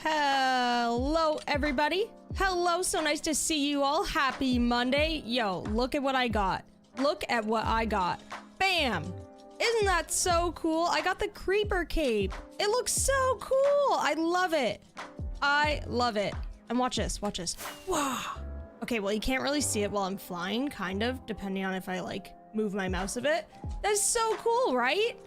Hello, everybody. Hello, so nice to see you all. Happy Monday. Yo, look at what I got. Look at what I got. Bam! Isn't that so cool? I got the creeper cape. It looks so cool. I love it. I love it. And watch this, watch this. Wow. Okay, well, you can't really see it while I'm flying, kind of, depending on if I, like, move my mouse a bit. That's so cool, right?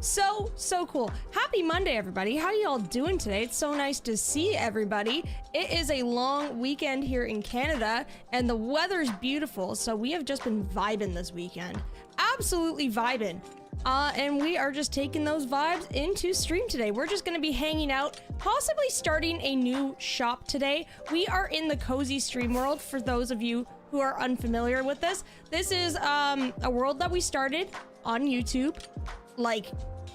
So cool. Happy Monday, everybody. How y'all doing today? It's so nice to see everybody. It is a long weekend here in Canada, and the weather's beautiful, so we have just been vibing this weekend. Absolutely vibing. And we are just taking those vibes into stream today. We're just going to be hanging out, possibly starting a new shop today. We are in the cozy stream world, for those of you who are unfamiliar with this. This is a world that we started on YouTube, like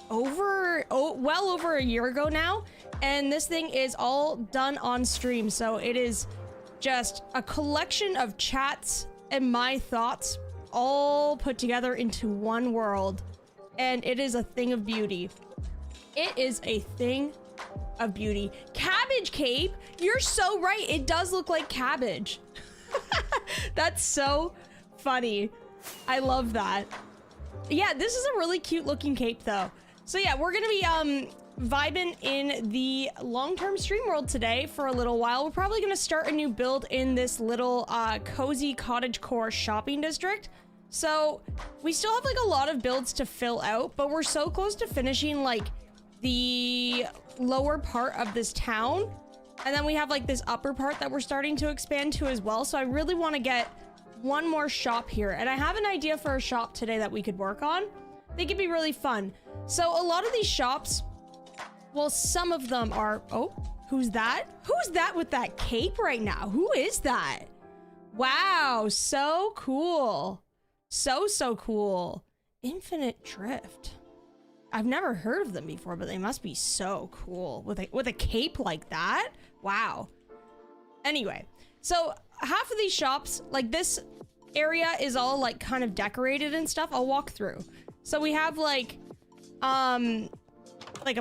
well over a year ago now, and this thing is all done on stream, so it is just a collection of chats and my thoughts all put together into one world, and it is a thing of beauty. It is a thing of beauty. Cabbage cape, you're so right, it does look like cabbage. That's so funny. I love that. Yeah, this is a really cute looking cape though. So yeah, we're gonna be vibing in the long-term stream world today for a little while. We're probably gonna start a new build in this little cozy cottagecore shopping district. So we still have like a lot of builds to fill out, but we're so close to finishing like the lower part of this town. And then we have like this upper part that we're starting to expand to as well. So I really want to get one more shop here, and I have an idea for a shop today that we could work on. I think it'd be really fun. So a lot of these shops, well, some of them are, oh, who's that? Who's that with that cape right now? Who is that? Wow, so cool. So cool. Infinite Drift. I've never heard of them before, but they must be so cool with a cape like that. Wow. Anyway, so half of these shops, like this area is all like kind of decorated and stuff. I'll walk through. So we have like a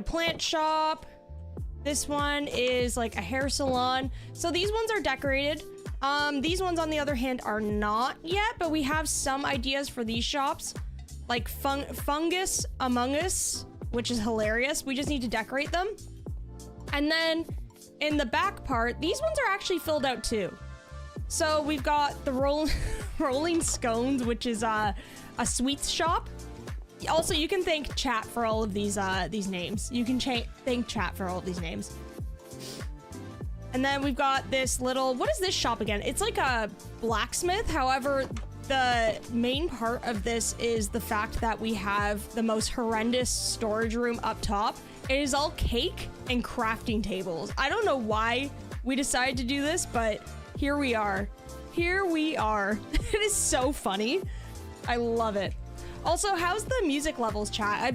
plant shop. This one is like a hair salon. So these ones are decorated. These ones on the other hand are not yet, but we have some ideas for these shops, like Fungus Among Us, which is hilarious. We just need to decorate them. And then in the back part, these ones are actually filled out too. So we've got the Rolling Scones, which is a sweets shop. Also, you can thank chat for all of these names. You can thank chat for all of these names. And then we've got this little, what is this shop again? It's like a blacksmith. However, the main part of this is the fact that we have the most horrendous storage room up top. It is all cake and crafting tables. I don't know why we decided to do this, but here we are. Here we are. It is so funny. I love it. Also, how's the music levels, chat? I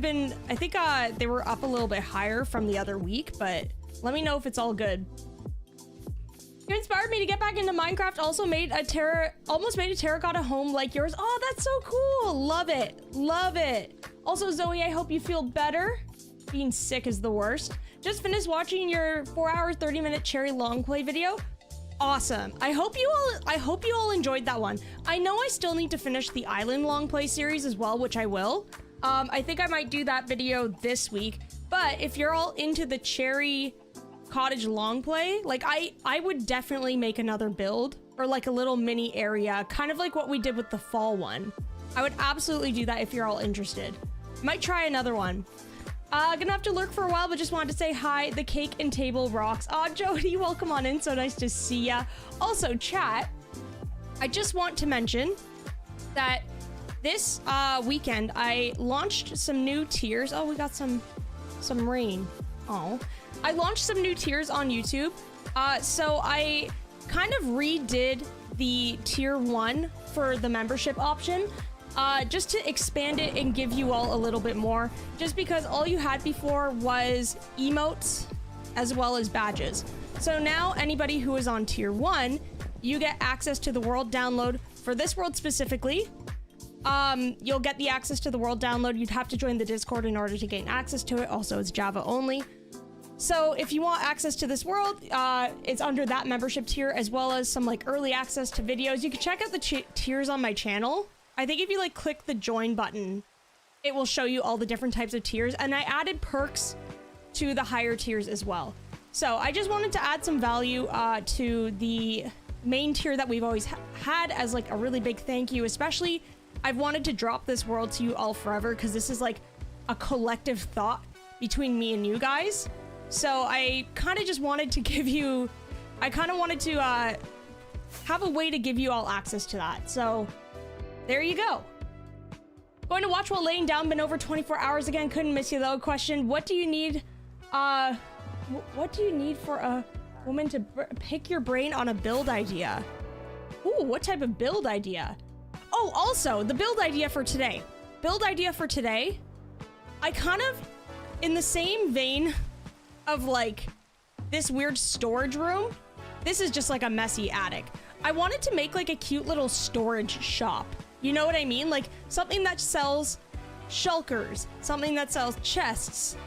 think they were up a little bit higher from the other week, but let me know if it's all good. You inspired me to get back into Minecraft. Also almost made a terracotta home like yours. Oh, that's so cool. Love it. Love it. Also, Zoe, I hope you feel better. Being sick is the worst. Just finished watching your 4-hour, 30-minute cherry long play video. Awesome. I hope you all enjoyed that one. I know I still need to finish the island long play series as well, which I will. I think I might do that video this week. But if you're all into the cherry cottage long play, like I would definitely make another build, or like a little mini area, kind of like what we did with the fall one. I would absolutely do that if you're all interested. Might try another one. Gonna have to lurk for a while, but just wanted to say hi. The cake and table rocks. Aw, Jody, welcome on in. So nice to see ya. Also, chat, I just want to mention that this weekend I launched some new tiers. Oh, we got some rain. Oh, I launched some new tiers on YouTube. So I kind of redid the tier 1 for the membership option. Just to expand it and give you all a little bit more, just because all you had before was emotes as well as badges. So now anybody who is on tier 1, you get access to the world download for this world specifically. You'll get the access to the world download. You'd have to join the Discord in order to gain access to it. Also, it's Java only. So if you want access to this world, it's under that membership tier, as well as some like early access to videos. You can check out the tiers on my channel. I think if you like click the join button, it will show you all the different types of tiers. And I added perks to the higher tiers as well. So I just wanted to add some value to the main tier that we've always had as like a really big thank you. Especially, I've wanted to drop this world to you all forever because this is like a collective thought between me and you guys. So I kind of just wanted to give you, I kind of wanted to have a way to give you all access to that. So there you go. Going to watch while laying down, been over 24 hours again. Couldn't miss you though. Question, what do you need? What do you need for a woman to pick your brain on a build idea? Ooh, what type of build idea? Oh, also the build idea for today. Build idea for today. I kind of, in the same vein of like this weird storage room, this is just like a messy attic. I wanted to make like a cute little storage shop. You know what I mean? Like something that sells shulkers, something that sells chests,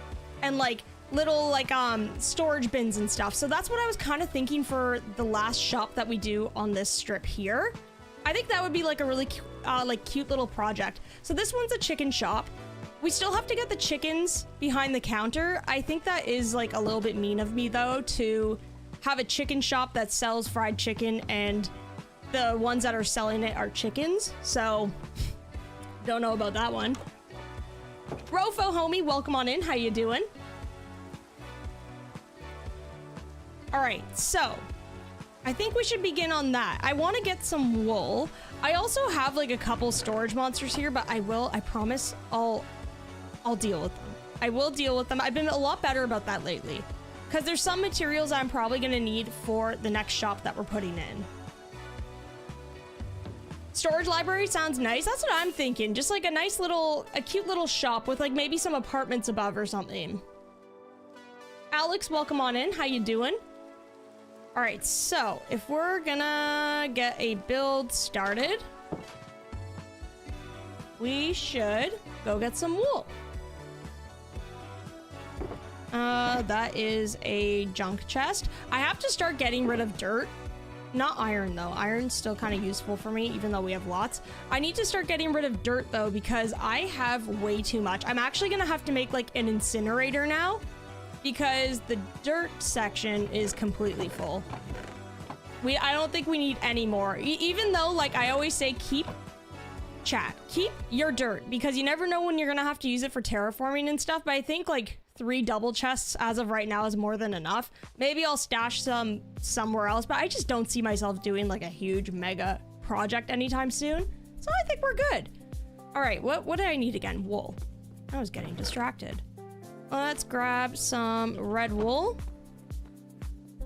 and like little like storage bins and stuff. So that's what I was kind of thinking for the last shop that we do on this strip here. I think that would be like a really cute little project. So this one's a chicken shop. We still have to get the chickens behind the counter. I think that is like a little bit mean of me though, to have a chicken shop that sells fried chicken and the ones that are selling it are chickens. So don't know about that one. Rofo homie, welcome on in. How you doing? All right, so I think we should begin on that. I want to get some wool. I also have like a couple storage monsters here, but I promise I'll deal with them. I will deal with them. I've been a lot better about that lately because there's some materials I'm probably going to need for the next shop that we're putting in. Storage library sounds nice. That's what I'm thinking. Just like a cute little shop with like maybe some apartments above or something. Alex, welcome on in. How you doing? All right, so if we're gonna get a build started, we should go get some wool. That is a junk chest. I have to start getting rid of dirt. Not iron though. Iron's still kind of useful for me, even though we have lots. I need to start getting rid of dirt though, because I have way too much. I'm actually gonna have to make like an incinerator now, because the dirt section is completely full. I don't think we need any more. Even though, like I always say, keep your dirt, because you never know when you're gonna have to use it for terraforming and stuff. But I think like 3 double chests as of right now is more than enough. Maybe I'll stash some somewhere else, but I just don't see myself doing like a huge mega project anytime soon. So I think we're good. All right, what do I need again? Wool. I was getting distracted. Let's grab some red wool.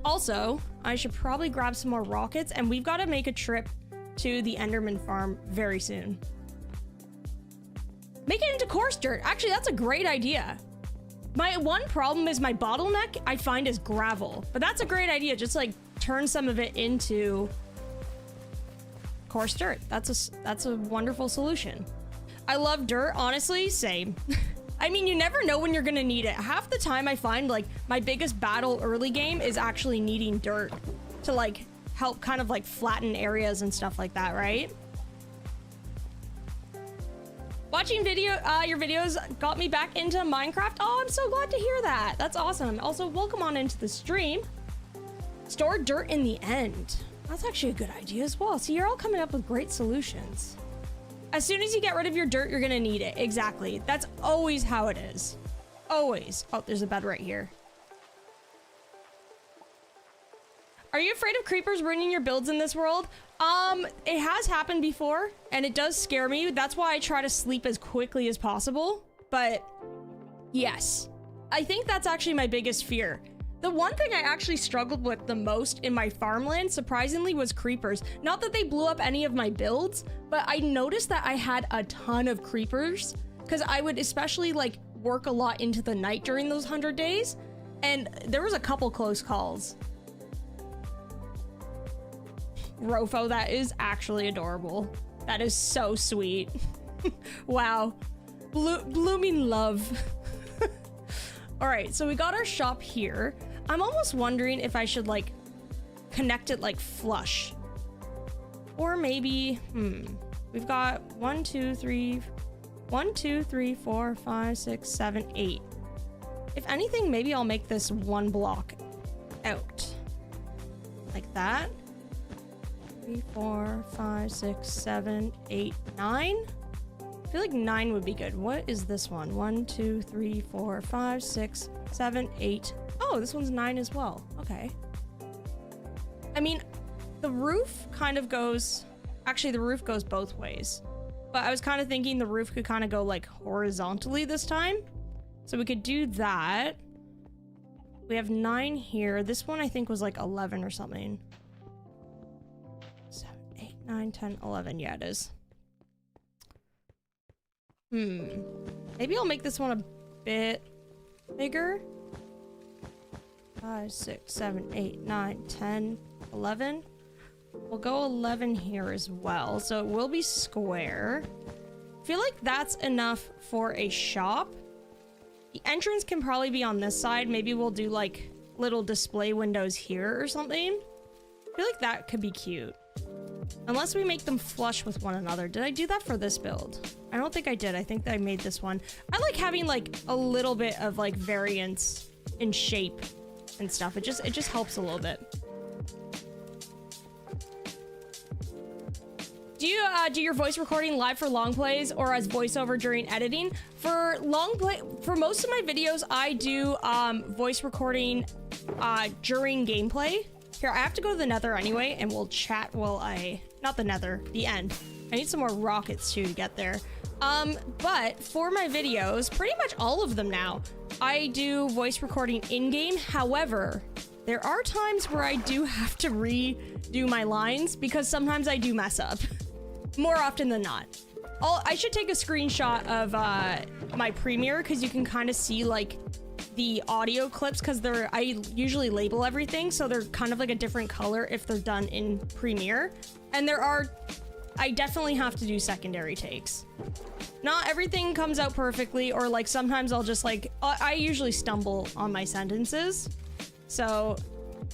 Also, I should probably grab some more rockets, and we've got to make a trip to the Enderman farm very soon. Make it into coarse dirt. Actually, that's a great idea. My one problem is my bottleneck, I find, is gravel. But that's a great idea. Just like turn some of it into coarse dirt. That's a wonderful solution. I love dirt, honestly, same. I mean, you never know when you're gonna need it. Half the time I find like my biggest battle early game is actually needing dirt to like help kind of like flatten areas and stuff like that, right? Watching your videos got me back into Minecraft. Oh, I'm so glad to hear that. That's awesome. Also, welcome on into the stream. Store dirt in the end. That's actually a good idea as well. See, you're all coming up with great solutions. As soon as you get rid of your dirt, you're gonna need it. Exactly. That's always how it is. Always. Oh, there's a bed right here. Are you afraid of creepers ruining your builds in this world? It has happened before, and it does scare me. That's why I try to sleep as quickly as possible. But yes, I think that's actually my biggest fear. The one thing I actually struggled with the most in my farmland, surprisingly, was creepers. Not that they blew up any of my builds, but I noticed that I had a ton of creepers, because I would especially like work a lot into the night during those 100 days, and there was a couple close calls. Rofo, that is actually adorable. That is so sweet. Wow. Blooming love. All right, so we got our shop here. I'm almost wondering if I should like connect it like flush. Or maybe, we've got 1, 2, 3, 4, 5, 6, 7, 8. If anything, maybe I'll make this one block out. Like that. 3, 4, 5, 6, 7, 8, 9. I feel like 9 would be good. What is this one? 1, 2, 3, 4, 5, 6, 7, 8. Oh, this one's 9 as well. Okay. I mean, the roof kind of goes... Actually, the roof goes both ways. But I was kind of thinking the roof could kind of go like horizontally this time. So we could do that. We have 9 here. This one I think was like 11 or something. 7, 8, 9, 10, 11. Yeah, it is. Maybe I'll make this one a bit bigger. 5, 6, 7, 8, 9, 10, 11. We'll go 11 here as well. So it will be square. I feel like that's enough for a shop. The entrance can probably be on this side. Maybe we'll do like little display windows here or something. I feel like that could be cute. Unless we make them flush with one another. Did I do that for this build? I don't think I did. I think that I made this one. I like having like a little bit of like variance in shape and stuff. It just helps a little bit. Do you do your voice recording live for long plays or as voiceover during editing? For most of my videos, I do voice recording during gameplay. Here, I have to go to the nether anyway, and we'll chat while not the nether, the end. I need some more rockets too to get there. But for my videos, pretty much all of them now, I do voice recording in-game. However, there are times where I do have to redo my lines because sometimes I do mess up. More often than not. I should take a screenshot of my Premiere because you can kind of see like the audio clips because I usually label everything so they're kind of like a different color if they're done in Premiere. And I definitely have to do secondary takes. Not everything comes out perfectly, or like sometimes I'll just like, I usually stumble on my sentences. So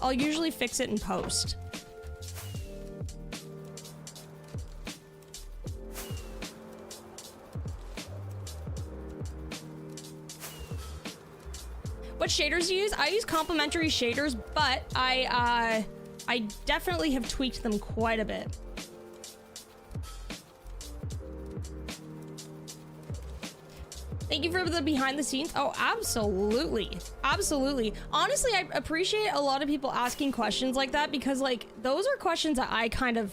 I'll usually fix it in post. What shaders do you use? I use complementary shaders, but I definitely have tweaked them quite a bit. Thank you for the behind the scenes. Oh, absolutely. Absolutely. Honestly, I appreciate a lot of people asking questions like that because like those are questions that I kind of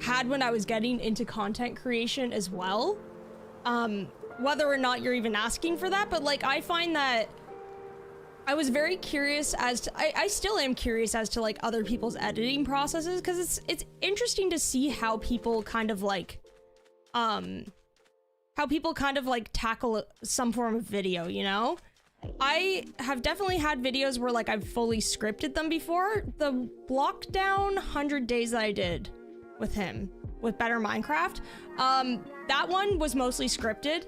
had when I was getting into content creation as well. Whether or not you're even asking for that, but like I find that I was very curious as to, I still am curious as to like other people's editing processes because it's interesting to see how people kind of like, tackle some form of video, you know? I have definitely had videos where like I've fully scripted them before. The lockdown 100 days that I did with him, with Better Minecraft, that one was mostly scripted.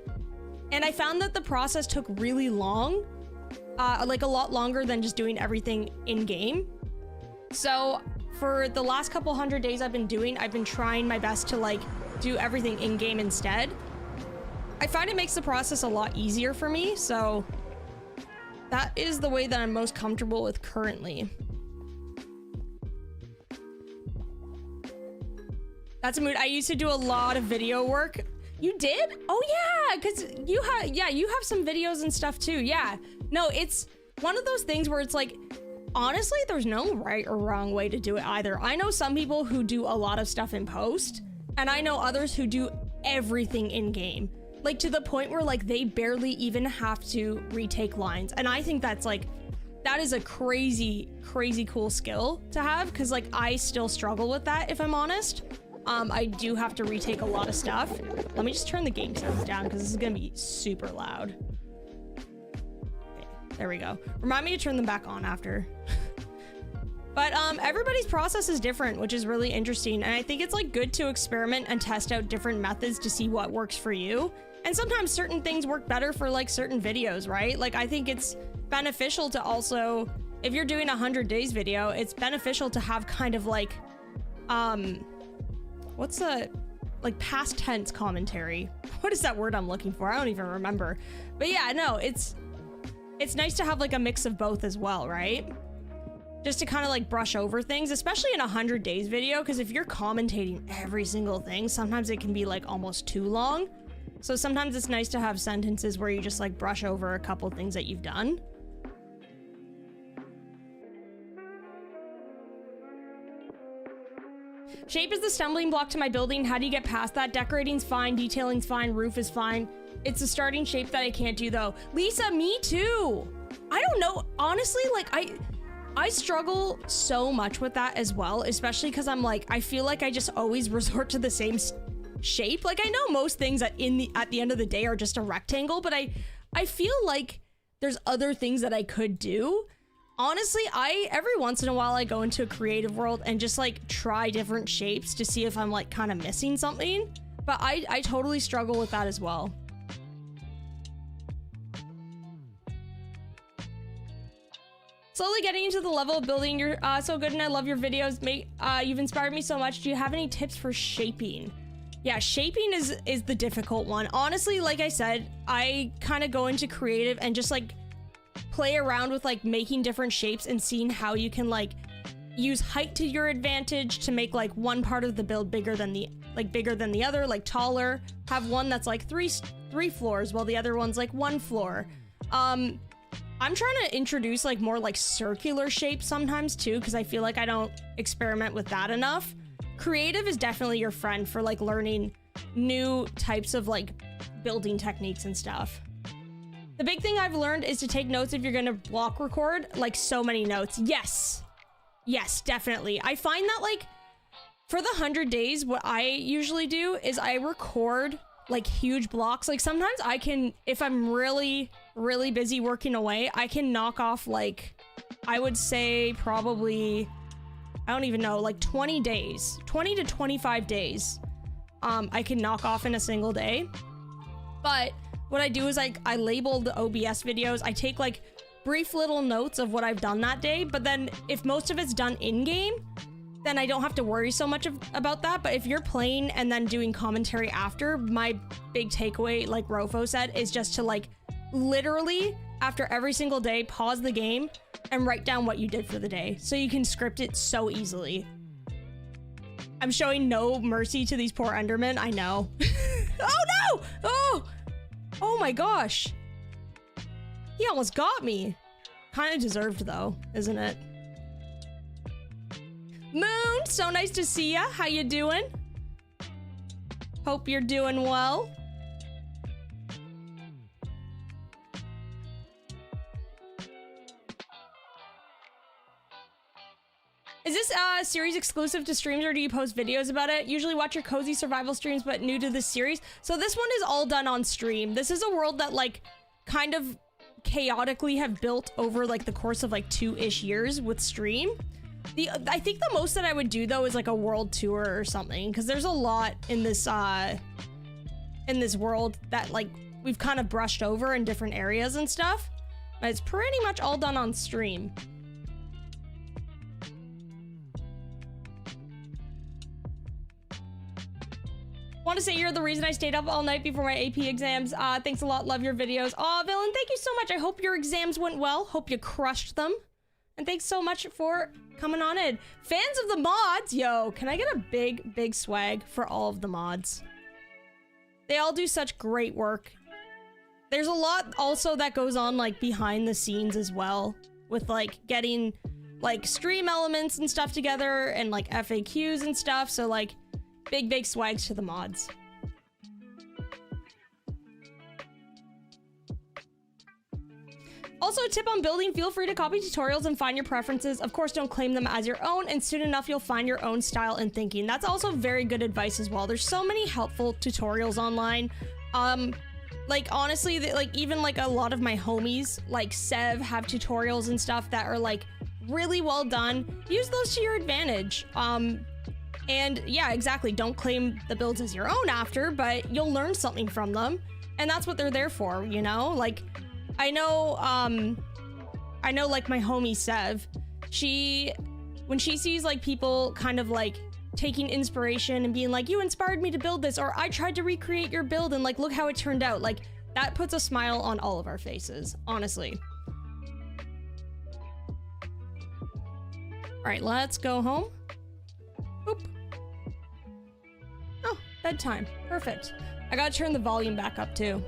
And I found that the process took really long. Like a lot longer than just doing everything in game. So for the last couple 100 days I've been trying my best to like do everything in game instead. I find it makes the process a lot easier for me, so that is the way that I'm most comfortable with currently. That's a mood. I used to do a lot of video work. You did? Oh yeah, because you have some videos and stuff too. Yeah. No, it's one of those things where it's like, honestly, there's no right or wrong way to do it either. I know some people who do a lot of stuff in post, and I know others who do everything in game. Like to the point where like they barely even have to retake lines. And I think that's like, that is a crazy, crazy cool skill to have because like I still struggle with that if I'm honest. I do have to retake a lot of stuff. Let me just turn the game sounds down because this is gonna be super loud. There we go. Remind me to turn them back on after. But everybody's process is different, which is really interesting. And I think it's like good to experiment and test out different methods to see what works for you. And sometimes certain things work better for like certain videos, right? Like I think it's beneficial to also, if you're doing a 100 days video, it's beneficial to have kind of like, what's the, like past tense commentary. What is that word I'm looking for? I don't even remember. But yeah, no, it's nice to have like a mix of both as well, right? Just to kind of like brush over things, especially in a 100 days video, because if you're commentating every single thing, sometimes it can be like almost too long. So sometimes it's nice to have sentences where you just like brush over a couple things that you've done. Shape is the stumbling block to my building. How do you get past that? Decorating's fine, detailing's fine, roof is fine. It's the starting shape that I can't do though. Lisa, me too. I don't know. Honestly, like I struggle so much with that as well, especially because I'm like, I feel like I just always resort to the same shape. Like I know most things at the end of the day are just a rectangle, but I feel like there's other things that I could do. Honestly, every once in a while I go into a creative world and just like try different shapes to see if I'm like kind of missing something. But I totally struggle with that as well. Slowly getting into the level of building. You're so good and I love your videos. You've inspired me so much. Do you have any tips for shaping? Yeah, shaping is the difficult one. Honestly, like I said, I kind of go into creative and just like play around with like making different shapes and seeing how you can like use height to your advantage to make like one part of the build bigger than the other, like taller. Have one that's like three floors while the other one's like one floor. I'm trying to introduce like more like circular shapes sometimes too, because I feel like I don't experiment with that enough. Creative is definitely your friend for like learning new types of like building techniques and stuff. The big thing I've learned is to take notes if you're gonna block record, like so many notes. Yes, definitely. I find that like for the 100 days, what I usually do is I record like huge blocks. Like sometimes I can, if I'm really busy working away, I can knock off like, I would say probably, I don't even know, like 20 days, 20 to 25 days. I can knock off in a single day. But what I do is I label the OBS videos. I take like brief little notes of what I've done that day, but then if most of it's done in-game, then I don't have to worry so much about that. But if you're playing and then doing commentary after, my big takeaway, like Rofo said, is just to like literally after every single day, pause the game and write down what you did for the day. So you can script it so easily. I'm showing no mercy to these poor Endermen. I know. Oh no! Oh my gosh. He almost got me. Kind of deserved though, isn't it? Moon, so nice to see ya. How you doing? Hope you're doing well. Is this series exclusive to streams or do you post videos about it? Usually watch your cozy survival streams, but new to this series. So this one is all done on stream. This is a world that like kind of chaotically have built over like the course of like 2-ish years with stream. I think the most that I would do though is like a world tour or something, because there's a lot in this world that like we've kind of brushed over in different areas and stuff. But it's pretty much all done on stream. Want to say you're the reason I stayed up all night before my AP exams. Thanks a lot. Love your videos. Aw, Villain, thank you so much. I hope your exams went well. Hope you crushed them. And thanks so much for coming on in. Fans of the mods, yo, can I get a big swag for all of the mods? They all do such great work. There's a lot also that goes on like behind the scenes as well, with like getting like stream elements and stuff together and like FAQs and stuff. So like big swags to the mods. Also, a tip on building, feel free to copy tutorials and find your preferences. Of course, don't claim them as your own, and soon enough you'll find your own style and thinking. That's also very good advice as well. There's so many helpful tutorials online. Like honestly, like even like a lot of my homies, like Sev, have tutorials and stuff that are like really well done. Use those to your advantage. And yeah, exactly. Don't claim the builds as your own after, but you'll learn something from them. And that's what they're there for, you know? Like, I know like my homie Sev, when she sees like people kind of like taking inspiration and being like, you inspired me to build this, or I tried to recreate your build and like, look how it turned out. Like, that puts a smile on all of our faces, honestly. All right, let's go home. Boop. Oh, bedtime. Perfect. I gotta turn the volume back up too.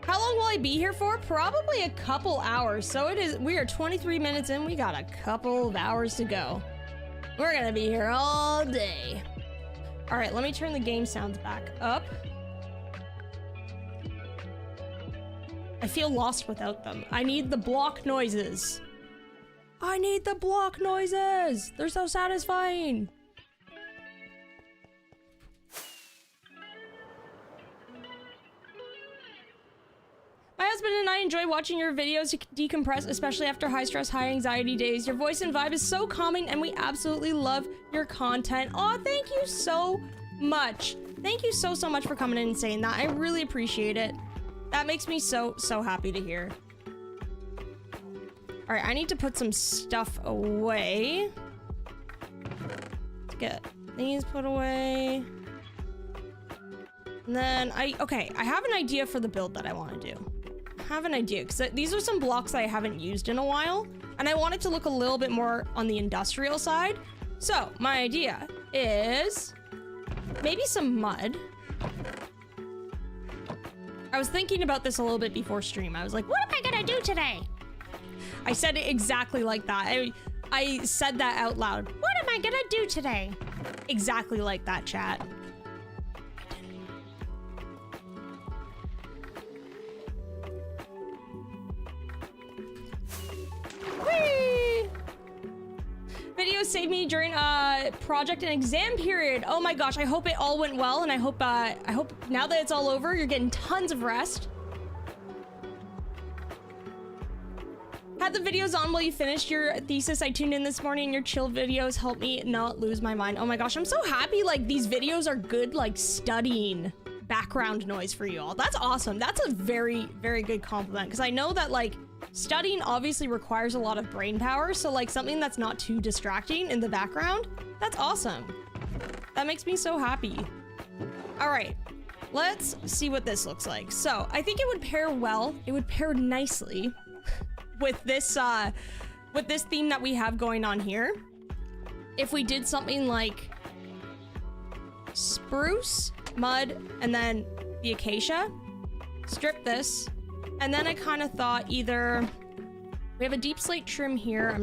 How long will I be here for? Probably a couple hours. So we are 23 minutes in. We got a couple of hours to go. We're gonna be here all day. All right, let me turn the game sounds back up. I feel lost without them. I need the block noises. I need the block noises. They're so satisfying. My husband and I enjoy watching your videos to decompress, especially after high stress, high anxiety days. Your voice and vibe is so calming and we absolutely love your content. Aw, thank you so much. Thank you so much for coming in and saying that. I really appreciate it. That makes me so happy to hear. All right, I need to put some stuff away. Let's get these put away. And then I have an idea for the build that I want to do. I have an idea, because these are some blocks that I haven't used in a while, and I want it to look a little bit more on the industrial side. So my idea is maybe some mud. I was thinking about this a little bit before stream. I was like, what am I gonna do today? I said it exactly like that. I said that out loud. What am I gonna do today? Exactly like that, chat. Whee! Video saved me during a project and exam period. Oh my gosh, I hope it all went well, and I hope now that it's all over, you're getting tons of rest. Had the videos on while you finished your thesis. I tuned in this morning. Your chill videos helped me not lose my mind. Oh my gosh, I'm so happy like these videos are good like studying background noise for you all. That's awesome. That's a very good compliment, because I know that like studying obviously requires a lot of brain power, so like something that's not too distracting in the background, that's awesome. That makes me so happy. All right, let's see what this looks like. So I think it would pair well, it would pair nicely with this theme that we have going on here. If we did something like spruce, mud, and then the acacia, strip this, and then I kind of thought either we have a deep slate trim here. I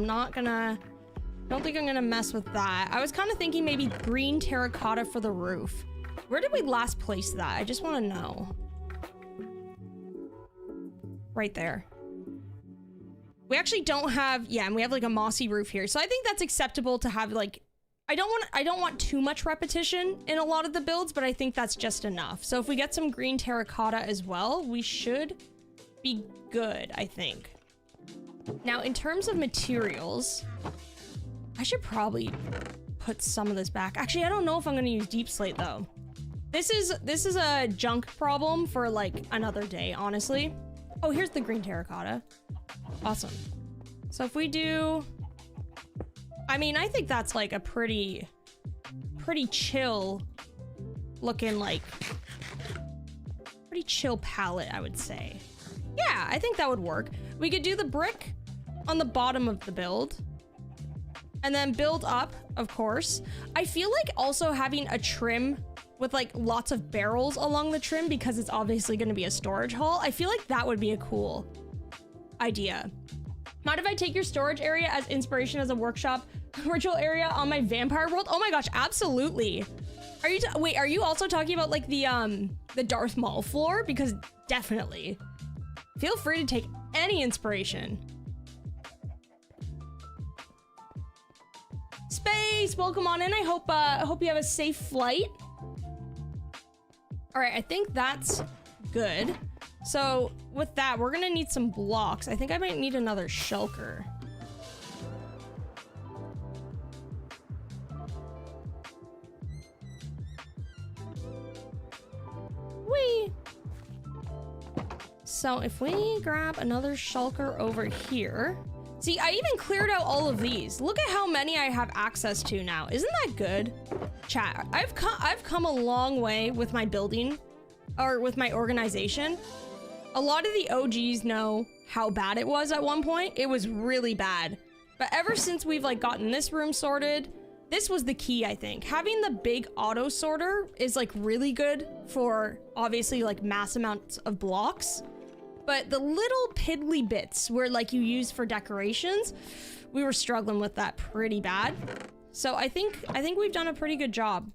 don't think I'm gonna mess with that. I was kind of thinking maybe green terracotta for the roof. Where did we last place that? I just want to know. Right there. We actually don't have, yeah, and we have like a mossy roof here. So I think that's acceptable to have like, I don't want too much repetition in a lot of the builds, but I think that's just enough. So if we get some green terracotta as well, we should be good, I think. Now, in terms of materials, I should probably put some of this back. Actually, I don't know if I'm going to use deep slate though. This is a junk problem for like another day, honestly. Oh, here's the green terracotta. Awesome. So if we do, I mean, I think that's like a pretty chill looking, like pretty chill palette, I would say. Yeah, I think that would work. We could do the brick on the bottom of the build and then build up, of course. I feel like also having a trim with like lots of barrels along the trim, because it's obviously going to be a storage hall. I feel like that would be a cool idea. Mind if I take your storage area as inspiration as a workshop ritual area on my vampire world? Oh my gosh, absolutely. Wait, are you also talking about like the Darth Maul floor? Because definitely. Feel free to take any inspiration. Space, welcome on in. I hope you have a safe flight. All right, I think that's good. So with that, we're gonna need some blocks. I think I might need another shulker. Whee! So if we grab another shulker over here. See, I even cleared out all of these. Look at how many I have access to now. Isn't that good? Chat, I've come a long way with my building, or with my organization. A lot of the OGs know how bad it was at one point. It was really bad. But ever since we've like gotten this room sorted, this was the key, I think. Having the big auto sorter is like really good for obviously like mass amounts of blocks. But the little piddly bits where like you use for decorations, we were struggling with that pretty bad. So I think we've done a pretty good job.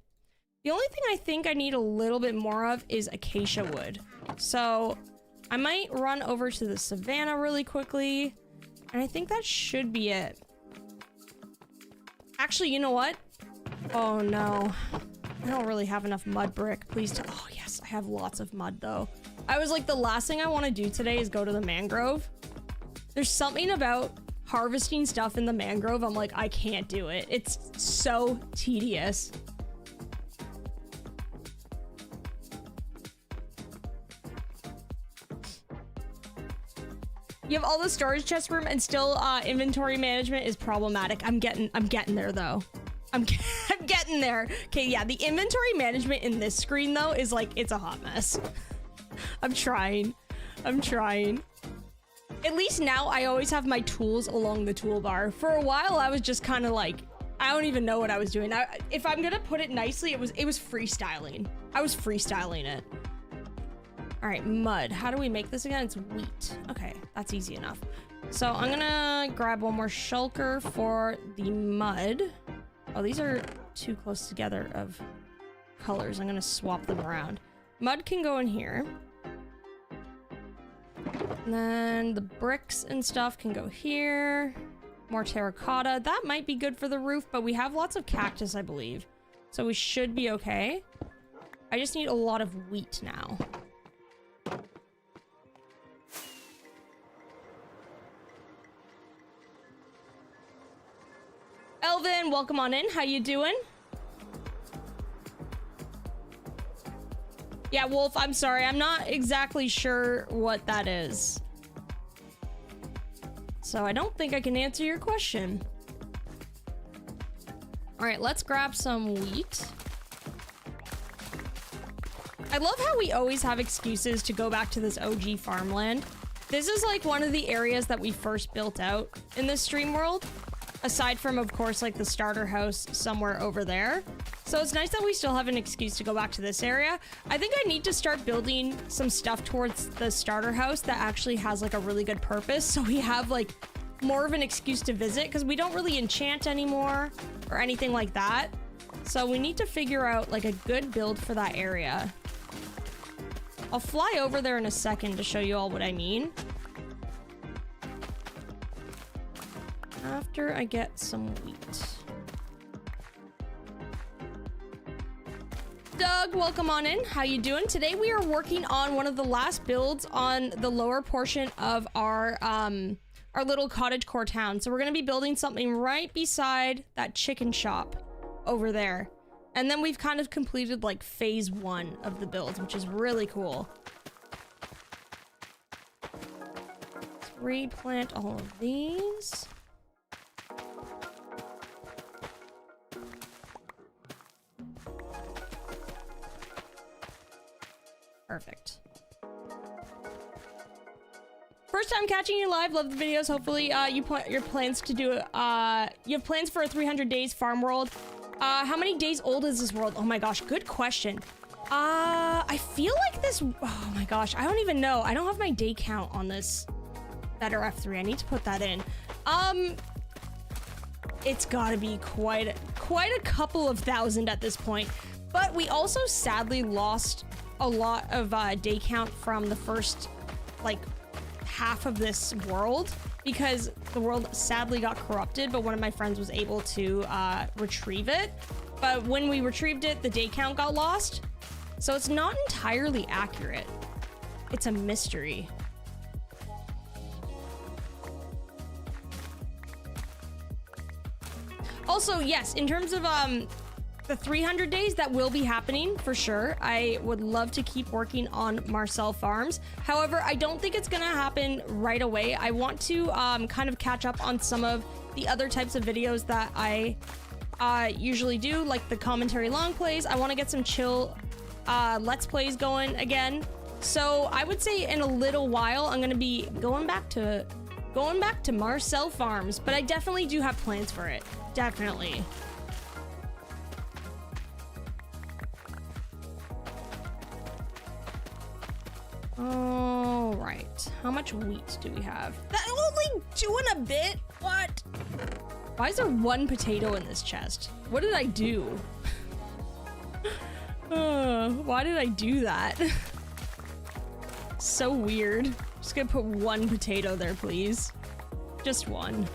The only thing I think I need a little bit more of is acacia wood. So I might run over to the savannah really quickly. And I think that should be it. Actually, you know what? Oh no. I don't really have enough mud brick. Please tell. Oh yes, I have lots of mud though. I was like, the last thing I want to do today is go to the mangrove. There's something about harvesting stuff in the mangrove. I'm like, I can't do it. It's so tedious. You have all the storage chest room and still inventory management is problematic. I'm getting there though. I'm getting there. Okay, yeah, the inventory management in this screen though is like, it's a hot mess. I'm trying. At least now I always have my tools along the toolbar. For a while I was just kind of like, I don't even know what I was doing. If I'm gonna put it nicely, it was freestyling. I was freestyling it. All right, mud. How do we make this again? It's wheat. Okay, that's easy enough. So I'm gonna grab one more shulker for the mud. Oh, these are too close together of colors. I'm gonna swap them around. Mud can go in here. And then the bricks and stuff can go here. More terracotta. That might be good for the roof, but we have lots of cactus, I believe. So we should be okay. I just need a lot of wheat now. Elvin, welcome on in. How you doing? Yeah, Wolf, I'm sorry. I'm not exactly sure what that is. So I don't think I can answer your question. All right, let's grab some wheat. I love how we always have excuses to go back to this OG farmland. This is like one of the areas that we first built out in this stream world. Aside from, of course, like the starter house somewhere over there. So it's nice that we still have an excuse to go back to this area. I think I need to start building some stuff towards the starter house that actually has like a really good purpose. So we have like more of an excuse to visit because we don't really enchant anymore or anything like that. So we need to figure out like a good build for that area. I'll fly over there in a second to show you all what I mean. After I get some wheat. Doug, welcome on in. How you doing? Today we are working on one of the last builds on the lower portion of our little cottagecore town. So we're going to be building something right beside that chicken shop over there. And then we've kind of completed like phase 1 of the build, which is really cool. Let's replant all of these. Perfect. First time catching you live. Love the videos. Hopefully, your plans to do you have plans for a 300 days farm world. How many days old is this world? Oh my gosh, good question. I feel like this. Oh my gosh, I don't even know. I don't have my day count on this Better F3. I need to put that in. It's got to be quite a couple of thousand at this point. But we also sadly lost a lot of day count from the first like half of this world because the world sadly got corrupted, but one of my friends was able to retrieve it. But when we retrieved it, the day count got lost. So it's not entirely accurate. It's a mystery. Also, yes, in terms of the 300 days, that will be happening for sure. I would love to keep working on Marcel Farms. However, I don't think it's gonna happen right away. I want to kind of catch up on some of the other types of videos that I usually do, like the commentary long plays. I want to get some chill let's plays going again. So I would say in a little while I'm gonna be going back to Marcel Farms, but I definitely do have plans for it. Definitely. All right, how much wheat do we have? That only 2 and a bit? What? Why is there 1 potato in this chest? What did I do? Why did I do that? So weird. Just gonna put 1 potato there, please. Just 1.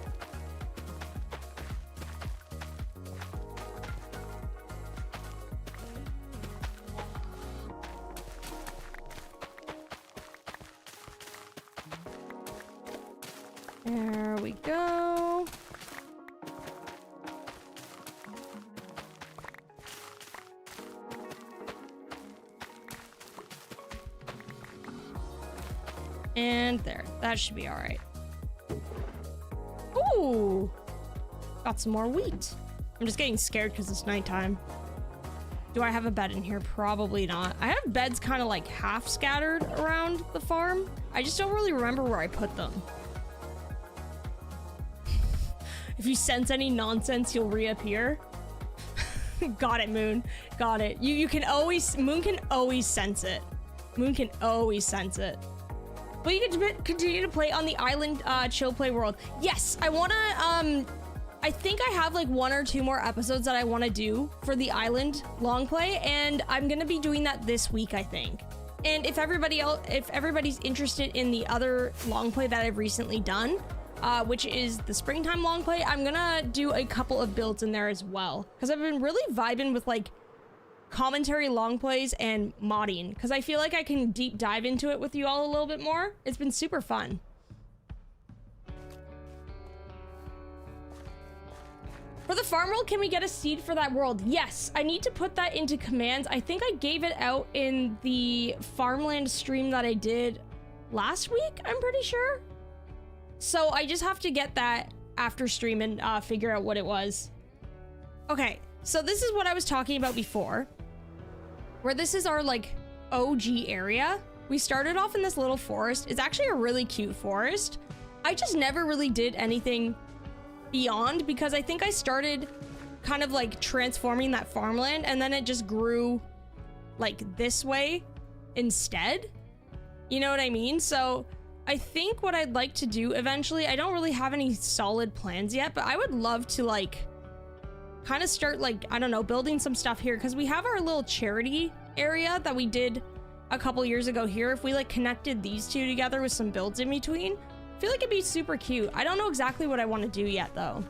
There we go. And there, that should be all right. Ooh, got some more wheat. I'm just getting scared because it's nighttime. Do I have a bed in here? Probably not. I have beds kind of like half scattered around the farm. I just don't really remember where I put them. If you sense any nonsense, you'll reappear. Got it, Moon. Got it. You can always, Moon can always sense it. Moon can always sense it. But you can continue to play on the island chill play world. Yes, I wanna, I think I have like 1 or 2 more episodes that I wanna do for the island long play, and I'm gonna be doing that this week, I think. And if everybody's interested in the other long play that I've recently done, which is the springtime long play, I'm gonna do a couple of builds in there as well. Because I've been really vibing with like commentary long plays and modding, because I feel like I can deep dive into it with you all a little bit more. It's been super fun. For the farm world, can we get a seed for that world? Yes, I need to put that into commands. I think I gave it out in the farmland stream that I did last week, I'm pretty sure. So I just have to get that after stream and figure out what it was. Okay, so this is what I was talking about before, where this is our like OG area. We started off in this little forest. It's actually a really cute forest. I just never really did anything beyond because I think I started kind of like transforming that farmland and then it just grew like this way instead. You know what I mean? So I think what I'd like to do eventually, I don't really have any solid plans yet, but I would love to like kind of start like, I don't know, building some stuff here, because we have our little charity area that we did a couple years ago here. If we like connected these two together with some builds in between, I feel like it'd be super cute. I don't know exactly what I want to do yet though.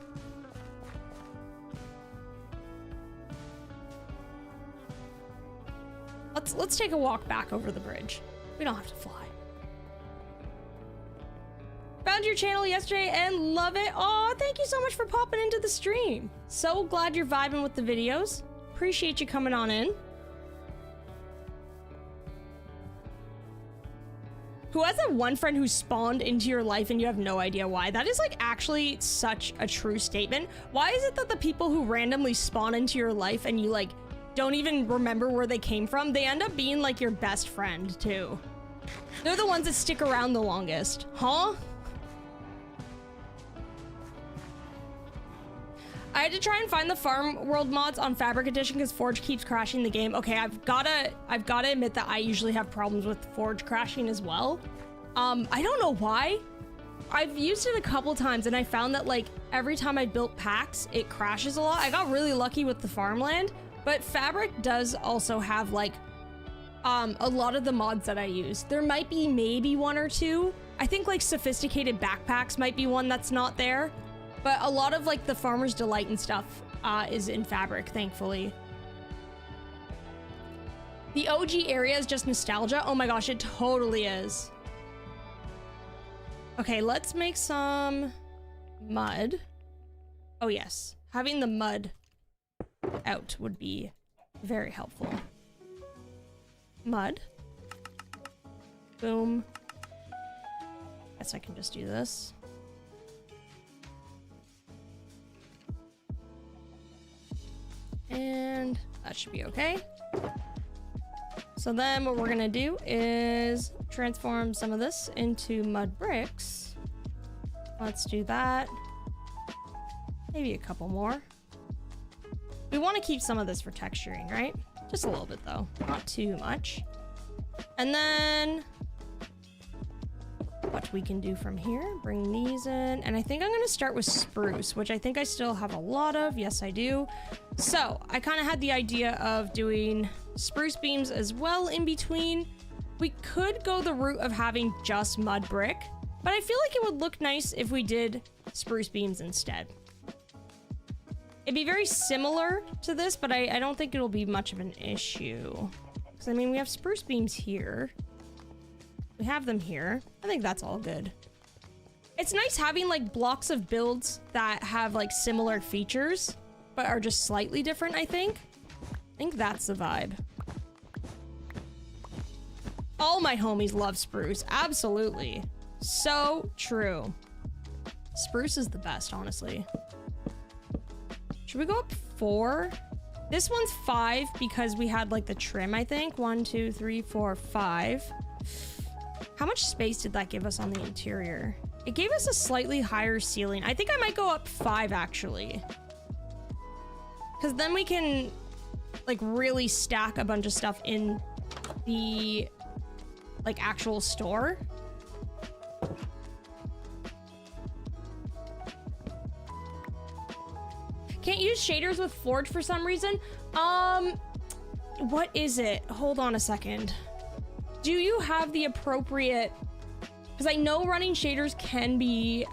Let's take a walk back over the bridge. We don't have to fly. Found your channel yesterday and love it. Oh, thank you so much for popping into the stream. So glad you're vibing with the videos. Appreciate you coming on in. Who has that one friend who spawned into your life and you have no idea why? That is like actually such a true statement. Why is it that the people who randomly spawn into your life and you like don't even remember where they came from, they end up being like your best friend too? They're the ones that stick around the longest, huh? I had to try and find the farm world mods on Fabric Edition because Forge keeps crashing the game. Okay, I've gotta admit that I usually have problems with Forge crashing as well. I don't know why. I've used it a couple times and I found that like every time I built packs, it crashes a lot. I got really lucky with the farmland, but Fabric does also have like a lot of the mods that I use. There might be maybe 1 or 2. I think like sophisticated backpacks might be one that's not there. But a lot of like the Farmer's Delight and stuff is in Fabric, thankfully. The OG area is just nostalgia. Oh my gosh, it totally is. Okay, let's make some mud. Oh yes, having the mud out would be very helpful. Mud. Boom. Guess I can just do this. And that should be okay. So then what we're gonna do is transform some of this into mud bricks. Let's do that. Maybe a couple more. We want to keep some of this for texturing, right? Just a little bit though, not too much. And then what we can do from here, bring these in. And I think I'm gonna start with spruce, which I think I still have a lot of. Yes, I do. So I kind of had the idea of doing spruce beams as well in between. We could go the route of having just mud brick, but I feel like it would look nice if we did spruce beams instead. It'd be very similar to this, but I don't think it'll be much of an issue. Because I mean, we have spruce beams here. We have them here. I think that's all good. It's nice having like blocks of builds that have like similar features, but are just slightly different, I think. I think that's the vibe. All my homies love spruce. Absolutely. So true. Spruce is the best, honestly. Should we go up 4? This one's 5 because we had like the trim, I think. 1, 2, 3, 4, 5. How much space did that give us on the interior? It gave us a slightly higher ceiling. I think I might go up 5 actually. Because then we can like really stack a bunch of stuff in the like actual store. Can't use shaders with Forge for some reason. What is it? Hold on a second. Do you have the appropriate... Because I know running shaders can be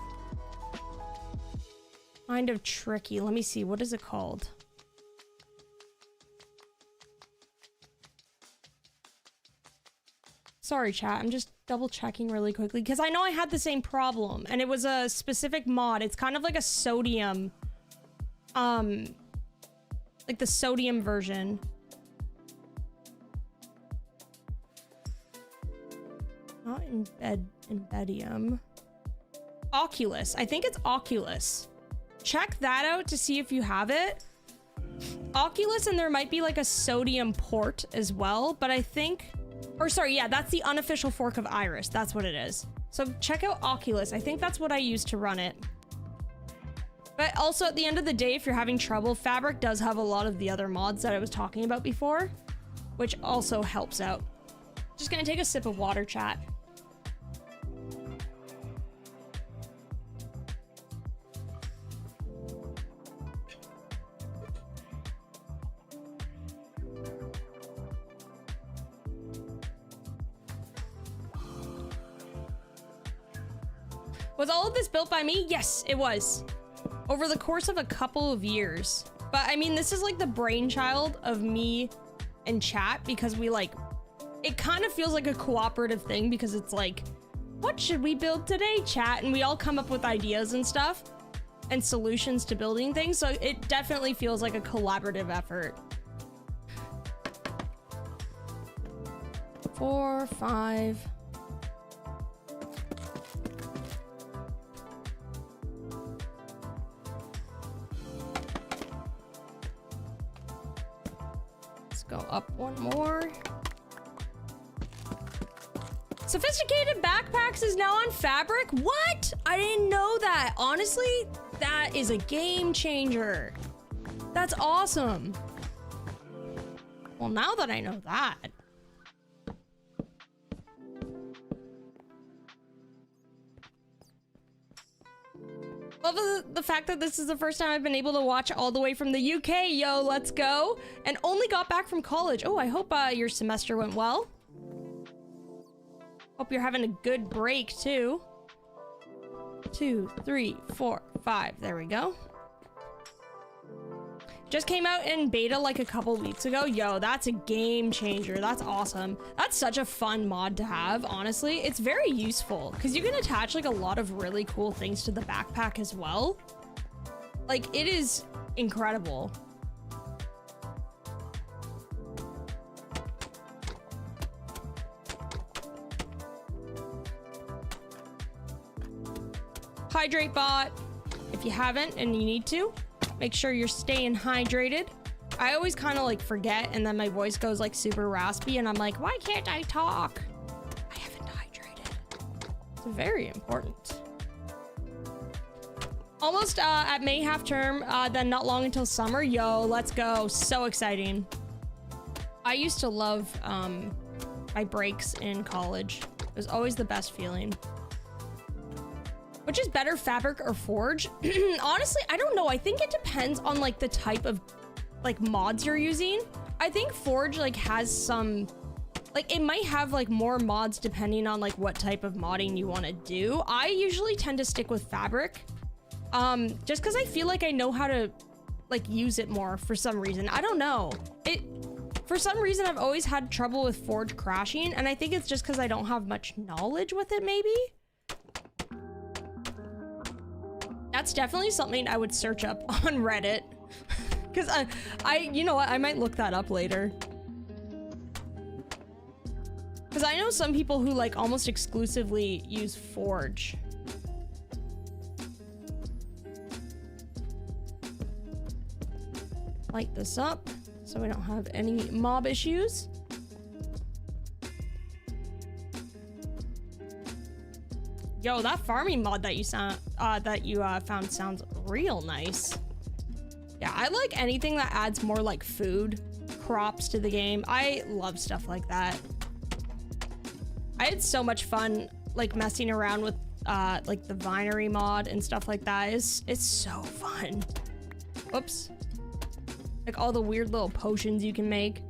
kind of tricky. Let me see. What is it called? Sorry, chat. I'm just double checking really quickly because I know I had the same problem and it was a specific mod. It's kind of like a sodium, like the sodium version. Not embedium. Oculus. I think it's Oculus. Check that out to see if you have it. Oculus, and there might be like a sodium port as well, but I think... Or sorry, yeah, that's the unofficial fork of Iris. That's what it is. So check out Oculus. I think that's what I use to run it. But also at the end of the day, if you're having trouble, Fabric does have a lot of the other mods that I was talking about before, which also helps out. Just gonna take a sip of water, chat. Was all of this built by me? Yes, it was. Over the course of a couple of years. But I mean, this is like the brainchild of me and chat because we like, it kind of feels like a cooperative thing because it's like, what should we build today, chat? And we all come up with ideas and stuff and solutions to building things. So it definitely feels like a collaborative effort. 4, 5. Go up one more. Sophisticated backpacks is now on Fabric? What? I didn't know that. Honestly, that is a game changer. That's awesome. Well, now that I know that. Love the fact that this is the first time I've been able to watch all the way from the UK. Yo, let's go. And only got back from college. Oh, I hope your semester went well. Hope you're having a good break too. 2, 3, 4, 5. There we go. Just came out in beta like a couple weeks ago. Yo, that's a game changer. That's awesome. That's such a fun mod to have, honestly. It's very useful because you can attach like a lot of really cool things to the backpack as well. Like, it is incredible. Hydrate bot. If you haven't and you need to, make sure you're staying hydrated. I always kind of like forget and then my voice goes like super raspy and I'm like, why can't I talk? I haven't hydrated. It's very important. Almost at May half term, then not long until summer. Yo, let's go. So exciting. I used to love my breaks in college. It was always the best feeling. Which is better, Fabric or Forge? Honestly, I don't know. I think it depends on like the type of like mods you're using. I think Forge like has some, like it might have like more mods depending on like what type of modding you want to do. I usually tend to stick with Fabric. Just because I feel like I know how to like use it more for some reason. I don't know. For some reason, I've always had trouble with Forge crashing, and I think it's just because I don't have much knowledge with it, maybe? That's definitely something I would search up on Reddit. Because you know what, I might look that up later. Because I know some people who like almost exclusively use Forge. Light this up so we don't have any mob issues. Yo, that farming mod that you found sounds real nice. Yeah, I like anything that adds more like food crops to the game. I love stuff like that. I had so much fun like messing around with like the vinery mod and stuff like that. It's so fun. Oops. Like all the weird little potions you can make.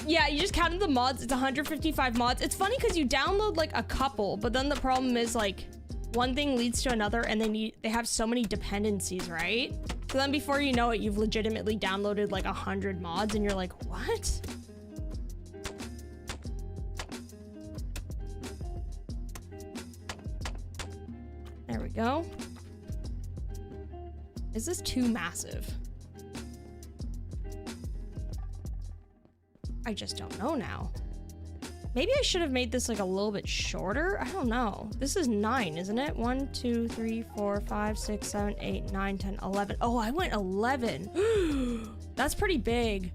Yeah, you just counted the mods. It's 155 mods. It's funny because you download like a couple, but then the problem is like one thing leads to another and they have so many dependencies, right? So then before you know it, you've legitimately downloaded like 100 mods and you're like, what? There we go. Is this too massive? I just don't know now. Maybe I should have made this like a little bit shorter. I don't know. This is 9, isn't it? 1, 2, 3, 4, 5, 6, 7, 8, 9, 10, 11. Oh, I went 11. That's pretty big.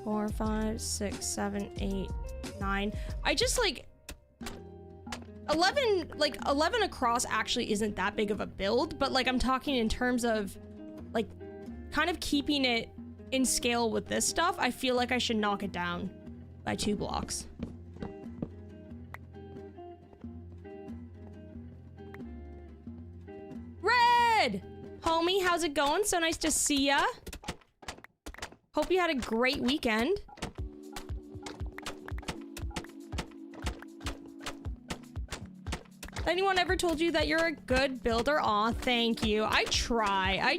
4, 5, 6, 7, 8, 9. I just like 11 across actually isn't that big of a build, but like I'm talking in terms of like kind of keeping it in scale with this stuff. I feel like I should knock it down by 2 blocks. Red! Homie, how's it going? So nice to see ya. Hope you had a great weekend. Anyone ever told you that you're a good builder? Aw, thank you. I try.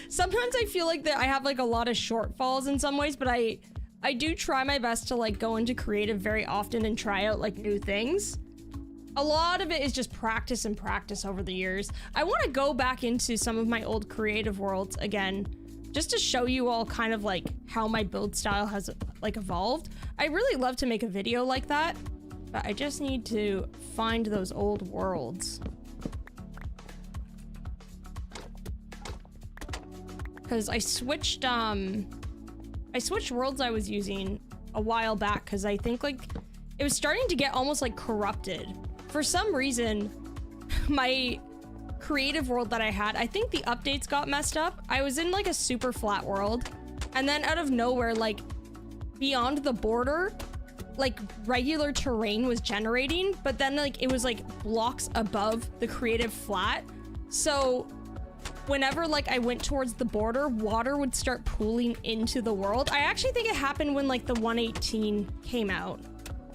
Sometimes I feel like that I have like a lot of shortfalls in some ways, but I do try my best to like go into creative very often and try out like new things. A lot of it is just practice and practice over the years. I want to go back into some of my old creative worlds again, just to show you all kind of like how my build style has like evolved. I really love to make a video like that. But I just need to find those old worlds. Because I switched worlds I was using a while back because I think like it was starting to get almost like corrupted. For some reason, my creative world that I had, I think the updates got messed up. I was in like a super flat world and then out of nowhere, like beyond the border, like regular terrain was generating, but then like it was like blocks above the creative flat. So whenever like I went towards the border, water would start pooling into the world. I actually think it happened when like the 118 came out.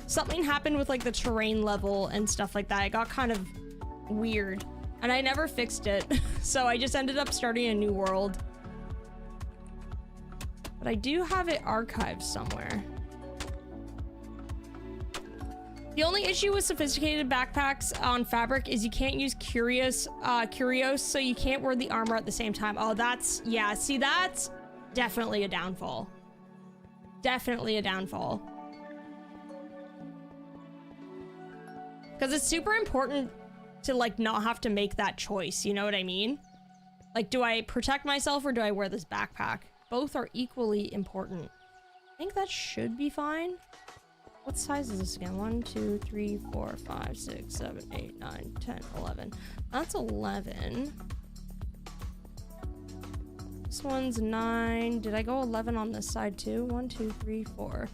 Something happened with like the terrain level and stuff like that. It got kind of weird and I never fixed it. So I just ended up starting a new world. But I do have it archived somewhere. The only issue with sophisticated backpacks on Fabric is you can't use curios, so you can't wear the armor at the same time. Oh, that's, yeah, see, that's definitely a downfall. Definitely a downfall. Because it's super important to like not have to make that choice, you know what I mean? Like, do I protect myself or do I wear this backpack? Both are equally important. I think that should be fine. What size is this again? 1, 2, 3, 4, 5, 6, 7, 8, 9, 10, 11. That's 11. This one's 9. Did I go 11 on this side too? 1, 2, 3, 4,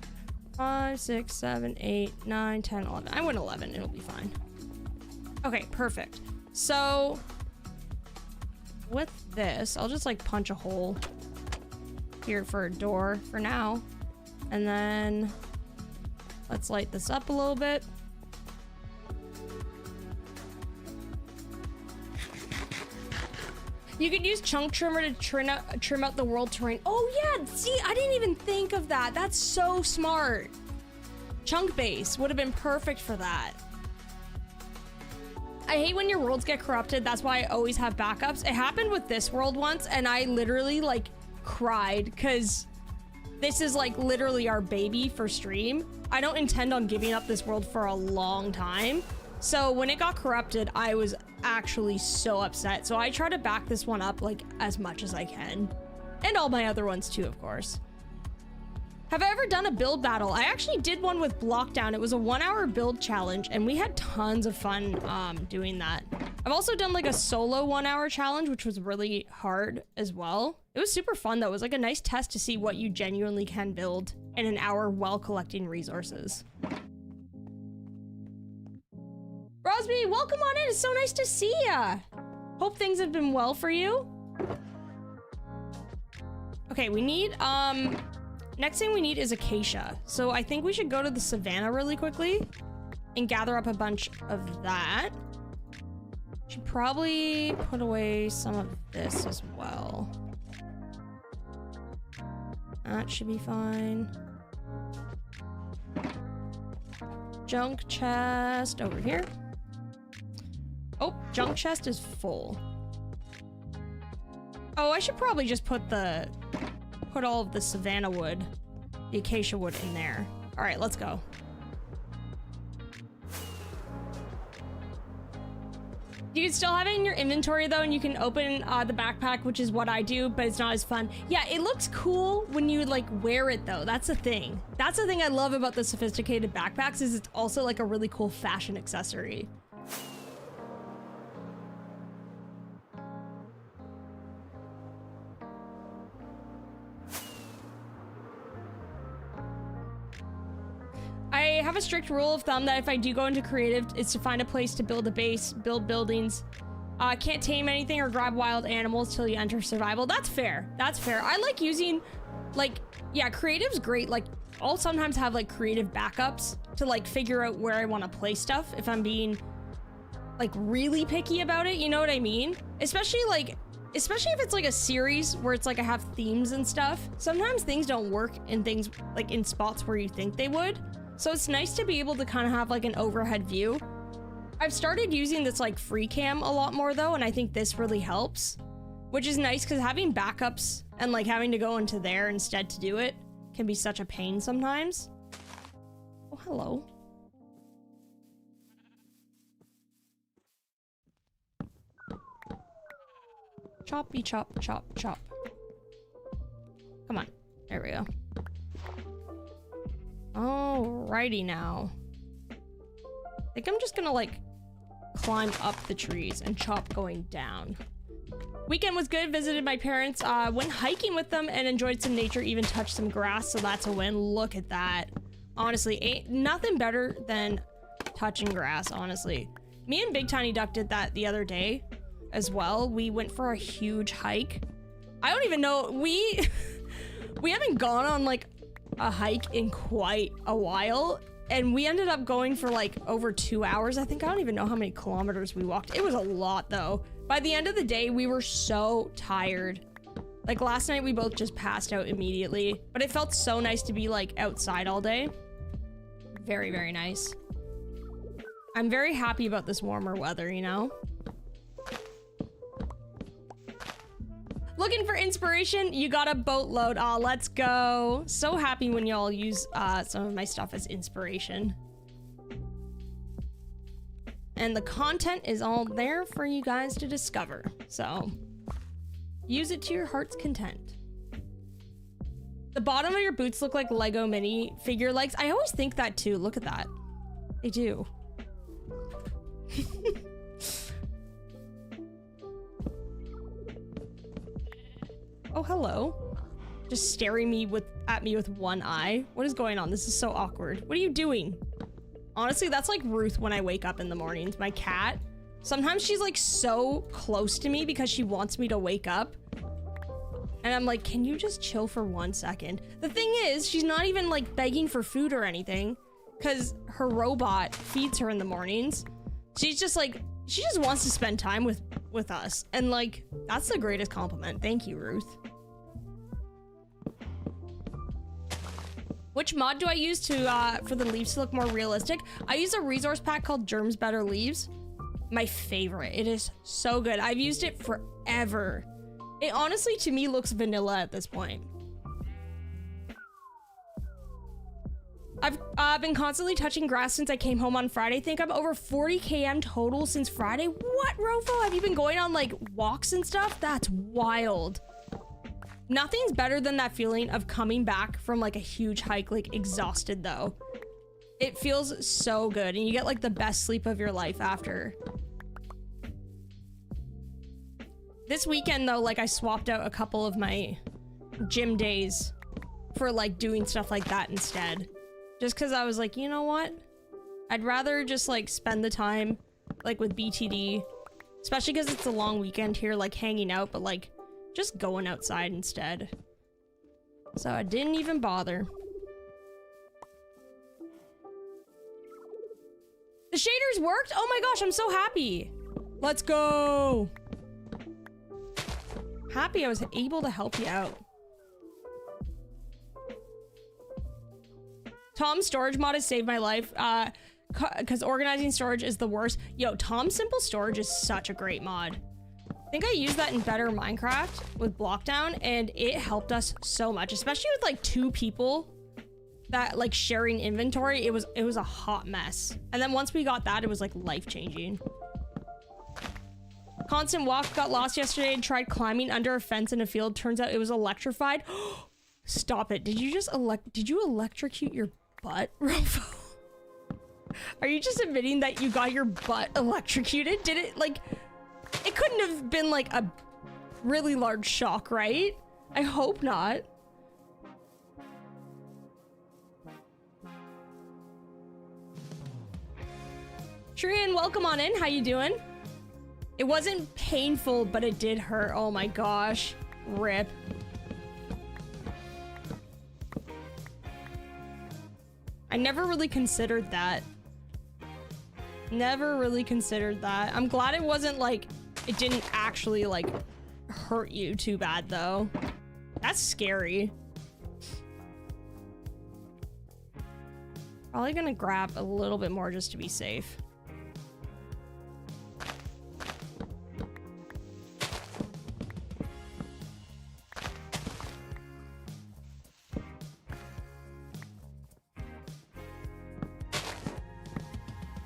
5, 6, 7, 8, 9, 10, 11. I went 11. It'll be fine. Okay, perfect. So with this, I'll just like punch a hole here for a door for now. And then let's light this up a little bit. You could use chunk trimmer to trim out the world terrain. Oh yeah, see, I didn't even think of that. That's so smart. Chunk base would have been perfect for that. I hate when your worlds get corrupted. That's why I always have backups. It happened with this world once and I literally like cried because this is like literally our baby for stream. I don't intend on giving up this world for a long time. So when it got corrupted, I was actually so upset. So I try to back this one up like as much as I can. And all my other ones too, of course. Have I ever done a build battle? I actually did one with Blockdown. It was a 1-hour build challenge and we had tons of fun doing that. I've also done like a solo 1-hour challenge, which was really hard as well. It was super fun though. It was like a nice test to see what you genuinely can build in an hour while collecting resources. Rosby, welcome on in. It's so nice to see ya. Hope things have been well for you. Okay, we need, next thing we need is acacia. So I think we should go to the savannah really quickly and gather up a bunch of that. Should probably put away some of this as well. That should be fine. Junk chest over here. Oh, junk chest is full. Oh, I should probably just put all of the savannah wood, the acacia wood in there. All right, let's go. You can still have it in your inventory though, and you can open the backpack, which is what I do, but it's not as fun. Yeah, it looks cool when you like wear it though. That's the thing. That's the thing I love about the sophisticated backpacks is it's also like a really cool fashion accessory. I have a strict rule of thumb that if I do go into creative, it's to find a place to build a base, build buildings. Can't tame anything or grab wild animals till you enter survival. That's fair. That's fair. I like using, like, yeah, creative's great. Like, I'll sometimes have like creative backups to like figure out where I want to play stuff if I'm being like really picky about it. You know what I mean? Especially if it's like a series where it's like I have themes and stuff. Sometimes things don't work in things like in spots where you think they would. So it's nice to be able to kind of have like an overhead view. I've started using this like free cam a lot more though, and I think this really helps, which is nice because having backups and like having to go into there instead to do it can be such a pain sometimes. Oh, hello. Choppy chop, chop, chop. Come on. There we go. Alrighty now. I think I'm just gonna like climb up the trees and chop going down. Weekend was good. Visited my parents, went hiking with them and enjoyed some nature, even touched some grass, so that's a win. Look at that. Honestly, ain't nothing better than touching grass, honestly. Me and Big Tiny Duck did that the other day as well. We went for a huge hike. I don't even know, we haven't gone on like a hike in quite a while, and we ended up going for like over 2 hours. I think I don't even know how many kilometers we walked. It was a lot though. By the end of the day, we were so tired. Like last night, we both just passed out immediately, but it felt so nice to be like outside all day. Very, very nice. I'm very happy about this warmer weather, you know? Looking for inspiration? You got a boatload. Aw, let's go. So happy when y'all use some of my stuff as inspiration. And the content is all there for you guys to discover. So use it to your heart's content. The bottom of your boots look like Lego mini figure legs. I always think that too. Look at that. They do. Oh, hello. Just staring at me with one eye. What is going on? This is so awkward. What are you doing? Honestly, that's like Ruth when I wake up in the mornings. My cat. Sometimes she's like so close to me because she wants me to wake up. And I'm like, can you just chill for 1 second? The thing is, she's not even like begging for food or anything because her robot feeds her in the mornings. She's just like, she just wants to spend time with us. And like, that's the greatest compliment. Thank you, Ruth. Which mod do I use to for the leaves to look more realistic? I use a resource pack called Jerm's Better Leaves. My favorite. It is so good. I've used it forever. It honestly, to me, looks vanilla at this point. I've been constantly touching grass since I came home on Friday. I think I'm over 40 km total since Friday. What, Rofo? Have you been going on like walks and stuff? That's wild. Nothing's better than that feeling of coming back from like a huge hike, like exhausted though. It feels so good and you get like the best sleep of your life after. This weekend though, like I swapped out a couple of my gym days for like doing stuff like that instead. Just cause I was like, you know what? I'd rather just like spend the time like with BTD, especially cause it's a long weekend here, like hanging out, but like just going outside instead. So I didn't even bother. The shaders worked? Oh my gosh, I'm so happy. Let's go. Happy I was able to help you out. Tom's storage mod has saved my life because organizing storage is the worst. Yo, Tom's Simple Storage is such a great mod. I think I used that in Better Minecraft with Blockdown and it helped us so much, especially with like 2 people that like sharing inventory. It was a hot mess. And then once we got that, it was like life-changing. Constant walk, got lost yesterday and tried climbing under a fence in a field. Turns out it was electrified. Stop it. Did you electrocute your butt, Rofo? Are you just admitting that you got your butt electrocuted? Did it like... It couldn't have been like a really large shock, right? I hope not. Shrian, welcome on in. How you doing? It wasn't painful, but it did hurt. Oh my gosh. Rip. I never really considered that. Never really considered that. I'm glad it wasn't like, it didn't actually like hurt you too bad though. That's scary. Probably gonna grab a little bit more just to be safe.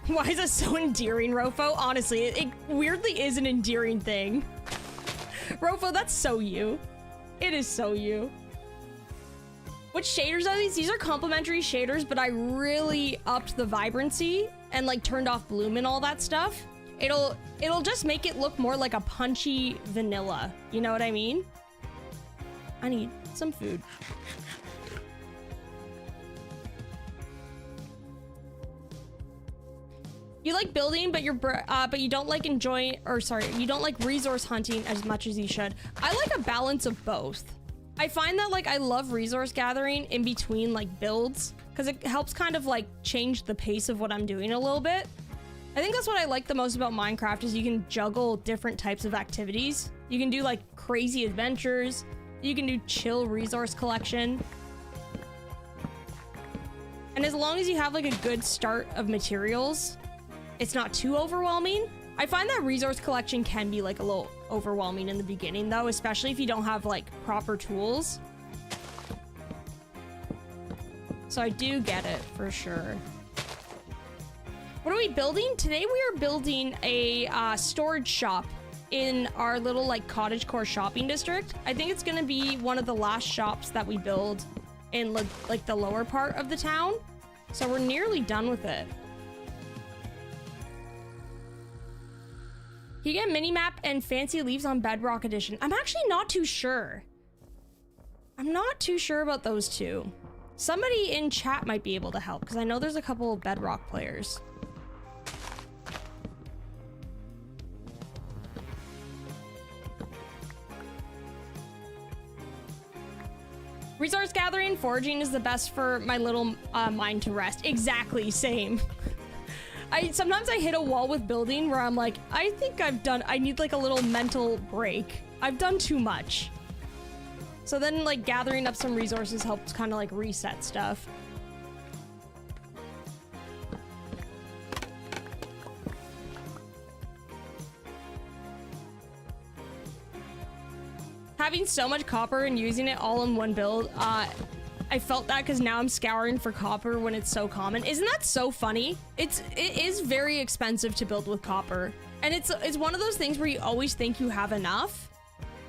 Why is that so endearing, Rofo? Honestly, it weirdly is an endearing thing. Rofo, that's so you. It is so you. Which shaders are these? These are complementary shaders, but I really upped the vibrancy and like turned off bloom and all that stuff. It'll just make it look more like a punchy vanilla. You know what I mean? I need some food. You like building, but you don't like you don't like resource hunting as much as you should. I like a balance of both. I find that like I love resource gathering in between like builds because it helps kind of like change the pace of what I'm doing a little bit. I think that's what I like the most about Minecraft is you can juggle different types of activities. You can do like crazy adventures. You can do chill resource collection. And as long as you have like a good start of materials, it's not too overwhelming. I find that resource collection can be like a little overwhelming in the beginning though, especially if you don't have like proper tools. So I do get it for sure. What are we building? Today we are building a storage shop in our little like cottagecore shopping district. I think it's gonna be one of the last shops that we build in like the lower part of the town. So we're nearly done with it. You get minimap and fancy leaves on Bedrock Edition. I'm actually not too sure. I'm not too sure about those two. Somebody in chat might be able to help because I know there's a couple of Bedrock players. Resource gathering, foraging is the best for my little mind to rest. Exactly, same. Sometimes I hit a wall with building where I'm like, I think I need like a little mental break. I've done too much. So then like gathering up some resources helps kind of like reset stuff. Having so much copper and using it all in one build, I felt that because now I'm scouring for copper when it's so common. Isn't that so funny? It is very expensive to build with copper. And it's one of those things where you always think you have enough,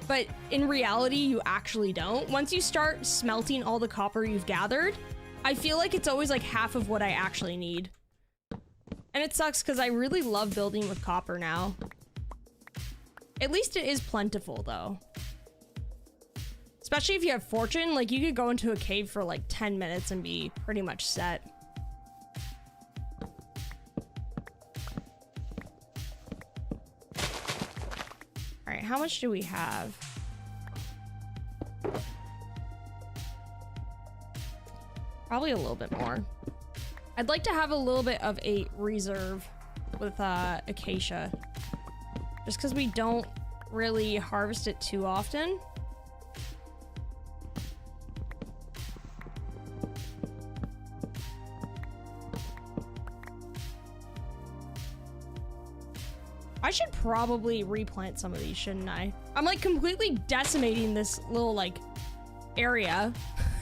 but in reality, you actually don't. Once you start smelting all the copper you've gathered, I feel like it's always like half of what I actually need. And it sucks because I really love building with copper now. At least it is plentiful though. Especially if you have fortune, like you could go into a cave for like 10 minutes and be pretty much set. All right, how much do we have? Probably a little bit more. I'd like to have a little bit of a reserve with acacia. Just because we don't really harvest it too often. I should probably replant some of these, shouldn't I? I'm like completely decimating this little like area.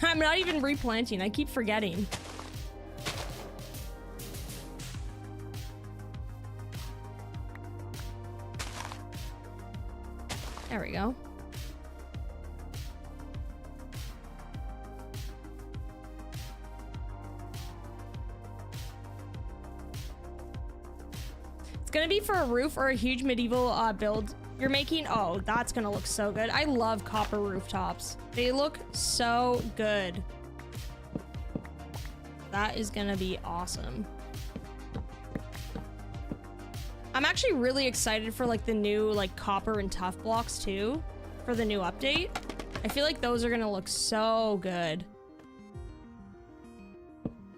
I'm not even replanting. I keep forgetting. There we go. It's gonna be for a roof or a huge medieval build you're making. Oh, that's gonna look so good. I love copper rooftops. They look so good. That is gonna be awesome. I'm actually really excited for like the new like copper and tough blocks too for the new update. I feel like those are gonna look so good.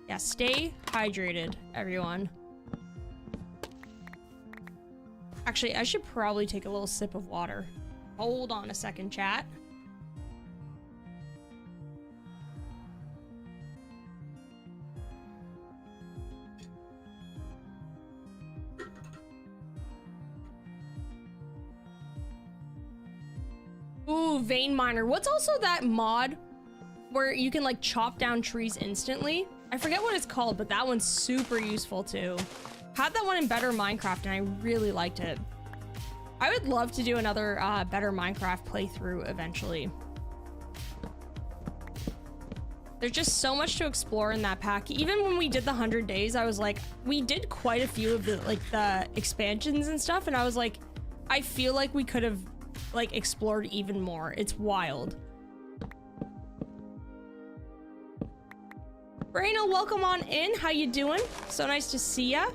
Yeah, stay hydrated, everyone. Actually, I should probably take a little sip of water. Hold on a second, chat. Ooh, vein miner. What's also that mod where you can like chop down trees instantly? I forget what it's called, but that one's super useful too. Had that one in Better Minecraft and I really liked it. I would love to do another Better Minecraft playthrough eventually. There's just so much to explore in that pack. Even when we did the 100 days, I was like, we did quite a few of the like the expansions and stuff, and I was like, I feel like we could have like explored even more. It's wild. Raina, welcome on in. How you doing? So nice to see ya.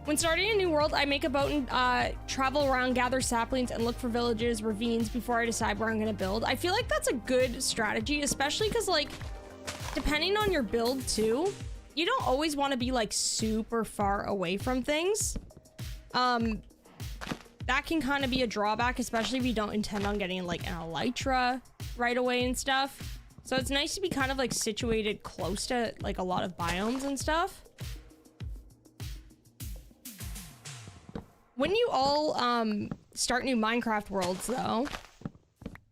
When starting a new world, I make a boat and travel around, gather saplings, and look for villages, ravines before I decide where I'm gonna build. I feel like that's a good strategy, especially because, like, depending on your build too, you don't always want to be like super far away from things. That can kind of be a drawback, especially if you don't intend on getting like an elytra right away and stuff. So it's nice to be kind of like situated close to like a lot of biomes and stuff. When you all start new Minecraft worlds though,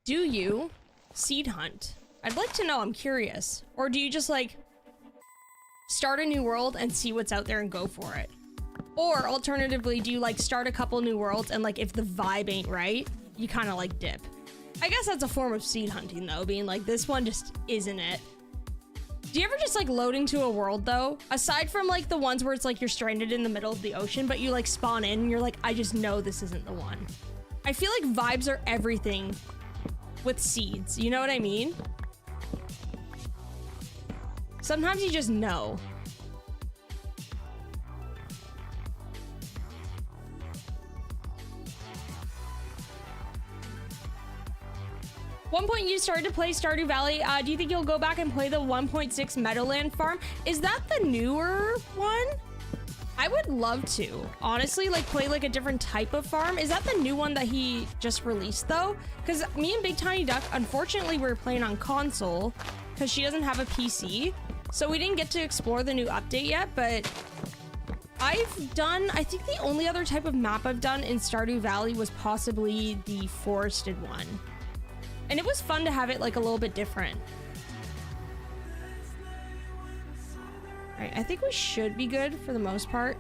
do you seed hunt? I'd like to know, I'm curious. Or do you just like start a new world and see what's out there and go for it? Or alternatively, do you like start a couple new worlds and like if the vibe ain't right, you kind of like dip? I guess that's a form of seed hunting though, being like, this one just isn't it. Do you ever just like load into a world though? Aside from like the ones where it's like you're stranded in the middle of the ocean, but you like spawn in and you're like, I just know this isn't the one. I feel like vibes are everything with seeds, you know what I mean? Sometimes you just know. One point you started to play Stardew Valley. Do you think you'll go back and play the 1.6 Meadowland farm? Is that the newer one? I would love to, honestly, like play like a different type of farm. Is that the new one that he just released though? Because me and Big Tiny Duck, unfortunately, we were playing on console because she doesn't have a PC. So we didn't get to explore the new update yet, but I've done, I think the only other type of map I've done in Stardew Valley was possibly the forested one. And it was fun to have it like a little bit different. All right, I think we should be good for the most part.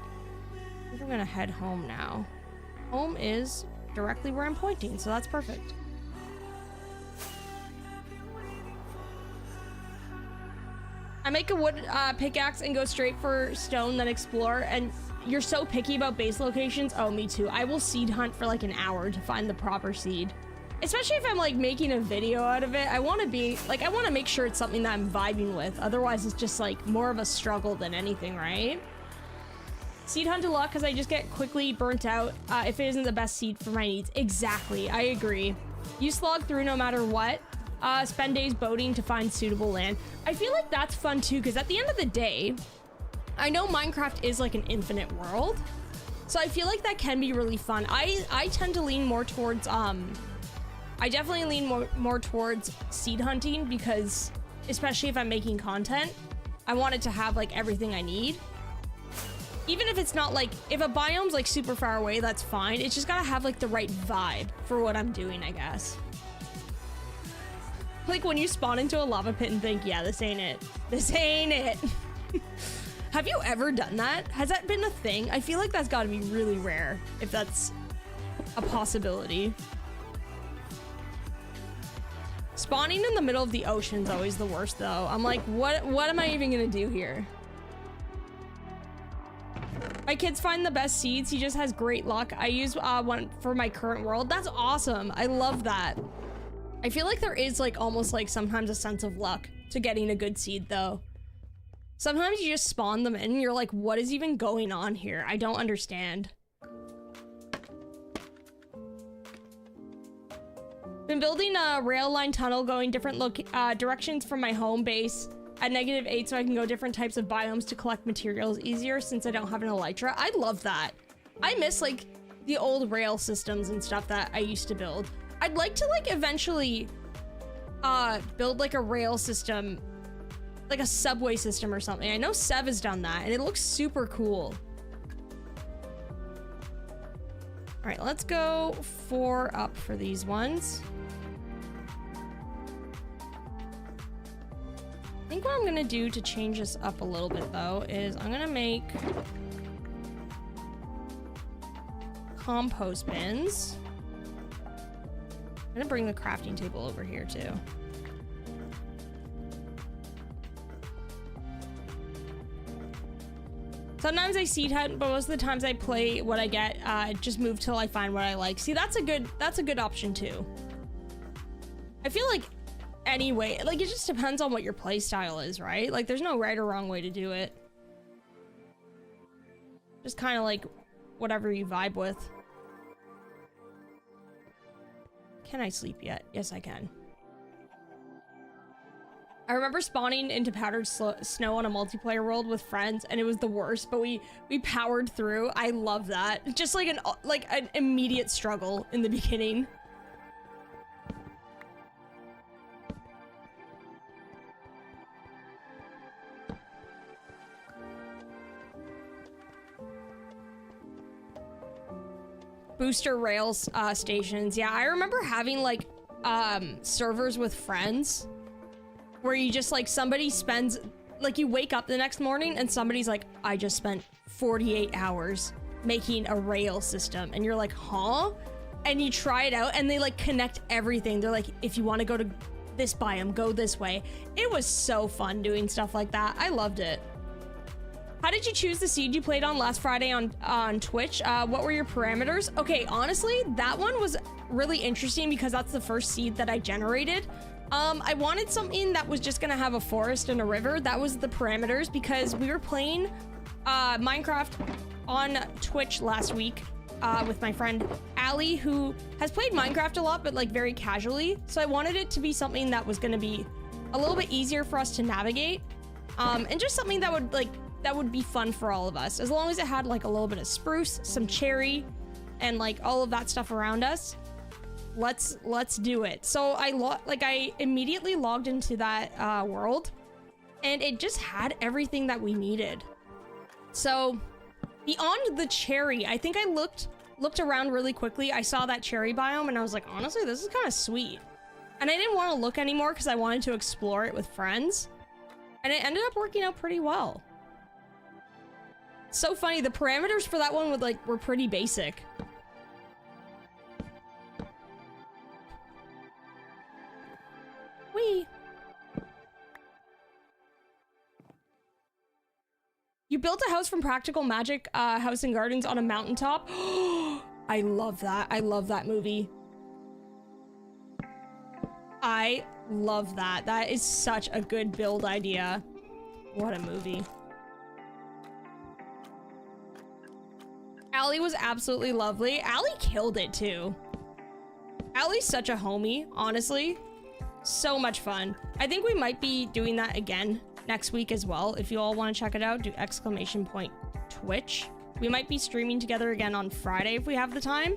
I think I'm gonna head home now. Home is directly where I'm pointing, so that's perfect. I make a wood pickaxe and go straight for stone, then explore. And you're so picky about base locations. Oh, me too. I will seed hunt for like an hour to find the proper seed. Especially if I'm like making a video out of it. I want to be like, I want to make sure it's something that I'm vibing with. Otherwise it's just like more of a struggle than anything, right? Seed hunt a lot because I just get quickly burnt out if it isn't the best seed for my needs. Exactly, I agree. You slog through no matter what. Spend days boating to find suitable land. I feel like that's fun too, because at the end of the day, I know Minecraft is like an infinite world. So I feel like that can be really fun. I tend to lean more towards, I definitely lean more towards seed hunting because, especially if I'm making content, I want it to have like everything I need. Even if it's not like, if a biome's like super far away, that's fine. It's just gotta have like the right vibe for what I'm doing, I guess. Like when you spawn into a lava pit and think, yeah, this ain't it. This ain't it. Have you ever done that? Has that been a thing? I feel like that's gotta be really rare if that's a possibility. Spawning in the middle of the ocean is always the worst though. I'm like, what am I even gonna do here? My kids find the best seeds. He just has great luck. I use one for my current world. That's awesome. I love that. I feel like there is like almost like sometimes a sense of luck to getting a good seed though. Sometimes you just spawn them in and you're like, what is even going on here? I don't understand. Been building a rail line tunnel going different directions from my home base at -8 so I can go different types of biomes to collect materials easier since I don't have an elytra. I love that. I miss like the old rail systems and stuff that I used to build. I'd like to like eventually build like a rail system, like a subway system or something. I know Sev has done that and it looks super cool. All right, let's go 4 up for these ones. I think what I'm gonna do to change this up a little bit though is I'm gonna make compost bins. I'm gonna bring the crafting table over here too. Sometimes I seed hunt, but most of the times I play what I get. Just move till I find what I like. See, that's a good option too. I feel like anyway, like it just depends on what your play style is, right? Like there's no right or wrong way to do it. Just kind of like whatever you vibe with. Can I sleep yet? Yes, I can. I remember spawning into powdered snow on a multiplayer world with friends, and it was the worst, but we powered through. I love that. Just like an immediate struggle in the beginning. Booster rails stations. Yeah, I remember having like servers with friends where you just like somebody spends like you wake up the next morning and somebody's like, I just spent 48 hours making a rail system, and you're like, huh? And you try it out and they like connect everything. They're like, if you want to go to this biome, go this way. It was so fun doing stuff like that. I loved it. How did you choose the seed you played on last Friday on Twitch? What were your parameters? Okay, honestly, that one was really interesting because that's the first seed that I generated. I wanted something that was just gonna have a forest and a river. That was the parameters because we were playing Minecraft on Twitch last week with my friend Allie, who has played Minecraft a lot, but like very casually. So I wanted it to be something that was gonna be a little bit easier for us to navigate, and just something that would be fun for all of us, as long as it had like a little bit of spruce, some cherry, and like all of that stuff around us. Let's do it. So I immediately logged into that world, and it just had everything that we needed. So beyond the cherry, I think I looked around really quickly. I saw that cherry biome and I was like, honestly, this is kind of sweet. And I didn't want to look anymore because I wanted to explore it with friends. And it ended up working out pretty well. So funny, the parameters for that one were pretty basic. Whee! You built a house from Practical Magic House and Gardens on a mountaintop. I love that. I love that movie. I love that. That is such a good build idea. What a movie. Allie was absolutely lovely. Allie killed it too. Allie's such a homie, honestly. So much fun. I think we might be doing that again next week as well. If you all want to check it out, do !Twitch. We might be streaming together again on Friday if we have the time.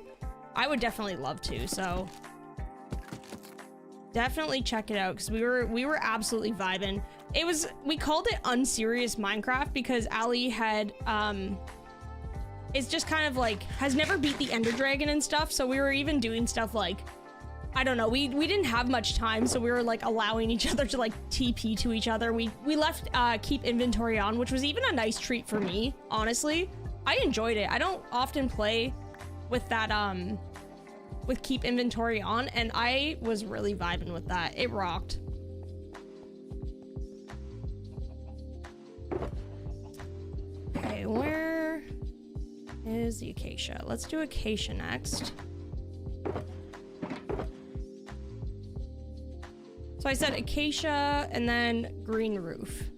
I would definitely love to, so definitely check it out because we were absolutely vibing. We called it Unserious Minecraft because Allie had it's just kind of like has never beat the Ender Dragon and stuff, so we were even doing stuff like, I don't know, we didn't have much time, so we were like allowing each other to like TP to each other. We left keep inventory on, which was even a nice treat for me, honestly. I enjoyed it. I don't often play with that with keep inventory on, and I was really vibing with that. It rocked. Okay, where is the acacia? Let's do acacia next. So I said acacia and then green roof.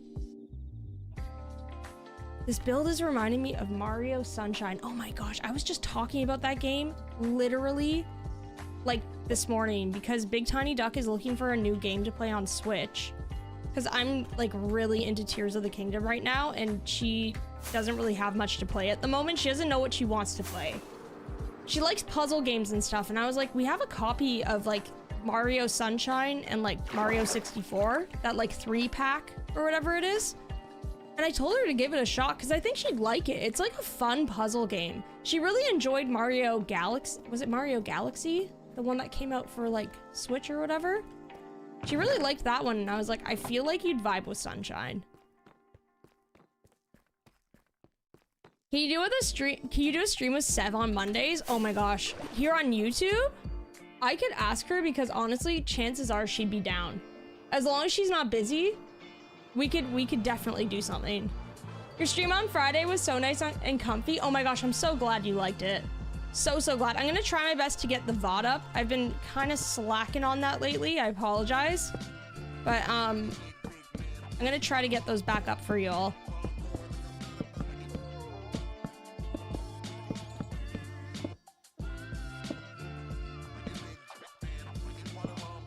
This build is reminding me of Mario Sunshine. Oh my gosh, I was just talking about that game literally like this morning because Big Tiny Duck is looking for a new game to play on Switch. Because I'm like really into Tears of the Kingdom right now, and she doesn't really have much to play at the moment. She doesn't know what she wants to play. She likes puzzle games and stuff, and I was like, we have a copy of like Mario Sunshine and like Mario 64, that like 3-pack or whatever it is. And I told her to give it a shot because I think she'd like it. It's like a fun puzzle game. She really enjoyed Mario Galaxy. Was it Mario Galaxy? The one that came out for like Switch or whatever? She really liked that one, and I was like, I feel like you'd vibe with Sunshine. Can you do a stream with Sev on Mondays? Oh my gosh. Here on YouTube? I could ask her because honestly, chances are she'd be down. As long as she's not busy, we could definitely do something. Your stream on Friday was so nice and comfy. Oh my gosh, I'm so glad you liked it. So glad. I'm gonna try my best to get the VOD up. I've been kind of slacking on that lately. I apologize. But I'm gonna try to get those back up for y'all.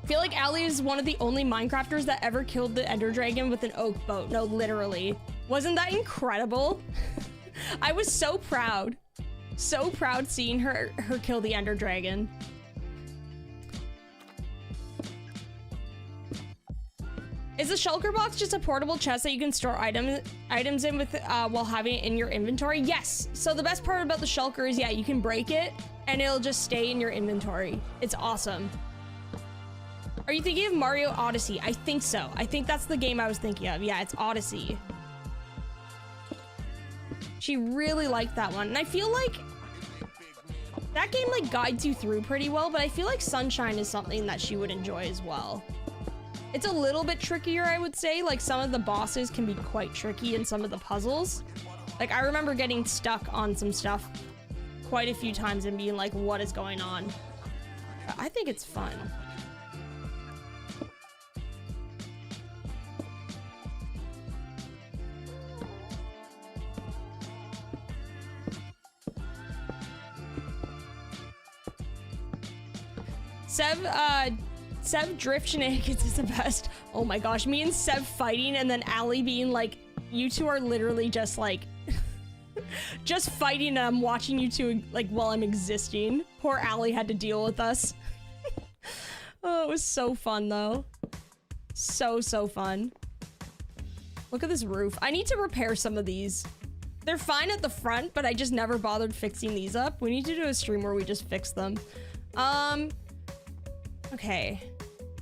I feel like Allie is one of the only Minecrafters that ever killed the Ender Dragon with an oak boat. No, literally. Wasn't that incredible? I was so proud. So proud seeing her kill the Ender Dragon. Is the shulker box just a portable chest that you can store items in with while having it in your inventory? Yes. So the best part about the shulker is, yeah, you can break it and it'll just stay in your inventory. It's awesome. Are you thinking of Mario Odyssey? I think so. I think that's the game I was thinking of. Yeah, it's Odyssey. She really liked that one. And I feel like that game like guides you through pretty well, but I feel like Sunshine is something that she would enjoy as well. It's a little bit trickier, I would say. Like some of the bosses can be quite tricky in some of the puzzles. Like I remember getting stuck on some stuff quite a few times and being like, what is going on? But I think it's fun. Sev drift shenanigans is the best. Oh my gosh, me and Sev fighting and then Allie being like, you two are literally just like, just fighting and I'm watching you two like while I'm existing. Poor Allie had to deal with us. Oh, it was so fun though. So fun. Look at this roof. I need to repair some of these. They're fine at the front, but I just never bothered fixing these up. We need to do a stream where we just fix them. Okay,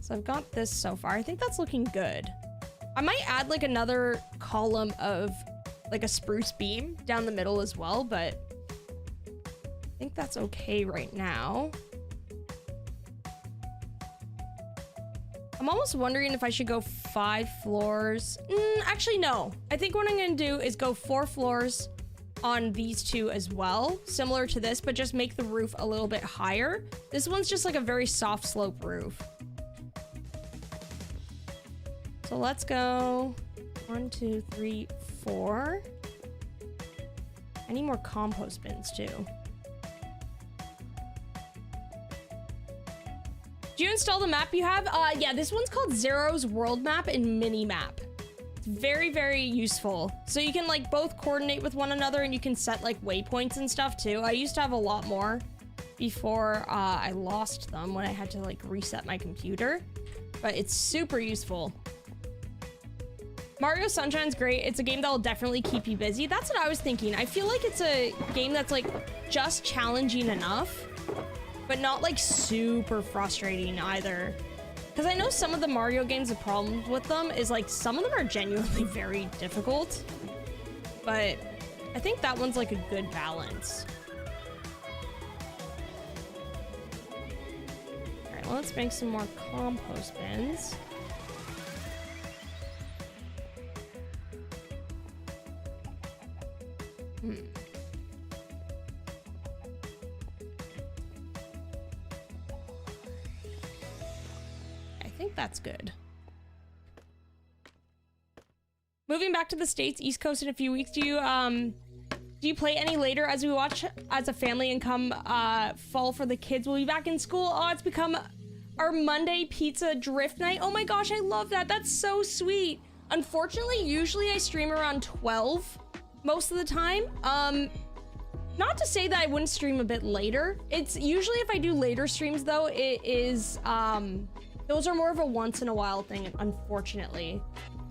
so I've got this so far. I think that's looking good. I might add like another column of like a spruce beam down the middle as well, but I think that's okay right now. I'm almost wondering if I should go 5 floors. Actually, no. I think what I'm gonna do is go 4 floors on these two as well, similar to this, but just make the roof a little bit higher. This one's just like a very soft slope roof. So let's go 1, 2, 3, 4. I need more compost bins too. Do you install the map you have? Yeah, this one's called Zero's World Map and Mini Map. It's very useful. So you can like both coordinate with one another and you can set like waypoints and stuff too. I used to have a lot more before I lost them when I had to like reset my computer, but it's super useful. Mario Sunshine's great. It's a game that will definitely keep you busy. That's what I was thinking. I feel like it's a game that's like just challenging enough, but not like super frustrating either. Because I know some of the Mario games, the problem with them is like some of them are genuinely very difficult, but I think that one's like a good balance. All right, well, let's make some more compost bins. That's good. Moving back to the States, East Coast in a few weeks. Do you play any later as we watch as a family and come fall for the kids? We'll be back in school. Oh, it's become our Monday pizza drift night. Oh my gosh, I love that. That's so sweet. Unfortunately, usually I stream around 12 most of the time. Not to say that I wouldn't stream a bit later. It's usually if I do later streams though, it is those are more of a once in a while thing, unfortunately.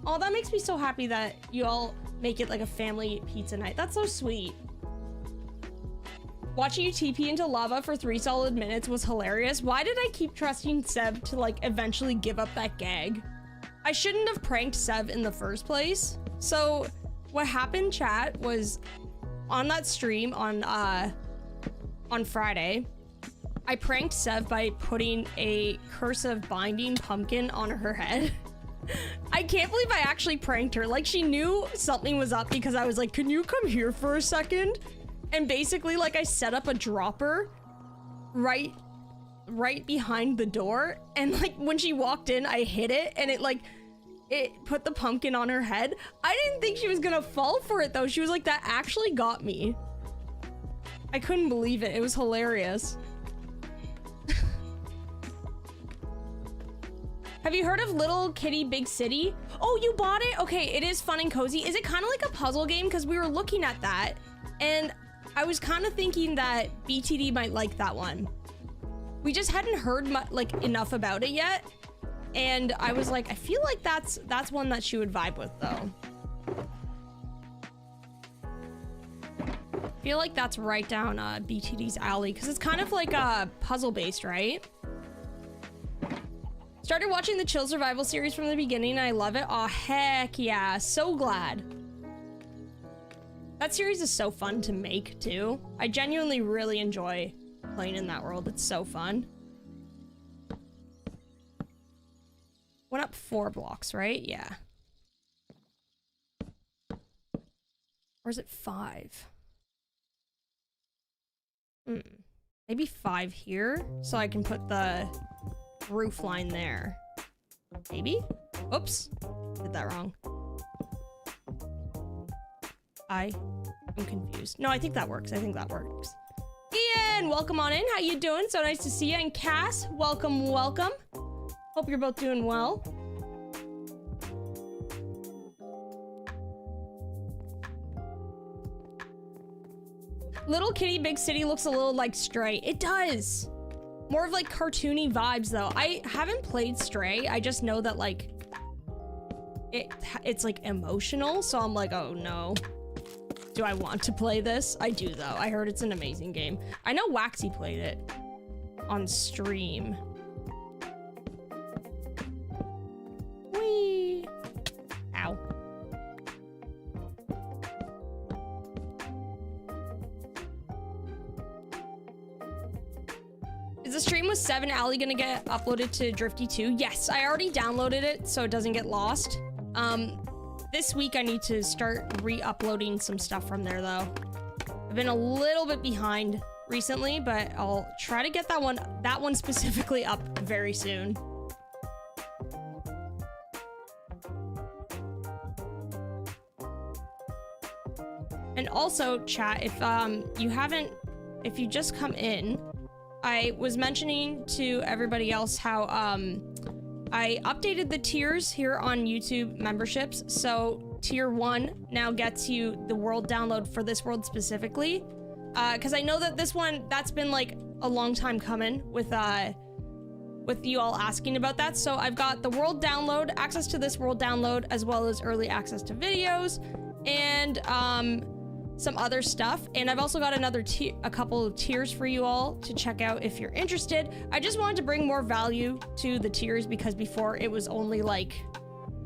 Oh, that makes me so happy that you all make it like a family pizza night. That's so sweet. Watching you TP into lava for 3 solid minutes was hilarious. Why did I keep trusting Sev to like eventually give up that gag? I shouldn't have pranked Sev in the first place. So what happened, chat, was on that stream on Friday, I pranked Sev by putting a cursive binding pumpkin on her head. I can't believe I actually pranked her. Like, she knew something was up because I was like, can you come here for a second? And basically, like, I set up a dropper right behind the door. And like, when she walked in, I hit it and it put the pumpkin on her head. I didn't think she was gonna fall for it though. She was like, that actually got me. I couldn't believe it. It was hilarious. Have you heard of Little Kitty Big City? Oh, you bought it? Okay, it is fun and cozy. Is it kind of like a puzzle game? Because we were looking at that, and I was kind of thinking that BTD might like that one. We just hadn't heard like enough about it yet, and I was like, I feel like that's one that she would vibe with, though. I feel like that's right down BTD's alley, because it's kind of like puzzle-based, right? Let's Started watching the Chill Survival series from the beginning and I love it. Aw, heck yeah. So glad. That series is so fun to make too. I genuinely really enjoy playing in that world. It's so fun. Went up 4 blocks, right? Yeah. Or is it 5? Maybe 5 here, so I can put the roof line there. Maybe? Oops. Did that wrong. I'm confused. No, I think that works. I think that works. Ian, welcome on in. How you doing? So nice to see you. And Cass, welcome, welcome. Hope you're both doing well. Little Kitty Big City looks a little like Stray. It does. More of like cartoony vibes though. I haven't played Stray. I just know that like it's like emotional. So I'm like, oh no. Do I want to play this? I do though. I heard it's an amazing game. I know Waxy played it on stream. Whee! Ow. Is the stream with 7 Alley gonna get uploaded to Drifty 2? Yes, I already downloaded it so it doesn't get lost. This week I need to start re-uploading some stuff from there though. I've been a little bit behind recently, but I'll try to get that one specifically up very soon. And also, chat, if you just come in, I was mentioning to everybody else how I updated the tiers here on YouTube memberships. So tier 1 now gets you the world download for this world specifically. Because I know that this one, that's been like a long time coming with you all asking about that. So I've got the world download, access to this world download, as well as early access to videos and some other stuff. And I've also got a couple of tiers for you all to check out if you're interested. I just wanted to bring more value to the tiers because before it was only like,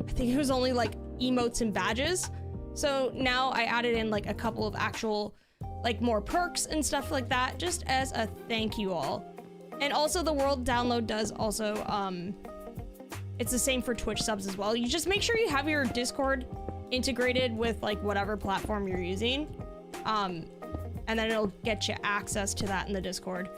I think it was only like emotes and badges. So now I added in like a couple of actual like more perks and stuff like that, just as a thank you all. And also the world download does also, it's the same for Twitch subs as well. You just make sure you have your Discord integrated with like whatever platform you're using. And then it'll get you access to that in the Discord.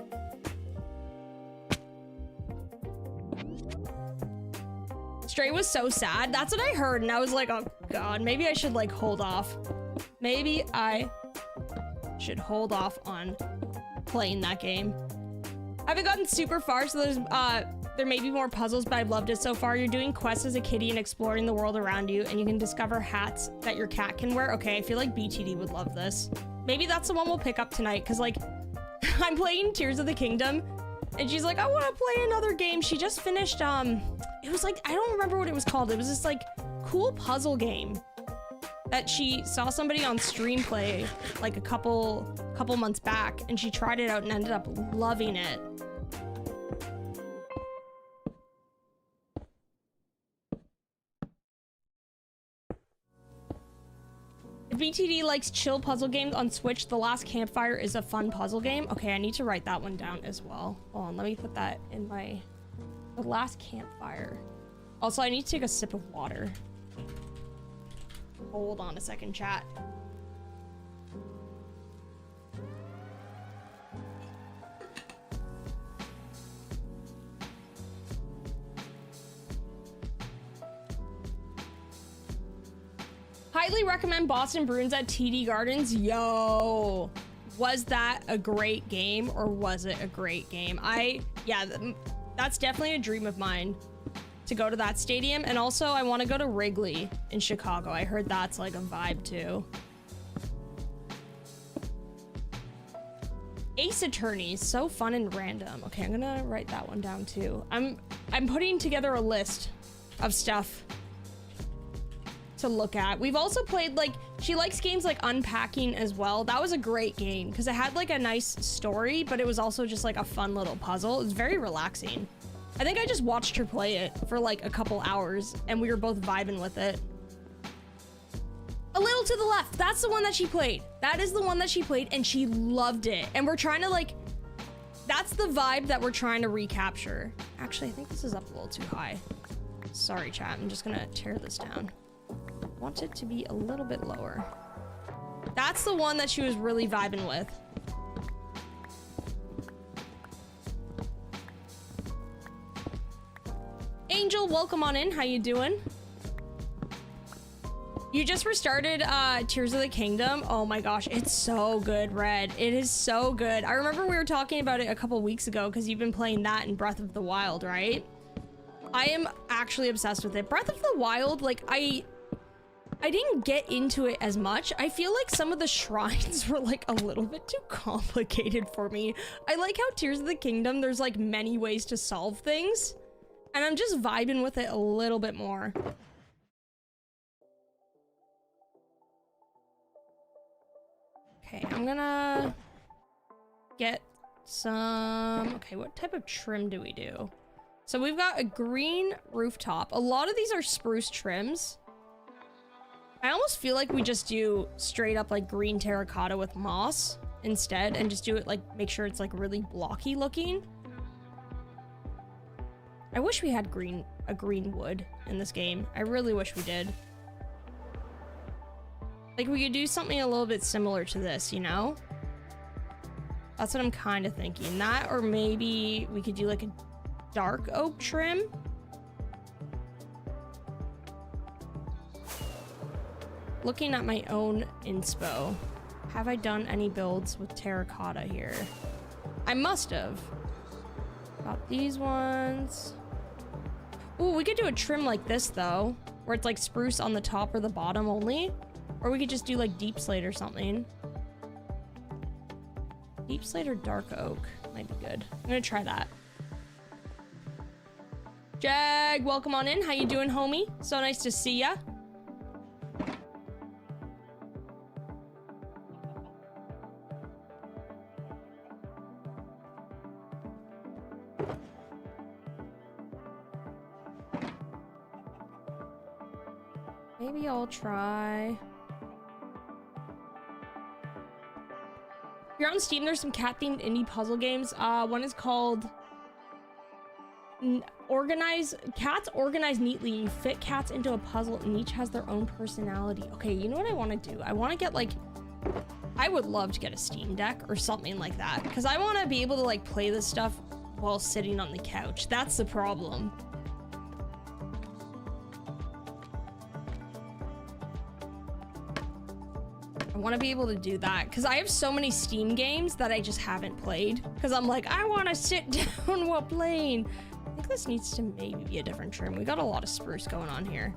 Stray was so sad. That's what I heard. And I was like, oh God, maybe I should like hold off. Maybe I should hold off on playing that game. I haven't gotten super far, so there may be more puzzles, but I've loved it so far. You're doing quests as a kitty and exploring the world around you, and you can discover hats that your cat can wear. Okay, I feel like BTD would love this. Maybe that's the one we'll pick up tonight, because like, I'm playing Tears of the Kingdom, and she's like, I want to play another game. She just finished, it was like, I don't remember what it was called. It was this like cool puzzle game that she saw somebody on stream play like a couple months back, and she tried it out and ended up loving it. If BTD likes chill puzzle games on Switch, The Last Campfire is a fun puzzle game. Okay, I need to write that one down as well. Hold on, let me put that in my... The Last Campfire. Also, I need to take a sip of water. Hold on a second, chat. Highly recommend Boston Bruins at TD Gardens. Yo, was that a great game or was it a great game? Yeah, that's definitely a dream of mine to go to that stadium. And also I want to go to Wrigley in Chicago. I heard that's like a vibe too. Ace Attorney, so fun and random. Okay, I'm gonna write that one down too. I'm putting together a list of stuff to look at. We've also played, like, she likes games like Unpacking as well. That was a great game because it had like a nice story, but it was also just like a fun little puzzle. It was very relaxing. I think I just watched her play it for like a couple hours and we were both vibing with it. A little to the left. That's the one that she played. That is the one that she played and she loved it. And we're trying to like, that's the vibe that we're trying to recapture. Actually, I think this is up a little too high. Sorry, chat. I'm just gonna tear this down. I want it to be a little bit lower. That's the one that she was really vibing with. Angel, welcome on in. How you doing? You just restarted Tears of the Kingdom. Oh my gosh, it's so good, Red. It is so good. I remember we were talking about it a couple weeks ago because you've been playing that in Breath of the Wild, right? I am actually obsessed with it. Breath of the Wild, like I didn't get into it as much. I feel like some of the shrines were like a little bit too complicated for me. I like how Tears of the Kingdom, there's like many ways to solve things. And I'm just vibing with it a little bit more. Okay, I'm gonna get some... Okay, what type of trim do we do? So we've got a green rooftop. A lot of these are spruce trims. I almost feel like we just do straight up like green terracotta with moss instead and just do it like, make sure it's like really blocky looking. I wish we had a green wood in this game. I really wish we did. Like we could do something a little bit similar to this, you know? That's what I'm kind of thinking. That, or maybe we could do like a dark oak trim. Looking at my own inspo, have I done any builds with terracotta here? I must have. Got these ones. Ooh, we could do a trim like this though, where it's like spruce on the top or the bottom only. Or we could just do like deep slate or something. Deep slate or dark oak might be good. I'm gonna try that. Jag, welcome on in. How you doing, homie? So nice to see ya. Maybe I'll try... If you're on Steam, there's some cat-themed indie puzzle games. One is called... Cats organize neatly. You fit cats into a puzzle and each has their own personality. Okay, you know what I want to do? I want to get like... I would love to get a Steam Deck or something like that. Because I want to be able to like play this stuff while sitting on the couch. That's the problem. I want to be able to do that because I have so many Steam games that I just haven't played because I'm like, I want to sit down while playing. I think this needs to maybe be a different trim. We got a lot of spruce going on here.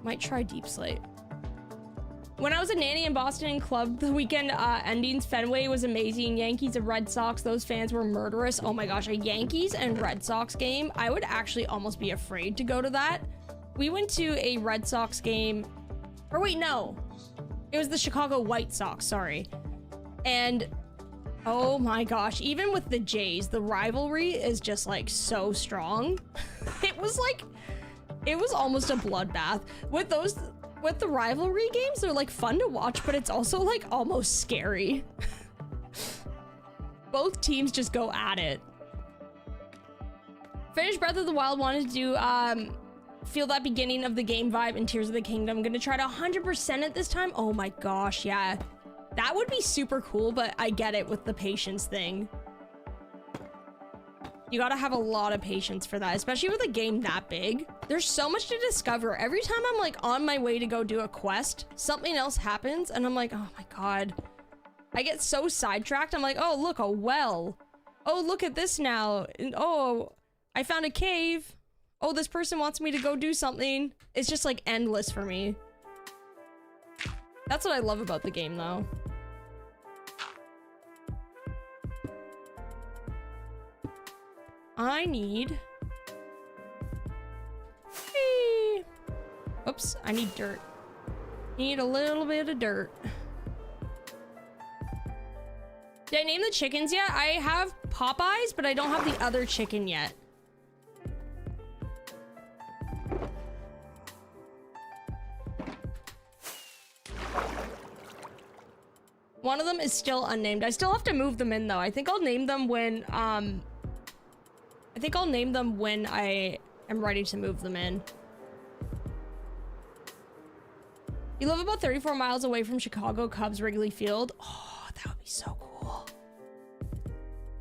Might try deep slate. When I was a nanny in Boston and club, the weekend endings, Fenway was amazing. Yankees and Red Sox, those fans were murderous. Oh my gosh, a Yankees and Red Sox game. I would actually almost be afraid to go to that. We went to a Red Sox game, or wait, no. It was the Chicago White Sox, sorry. And oh my gosh, even with the Jays, the rivalry is just like so strong. It was almost a bloodbath. With the rivalry games, they're like fun to watch, but it's also like almost scary. Both teams just go at it. Finished Breath of the Wild, wanted to do feel that beginning of the game vibe in Tears of the Kingdom. I'm gonna try to 100% it this time. Oh my gosh, yeah. That would be super cool, but I get it with the patience thing. You gotta have a lot of patience for that, especially with a game that big. There's so much to discover. Every time I'm like on my way to go do a quest, something else happens and I'm like, oh my god. I get so sidetracked. I'm like, oh, look, a well. Oh, look at this now. And, oh, I found a cave. Oh, this person wants me to go do something. It's just like endless for me. That's what I love about the game though. I need... Hey. Oops, I need dirt. Need a little bit of dirt. Did I name the chickens yet? I have Popeyes, but I don't have the other chicken yet. One of them is still unnamed. I still have to move them in though. I think I'll name them when I am ready to move them in. You live about 34 miles away from Chicago Cubs Wrigley Field. Oh, that would be so cool.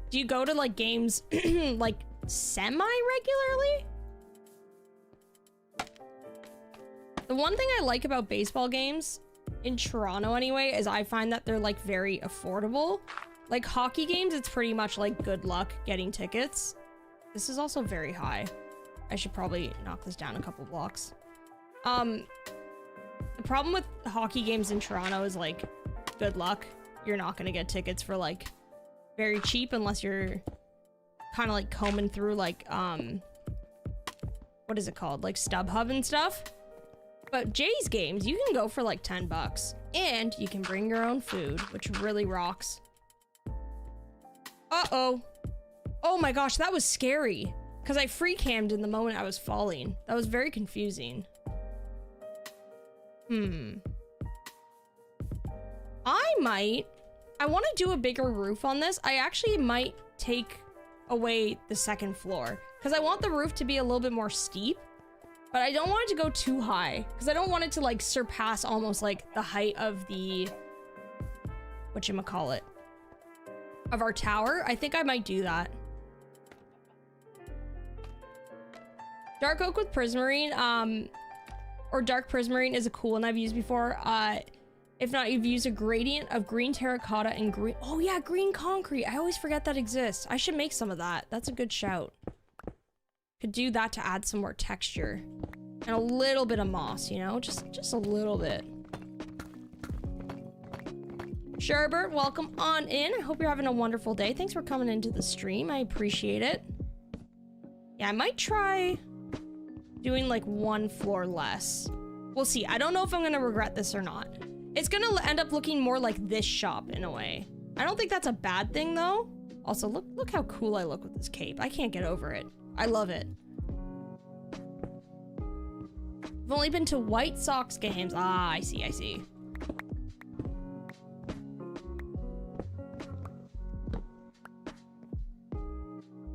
Do you go to like games like semi-regularly? The one thing I like about baseball games in Toronto anyway is I find that they're like very affordable. Like hockey games, it's pretty much like good luck getting tickets. This is also very high. I should probably knock this down a couple blocks. The problem with hockey games in Toronto is like good luck. You're not gonna get tickets for like very cheap unless you're kind of like combing through like what is it called, like StubHub and stuff. But Jay's games, you can go for like 10 bucks and you can bring your own food, which really rocks. Uh-oh. Oh my gosh, that was scary because I free cammed in the moment I was falling. That was very confusing. I want to do a bigger roof on this. I actually might take away the second floor because I want the roof to be a little bit more steep. But I don't want it to go too high because I don't want it to like surpass almost like the height of the whatchamacallit of our tower. I think I might do that. Dark oak with prismarine, or dark prismarine is a cool one I've used before. If not, you've used a gradient of green terracotta and green. Oh yeah, green concrete. I always forget that exists. I should make some of that. That's a good shout. Could do that to add some more texture and a little bit of moss, you know, just a little bit. Sherbert, welcome on in. I hope you're having a wonderful day. Thanks for coming into the stream. I appreciate it. Yeah, I might try doing like one floor less. We'll see. I don't know if I'm gonna regret this or not. It's gonna end up looking more like this shop in a way. I don't think that's a bad thing though. Also, look how cool I look with this cape. I can't get over it. I love it. I've only been to White Sox games. Ah, I see.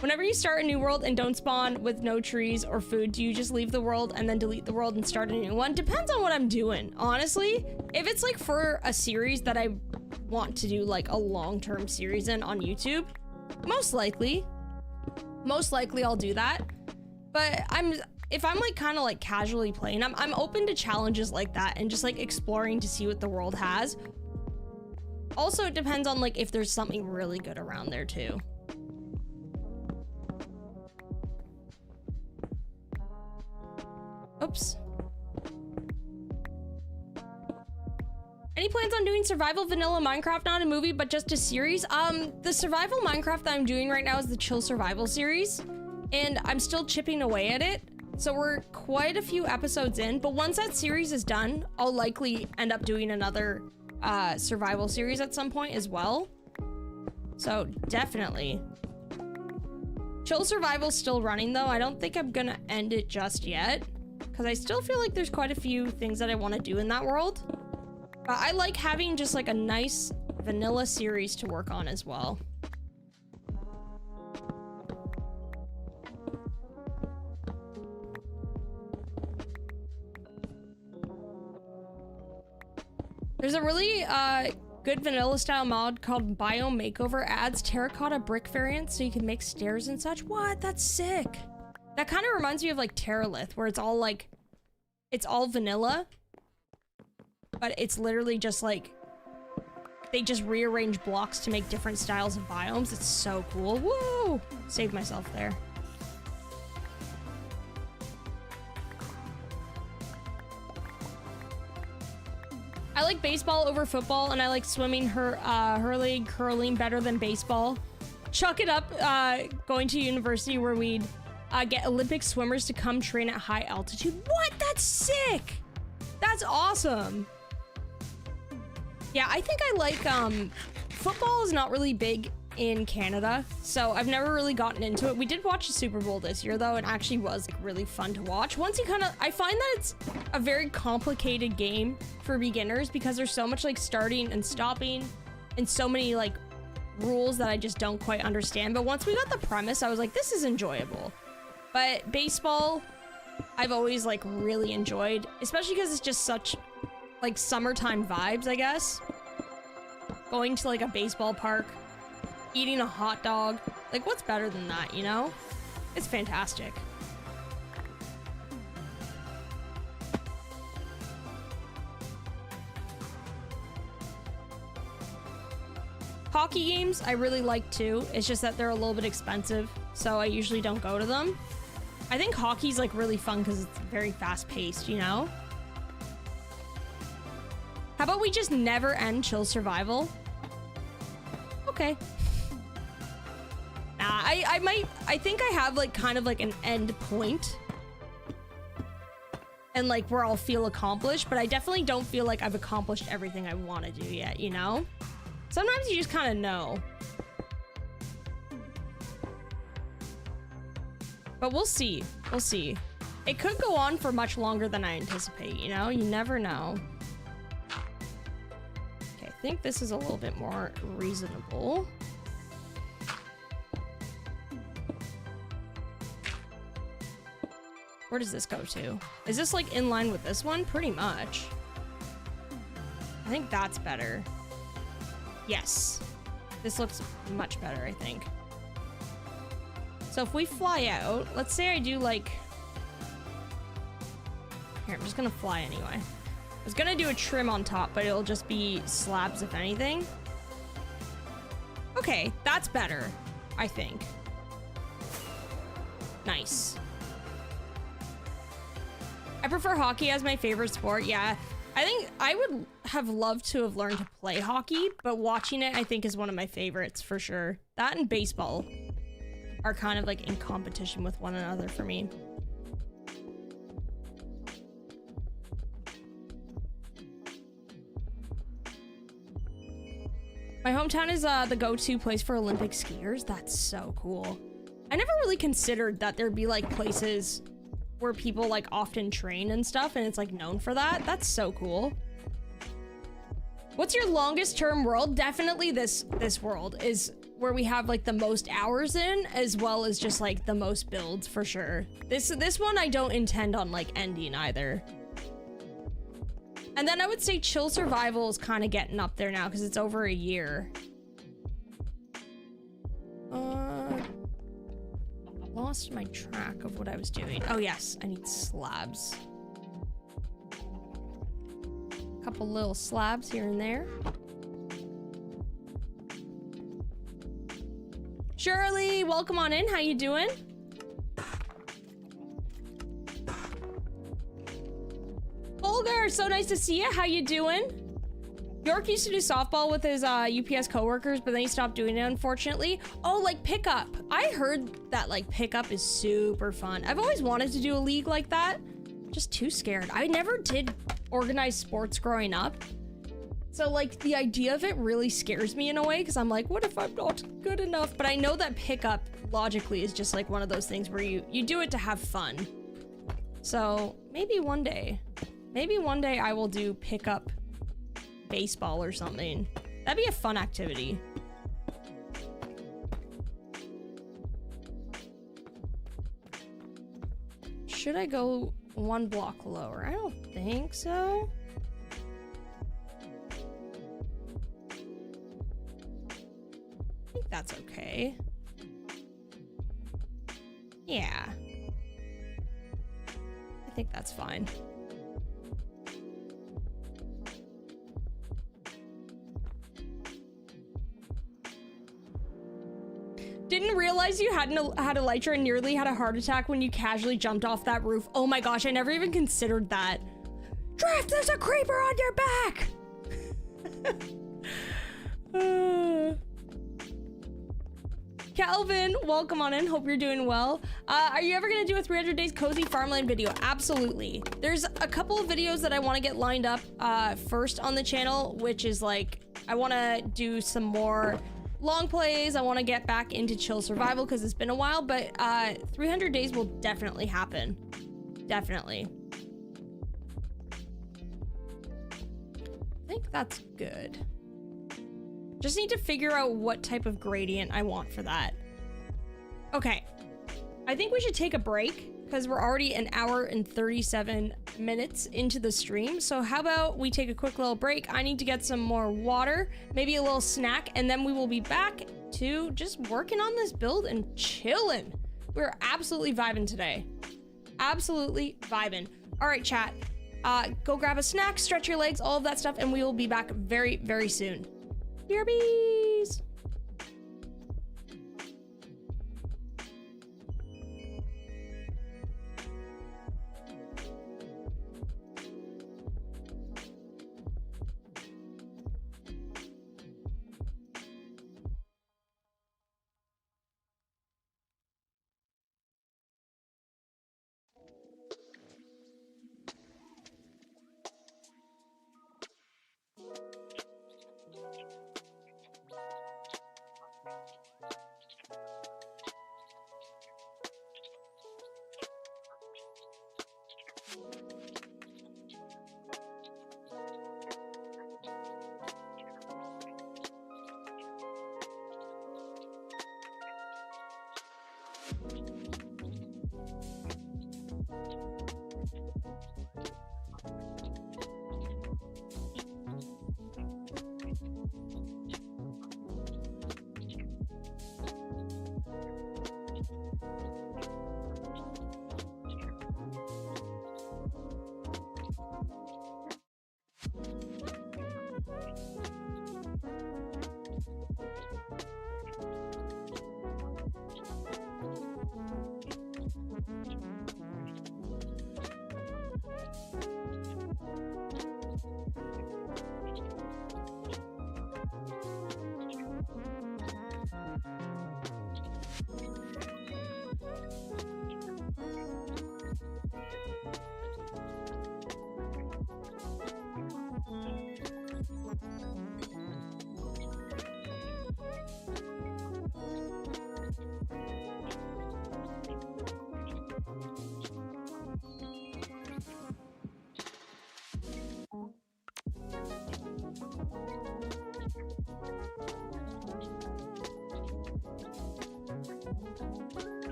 Whenever you start a new world and don't spawn with no trees or food, do you just leave the world and then delete the world and start a new one? Depends on what I'm doing, honestly. If it's like for a series that I want to do like a long-term series in on YouTube, most likely I'll do that. But if I'm like kind of like casually playing, I'm open to challenges like that and just like exploring to see what the world has. Also, it depends on like if there's something really good around there too. Oops. Any plans on doing survival vanilla Minecraft, not a movie, but just a series? The survival Minecraft that I'm doing right now is the Chill Survival series, and I'm still chipping away at it. So we're quite a few episodes in, but once that series is done, I'll likely end up doing another survival series at some point as well. So definitely. Chill Survival's still running though. I don't think I'm gonna end it just yet, because I still feel like there's quite a few things that I want to do in that world. But I like having just like a nice vanilla series to work on as well. There's a really good vanilla style mod called Biome Makeover. Adds terracotta brick variants so you can make stairs and such. What? That's sick. That kind of reminds me of like Terralith, where it's all like, it's all vanilla, but it's literally just like, they just rearrange blocks to make different styles of biomes. It's so cool. Woo! Saved myself there. I like baseball over football, and I like swimming, hurling, curling better than baseball. Chuck it up, going to university where we'd get Olympic swimmers to come train at high altitude. What? That's sick! That's awesome. Yeah, I think I like, football is not really big in Canada, so I've never really gotten into it. We did watch the Super Bowl this year though, and actually was like really fun to watch. Once you I find that it's a very complicated game for beginners because there's so much like starting and stopping and so many like rules that I just don't quite understand. But once we got the premise, I was like, this is enjoyable. But baseball, I've always like really enjoyed, especially because it's just such like summertime vibes, I guess. Going to like a baseball park, eating a hot dog, like what's better than that, you know? It's fantastic. Hockey games I really like too. It's just that they're a little bit expensive, so I usually don't go to them. I think hockey's like really fun because it's very fast paced, you know? How about we just never end chill survival? Okay. Nah, I think I have like kind of like an end point. And like where I'll feel accomplished, but I definitely don't feel like I've accomplished everything I want to do yet, you know? Sometimes you just kind of know. But we'll see. We'll see. It could go on for much longer than I anticipate, you know? You never know. Okay, I think this is a little bit more reasonable. Where does this go to? Is this like in line with this one? Pretty much. I think that's better. Yes. This looks much better, I think. So if we fly out, let's say I do like... Here, I'm just gonna fly anyway. I was gonna do a trim on top, but it'll just be slabs if anything. Okay, that's better, I think. Nice. I prefer hockey as my favorite sport, yeah. I think I would have loved to have learned to play hockey, but watching it I think is one of my favorites for sure. That and baseball are kind of like in competition with one another for me. My hometown is the go-to place for Olympic skiers. That's so cool. I never really considered that there'd be like places where people like often train and stuff and it's like known for that. That's so cool. What's your longest term world? Definitely this world is where we have like the most hours in, as well as just like the most builds for sure. This one I don't intend on like ending either. And then I would say chill survival is kind of getting up there now because it's over a year. Lost my track of what I was doing. Oh yes, I need slabs. Couple little slabs here and there. Shirley, welcome on in. How you doing? Olga, so nice to see you. How you doing? York used to do softball with his UPS coworkers, but then he stopped doing it, unfortunately. Oh, like pickup. I heard that like pickup is super fun. I've always wanted to do a league like that. Just too scared. I never did organized sports growing up. So like the idea of it really scares me in a way because I'm like, what if I'm not good enough? But I know that pickup logically is just like one of those things where you do it to have fun. So maybe one day I will do pickup baseball or something. That'd be a fun activity. Should I go one block lower? I don't think so. I think that's okay. Yeah. I think that's fine. Didn't realize you had a elytra and nearly had a heart attack when you casually jumped off that roof. Oh my gosh, I never even considered that. Drift, there's a creeper on your back! Calvin, welcome on in. Hope you're doing well. Are you ever gonna do a 300 days cozy farmland video? Absolutely. There's a couple of videos that I want to get lined up first on the channel, which is like, I want to do some more long plays. I want to get back into chill survival because it's been a while, but 300 days will definitely happen. Definitely. I think that's good. Just need to figure out what type of gradient I want for that. Okay. I think we should take a break because we're already an hour and 37 minutes into the stream. So how about we take a quick little break? I need to get some more water, maybe a little snack, and then we will be back to just working on this build and chilling. We're absolutely vibing today. Absolutely vibing. All right, chat. Go grab a snack, stretch your legs, all of that stuff, and we will be back very, very soon. BRBs!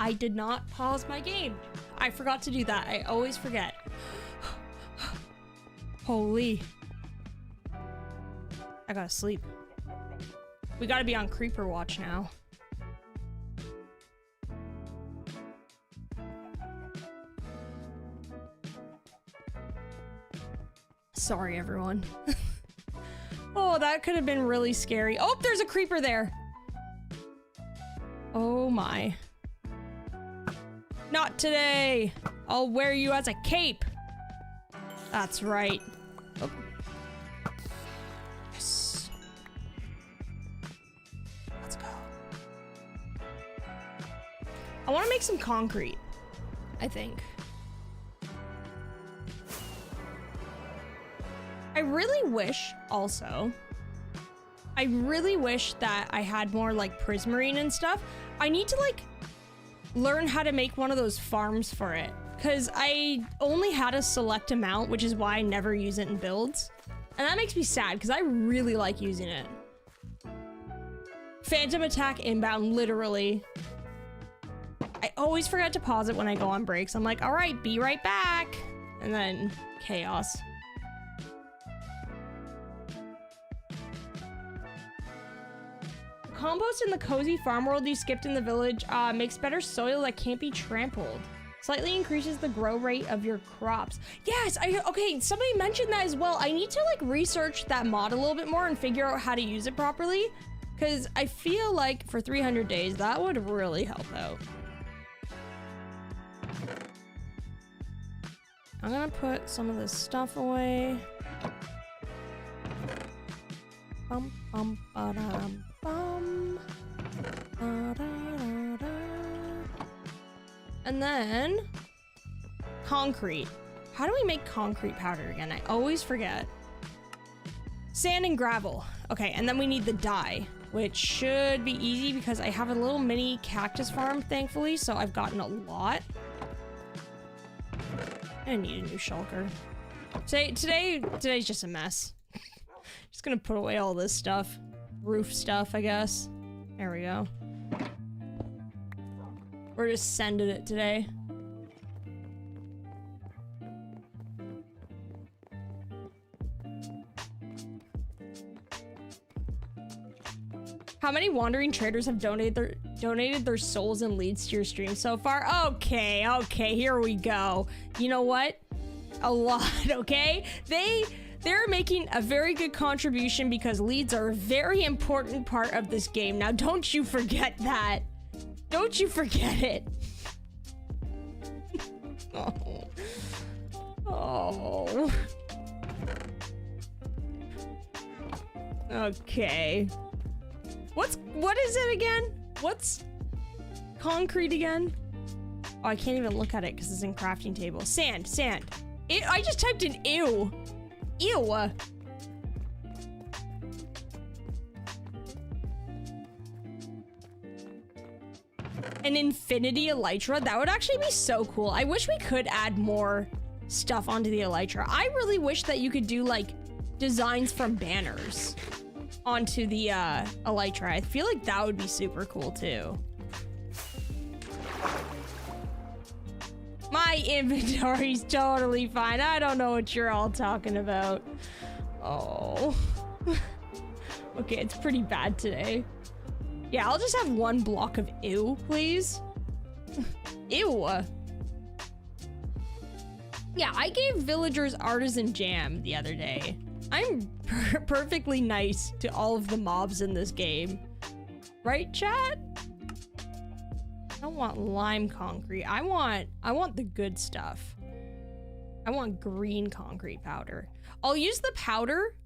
I did not pause my game. I forgot to do that. I always forget. Holy. I gotta sleep. We gotta be on creeper watch now. Sorry, everyone. Oh, that could have been really scary. Oh, there's a creeper there. Oh my. Not today. I'll wear you as a cape. That's right. Oh. Yes. Let's go. I want to make some concrete, I think. I really wish also, I really wish that I had more like prismarine and stuff. I need to like learn how to make one of those farms for it, because I only had a select amount, which is why I never use it in builds. And that makes me sad because I really like using it. Phantom attack inbound, literally. I always forget to pause it when I go on breaks. I'm like, all right, be right back. And then chaos. Compost in the cozy farm world you skipped in the village makes better soil that can't be trampled. Slightly increases the grow rate of your crops. Yes, okay, somebody mentioned that as well. I need to like research that mod a little bit more and figure out how to use it properly. Because I feel like for 300 days, that would really help out. I'm gonna put some of this stuff away. Bum, bum, ba-dum, bum. Ba-da-da-da. And then concrete. How do we make concrete powder again? I always forget. Sand and gravel. Okay, and then we need the dye, which should be easy because I have a little mini cactus farm, thankfully, so I've gotten a lot. I need a new shulker. Today's just a mess. Just gonna put away all this stuff. Roof stuff, I guess. There we go. We're just sending it today. How many wandering traders have donated their souls and leads to your stream so far? Okay, here we go. You know what? A lot, okay? They're making a very good contribution because leads are a very important part of this game. Now, don't you forget that. Don't you forget it. Oh. Oh. Okay. What is it again? What's concrete again? Oh, I can't even look at it because it's in crafting table. Sand. I just typed in ew. Ew. An infinity elytra? That would actually be so cool. I wish we could add more stuff onto the elytra. I really wish that you could do like designs from banners onto the elytra. I feel like that would be super cool too. My inventory's totally fine. I don't know what you're all talking about. Oh. Okay, it's pretty bad today. Yeah, I'll just have one block of ew, please. Ew. Yeah, I gave villagers artisan jam the other day. I'm perfectly nice to all of the mobs in this game. Right, chat? I don't want lime concrete. I want the good stuff. I want green concrete powder. I'll use the powder,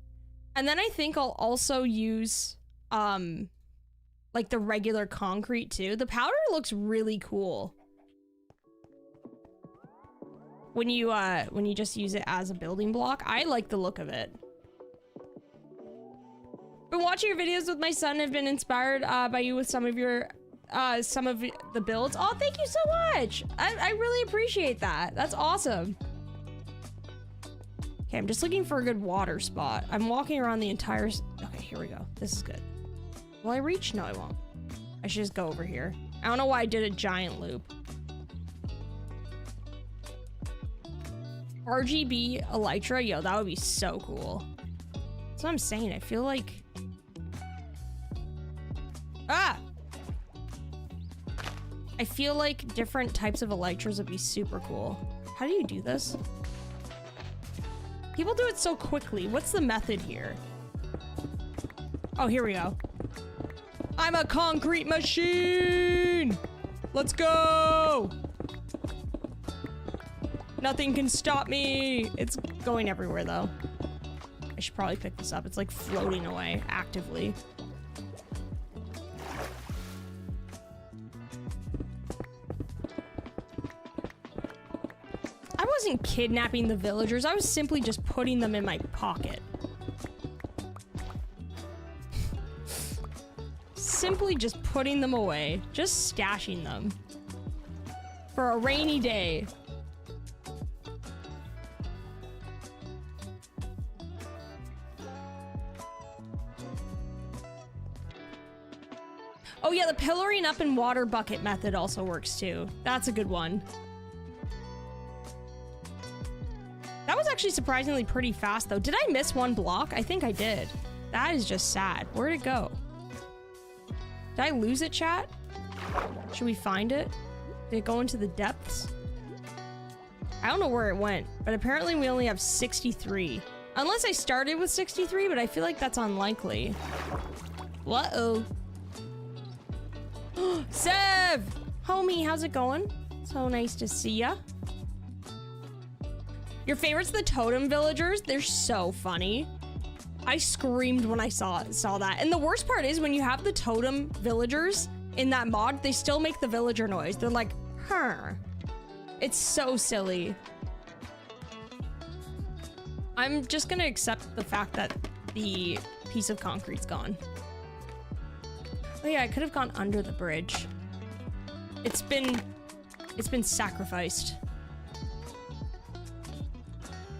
and then I think I'll also use like the regular concrete too. The powder looks really cool when you just use it as a building block. I like the look of it. Been watching your videos with my son. Have been inspired by you with some of your some of the builds. Oh, thank you so much. I really appreciate that. That's awesome. Okay, I'm just looking for a good water spot. I'm walking around the entire... Okay, here we go. This is good. Will I reach? No, I won't. I should just go over here. I don't know why I did a giant loop. RGB elytra? Yo, that would be so cool. That's what I'm saying. I feel like... Ah! I feel like different types of elytras would be super cool. How do you do this? People do it so quickly. What's the method here? Oh, here we go. I'm a concrete machine! Let's go! Nothing can stop me! It's going everywhere, though. I should probably pick this up. It's like floating away actively. I wasn't kidnapping the villagers. I was simply just putting them in my pocket. Simply just putting them away. Just stashing them. For a rainy day. Oh yeah, the pillaring up in water bucket method also works too. That's a good one. That was actually surprisingly pretty fast though. Did I miss one block? I think I did. That is just sad. Where'd it go? Did I lose it, chat? Should we find it? Did it go into the depths? I don't know where it went, but apparently we only have 63. Unless I started with 63, but I feel like that's unlikely. Uh-oh. Sev! Homie, how's it going? So nice to see ya. Your favorite's the totem villagers? They're so funny. I screamed when I saw that. And the worst part is when you have the totem villagers in that mod, they still make the villager noise. They're like, huh. It's so silly. I'm just gonna accept the fact that the piece of concrete's gone. Oh yeah, I could have gone under the bridge. It's been sacrificed.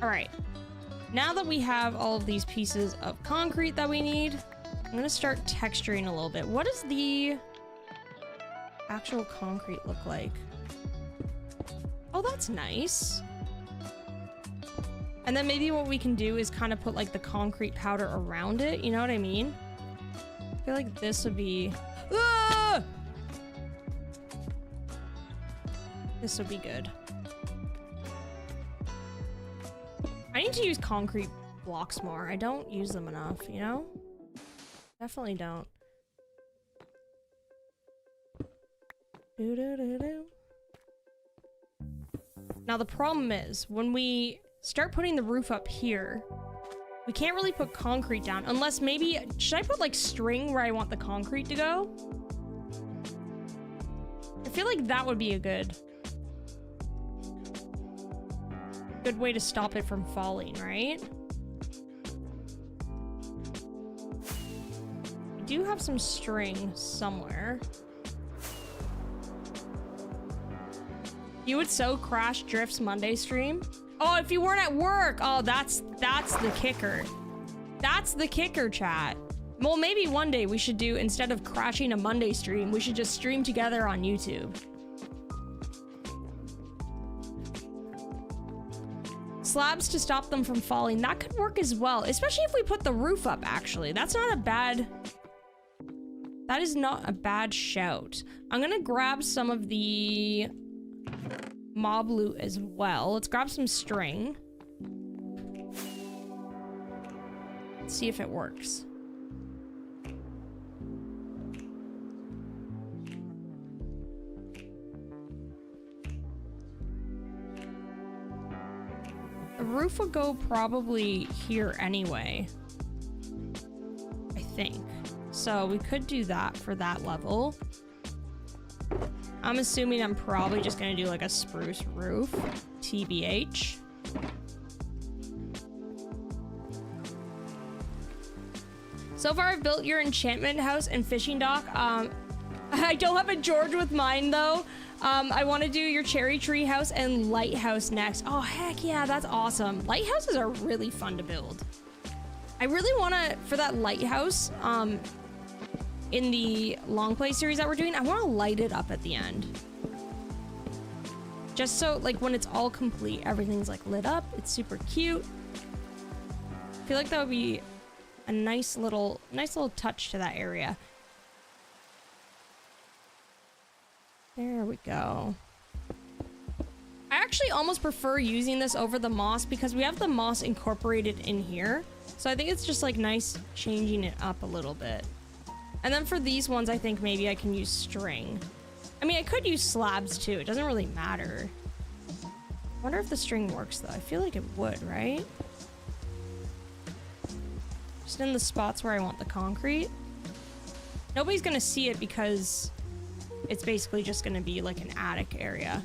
All right. Now that we have all of these pieces of concrete that we need, I'm gonna start texturing a little bit. What does the actual concrete look like? Oh, that's nice. And then maybe what we can do is kind of put like the concrete powder around it. You know what I mean? I feel like this would be... Ah! This would be good. I need to use concrete blocks more. I don't use them enough, you know? Definitely don't. Now the problem is, when we start putting the roof up here, we can't really put concrete down unless maybe... Should I put like string where I want the concrete to go? I feel like that would be a good way to stop it from falling, right? We do have some string somewhere. You would so crash Drift's Monday stream? Oh, if you weren't at work. Oh, that's the kicker. That's the kicker, chat. Well, maybe one day we should do, instead of crashing a Monday stream, we should just stream together on YouTube. Slabs to stop them from falling. That could work as well, especially if we put the roof up, actually. That's not a bad... That is not a bad shout. I'm gonna grab some of the mob loot as well. Let's grab some string. Let's see if it works. The roof would go probably here anyway, I think. So we could do that for that level. I'm assuming I'm probably just gonna do like a spruce roof, TBH. So far I've built your enchantment house and fishing dock. I don't have a George with mine though. I want to do your cherry tree house and lighthouse next. Oh, heck yeah, that's awesome. Lighthouses are really fun to build. I really want to, for that lighthouse, in the long play series that we're doing, I want to light it up at the end. Just so, like, when it's all complete, everything's, like, lit up. It's super cute. I feel like that would be a nice little touch to that area. There we go. I actually almost prefer using this over the moss because we have the moss incorporated in here. So I think it's just like nice changing it up a little bit. And then for these ones, I think maybe I can use string. I mean, I could use slabs too. It doesn't really matter. I wonder if the string works though. I feel like it would, right? Just in the spots where I want the concrete. Nobody's gonna see it because it's basically just gonna be like an attic area.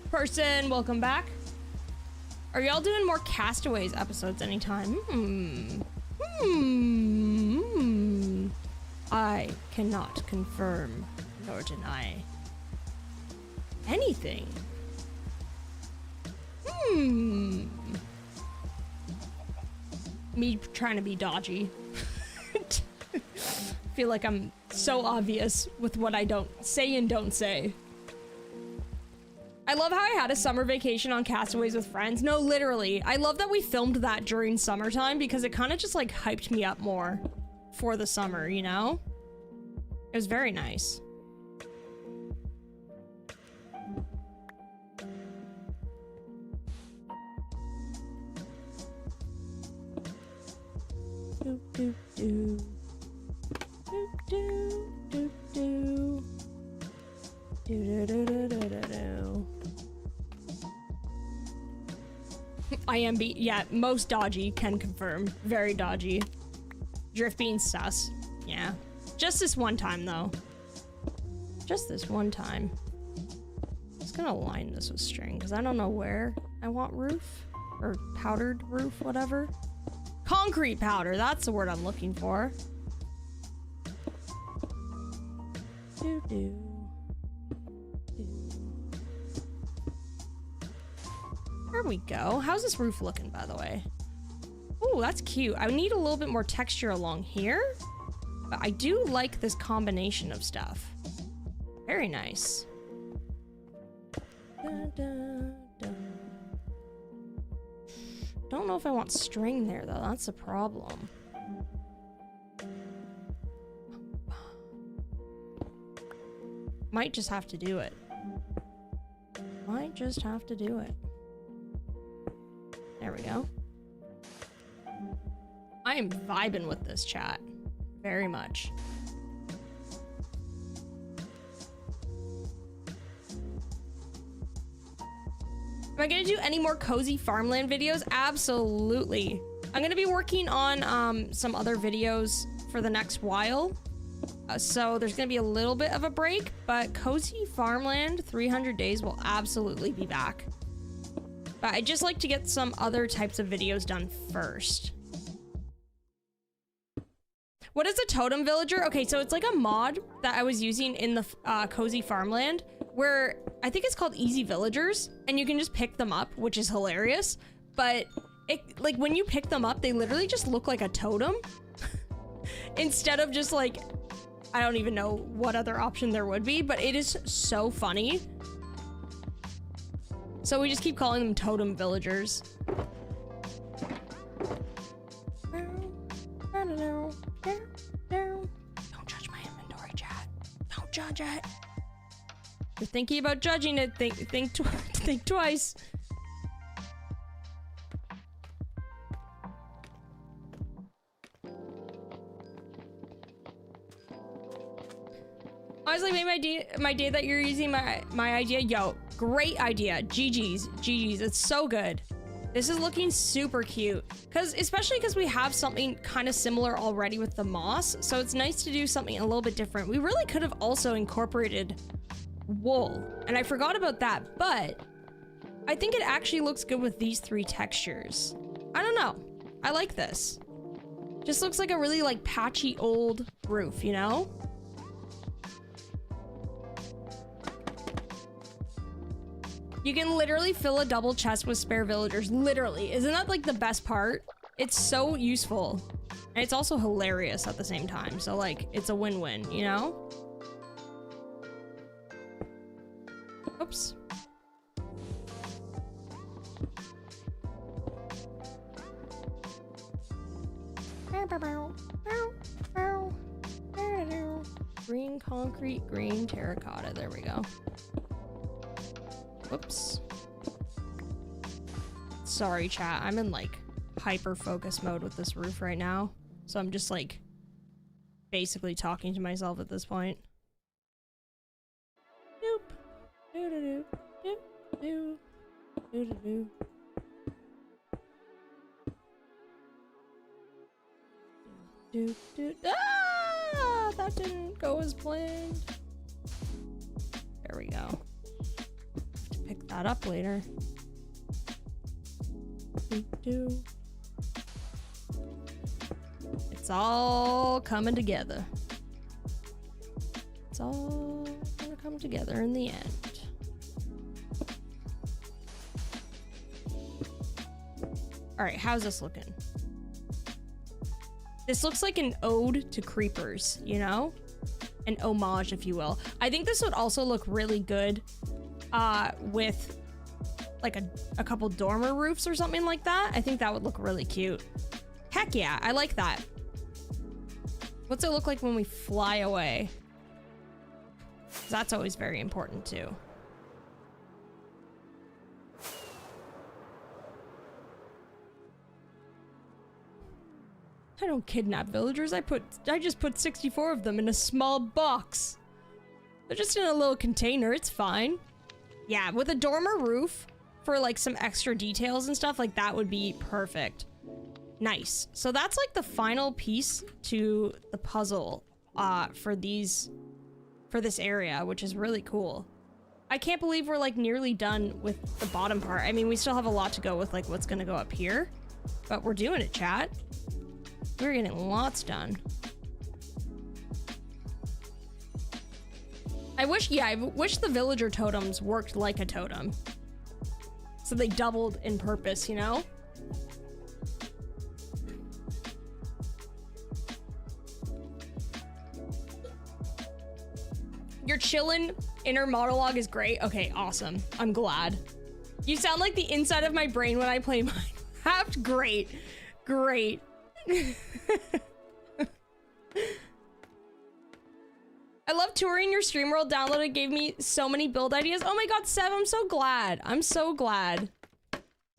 Person, welcome back. Are y'all doing more Castaways episodes anytime? I cannot confirm nor deny anything. me trying to be dodgy. Feel like I'm so obvious with what I don't say and don't say. I love how I had a summer vacation on Castaways with friends. No, literally. I love that we filmed that during summertime because it kind of just like hyped me up more for the summer, you know? It was very nice. Do, do, do. Do, do, do, do. Do, do, do, do, do, do, do. I am yeah, most dodgy, can confirm. Very dodgy. Drift being sus. Yeah. Just this one time, though. Just this one time. Just gonna line this with string, because I don't know where I want roof. Or powdered roof, whatever. Concrete powder, that's the word I'm looking for. Do-do. There we go. How's this roof looking, by the way? Oh, that's cute. I need a little bit more texture along here, but I do like this combination of stuff. Very nice. Da, da, da. Don't know if I want string there, though. That's a problem. Might just have to do it. Might just have to do it. There we go. I am vibing with this chat. Very much. Am I gonna do any more cozy farmland videos? Absolutely. I'm gonna be working on some other videos for the next while. So there's gonna be a little bit of a break, but cozy farmland 300 days will absolutely be back. But I'd just like to get some other types of videos done first. What is a totem villager? Okay, so it's like a mod that I was using in the cozy farmland where I think it's called easy villagers and you can just pick them up, which is hilarious. But it, like, when you pick them up, they literally just look like a totem instead of just like, I don't even know what other option there would be, but it is so funny. So we just keep calling them totem villagers. Don't judge my inventory, chat. Don't judge it. If you're thinking about judging it, think twice. Honestly, maybe my day that you're using my idea. Yo, great idea. GG's. It's so good. This is looking super cute. Especially because we have something kind of similar already with the moss. So it's nice to do something a little bit different. We really could have also incorporated wool. And I forgot about that, but I think it actually looks good with these three textures. I don't know. I like this. Just looks like a really like patchy old roof, you know? You can literally fill a double chest with spare villagers. Literally. Isn't that like the best part? It's so useful. And it's also hilarious at the same time. So like, it's a win-win, you know? Oops. Green concrete, green terracotta. There we go. Whoops. Sorry, chat. I'm in like hyper focus mode with this roof right now. So I'm just like basically talking to myself at this point. Doop. Doo-doo-doo. Doop. Doo. Doo-doo-doo. Doop. Doop. Ah! That didn't go as planned. There we go. Pick that up later. Doo-doo. It's all coming together. It's all gonna come together in the end. All right, how's this looking? This looks like an ode to creepers, you know? An homage, if you will. I think this would also look really good with like a couple dormer roofs or something like that. I think that would look really cute. Heck yeah, I like that. What's it look like when we fly away? That's always very important too. I don't kidnap villagers. I just put 64 of them in a small box. They're just in a little container. It's fine. Yeah, with a dormer roof for like some extra details and stuff, like that would be perfect. Nice. So that's like the final piece to the puzzle for this area, which is really cool. I can't believe we're like nearly done with the bottom part. I mean, we still have a lot to go with like what's gonna go up here, but we're doing it, chat. We're getting lots done. I wish the villager totems worked like a totem. So they doubled in purpose, you know? Your chillin' inner monologue is great. Okay, awesome. I'm glad. You sound like the inside of my brain when I play Minecraft. Great. Great. I love touring your stream world. Downloaded, gave me so many build ideas. Oh my god, Sev, I'm so glad. I'm so glad.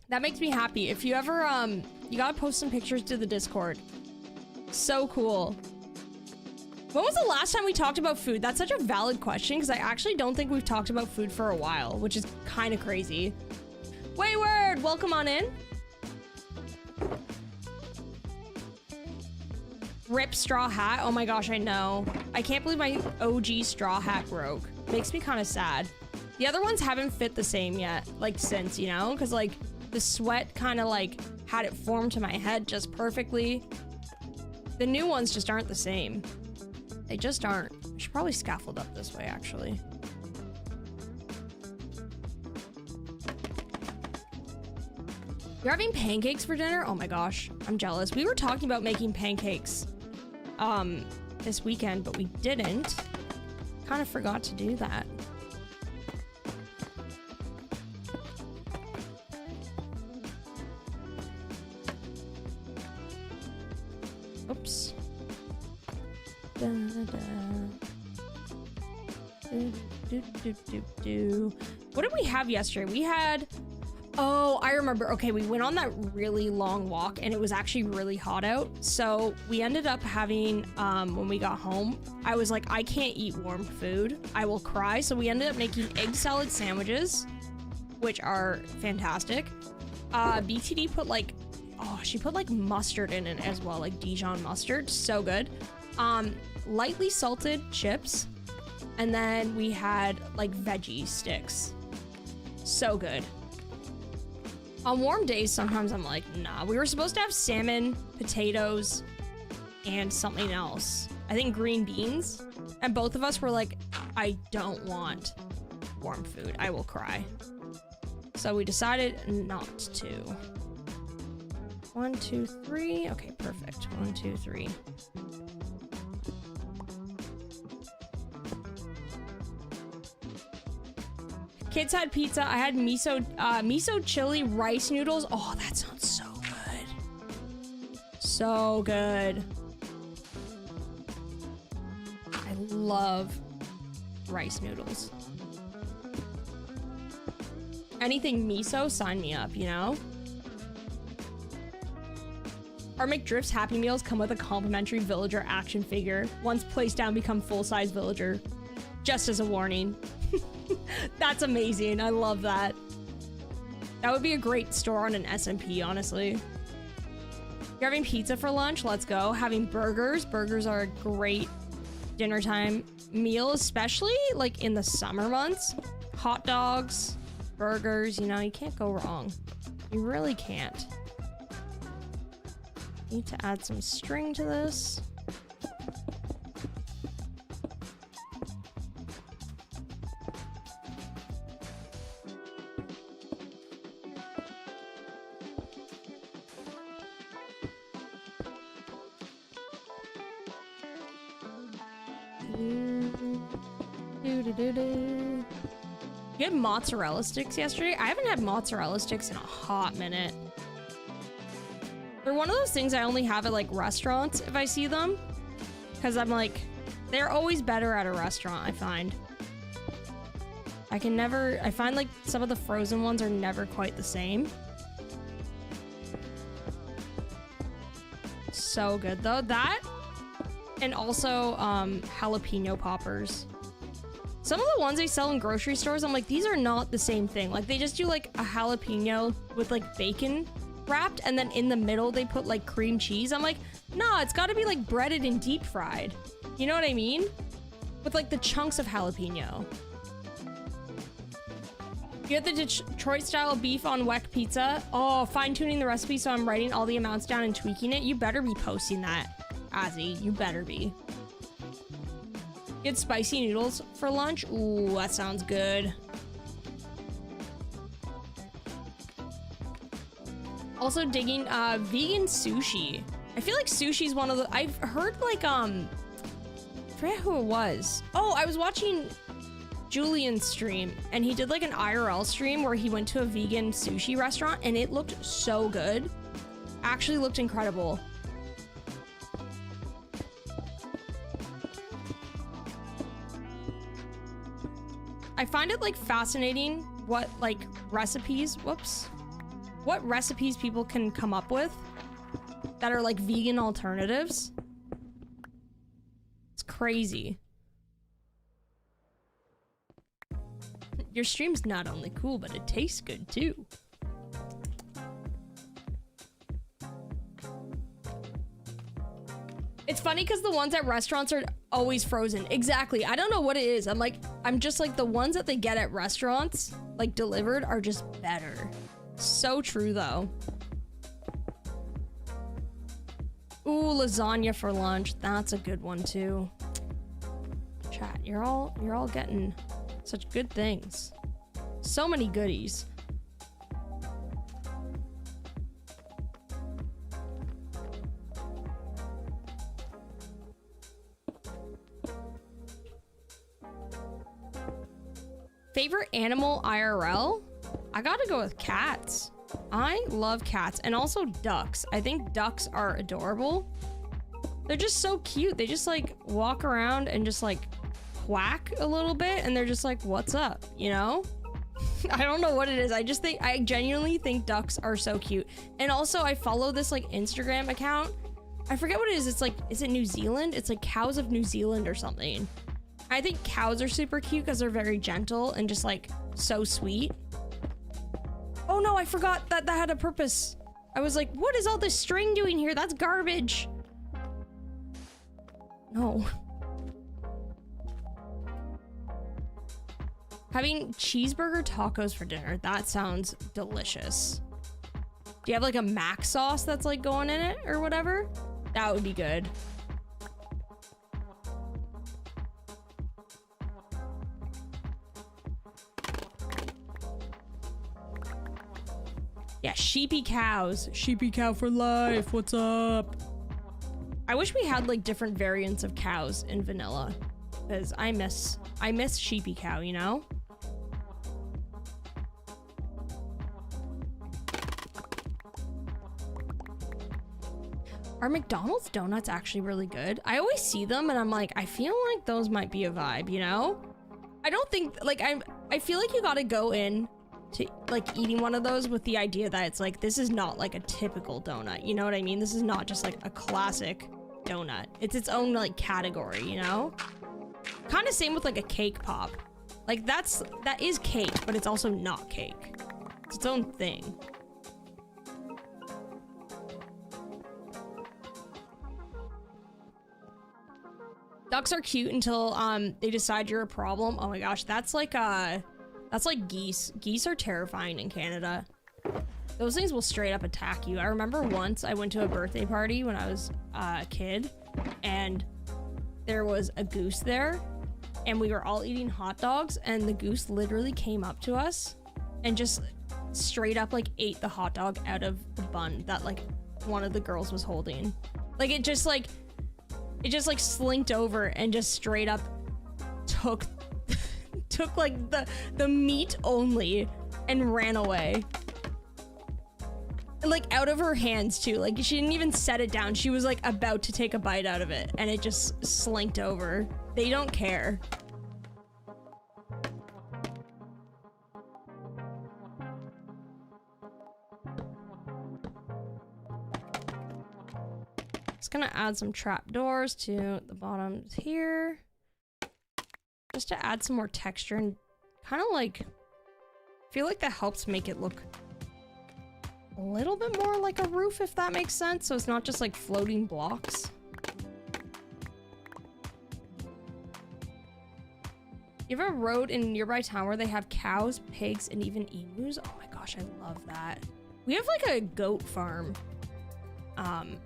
That makes me happy. If you ever you gotta post some pictures to the Discord. So cool. When was the last time we talked about food? That's such a valid question because I actually don't think we've talked about food for a while, which is kind of crazy. Wayward, welcome on in. Rip straw hat. Oh my gosh, I know. I can't believe my OG straw hat broke. Makes me kind of sad. The other ones haven't fit the same yet, like since, you know? Because like the sweat kind of like had it formed to my head just perfectly. The new ones just aren't the same. They just aren't. I should probably scaffold up this way, actually. You're having pancakes for dinner? Oh my gosh, I'm jealous. We were talking about making pancakes this weekend, but we didn't. Kind of forgot to do that. Oops. Da, da. What did we have yesterday? We had... Oh, I remember. Okay, we went on that really long walk and it was actually really hot out. So we ended up having, when we got home, I was like, I can't eat warm food. I will cry. So we ended up making egg salad sandwiches, which are fantastic. BTD put like, oh, she put like mustard in it as well, like Dijon mustard. So good. Lightly salted chips. And then we had like veggie sticks. So good. On warm days, sometimes I'm like, nah. We were supposed to have salmon, potatoes, and something else. I think green beans. And both of us were like, I don't want warm food. I will cry. So we decided not to. 1, 2, 3. Okay, perfect. 1, 2, 3. Kids had pizza. I had miso chili rice noodles. Oh, that sounds so good. So good. I love rice noodles. Anything miso, sign me up, you know? Our McDrift's Happy Meals come with a complimentary villager action figure. Once placed down, become full-size villager. Just as a warning. That's amazing. I love that. That would be a great store on an SMP, honestly. You're having pizza for lunch? Let's go. Having burgers. Burgers are a great dinner time meal, especially like in the summer months. Hot dogs, burgers, you know, you can't go wrong. You really can't. Need to add some string to this. You had mozzarella sticks yesterday? I haven't had mozzarella sticks in a hot minute. They're one of those things I only have at like restaurants if I see them. Because I'm like, they're always better at a restaurant, I find. I find like some of the frozen ones are never quite the same. So good though. That and also jalapeno poppers. Some of the ones they sell in grocery stores, I'm like, these are not the same thing. Like they just do like a jalapeno with like bacon wrapped and then in the middle they put like cream cheese. I'm like, nah, it's gotta be like breaded and deep fried. You know what I mean? With like the chunks of jalapeno. You had the Detroit style beef on Weck pizza. Oh, fine tuning the recipe so I'm writing all the amounts down and tweaking it. You better be posting that, Azzy. You better be. You had spicy noodles for lunch. Ooh, that sounds good. Also digging vegan sushi. I feel like sushi's one of the, I've heard like I forget who it was. Oh, I was watching Julian's stream and he did like an IRL stream where he went to a vegan sushi restaurant and it looked so good. Actually looked incredible. I find it like fascinating what like recipes, what recipes people can come up with that are like vegan alternatives. It's crazy. Your stream's not only cool, but it tastes good too. It's funny because the ones at restaurants are always frozen. Exactly. I don't know what it is. I'm just like the ones that they get at restaurants, like delivered, are just better. So true though. Ooh, lasagna for lunch. That's a good one too. Chat, you're all getting such good things. So many goodies. Favorite animal IRL? I gotta go with cats. I love cats and also ducks. I think ducks are adorable. They're just so cute. They just like walk around and just like quack a little bit and they're just like, what's up, you know? I don't know what it is. I genuinely think ducks are so cute. And also I follow this like Instagram account. I forget what it is. It's like, is it New Zealand? It's like Cows of New Zealand or something. I think cows are super cute because they're very gentle and just like so sweet. Oh no, I forgot that had a purpose. I was like, what is all this string doing here? That's garbage. No. Having cheeseburger tacos for dinner. That sounds delicious. Do you have like a mac sauce that's like going in it or whatever? That would be good. Yeah, sheepy cows. Sheepy cow for life. What's up? I wish we had like different variants of cows in vanilla, because I miss sheepy cow, you know? Are McDonald's donuts actually really good? I always see them and I'm like, I feel like those might be a vibe, you know? I don't think, like, I feel like you gotta go in to like eating one of those with the idea that it's like, this is not like a typical donut, you know what I mean? This is not just like a classic donut. It's its own like category, you know? Kind of same with like a cake pop. Like that is cake, but it's also not cake. It's its own thing. Ducks are cute until they decide you're a problem. Oh my gosh, that's like geese. Geese are terrifying in Canada. Those things will straight up attack you. I remember once I went to a birthday party when I was a kid and there was a goose there and we were all eating hot dogs and the goose literally came up to us and just straight up like ate the hot dog out of the bun that like one of the girls was holding. Like it It just like slinked over and just straight up took took like the meat only and ran away. Like out of her hands too. Like she didn't even set it down. She was like about to take a bite out of it and it just slinked over. They don't care. Just gonna add some trapdoors to the bottoms here. Just to add some more texture and kind of like, I feel like that helps make it look a little bit more like a roof, if that makes sense. So it's not just like floating blocks. You have a road in a nearby town where they have cows, pigs, and even emus? Oh my gosh, I love that. We have like a goat farm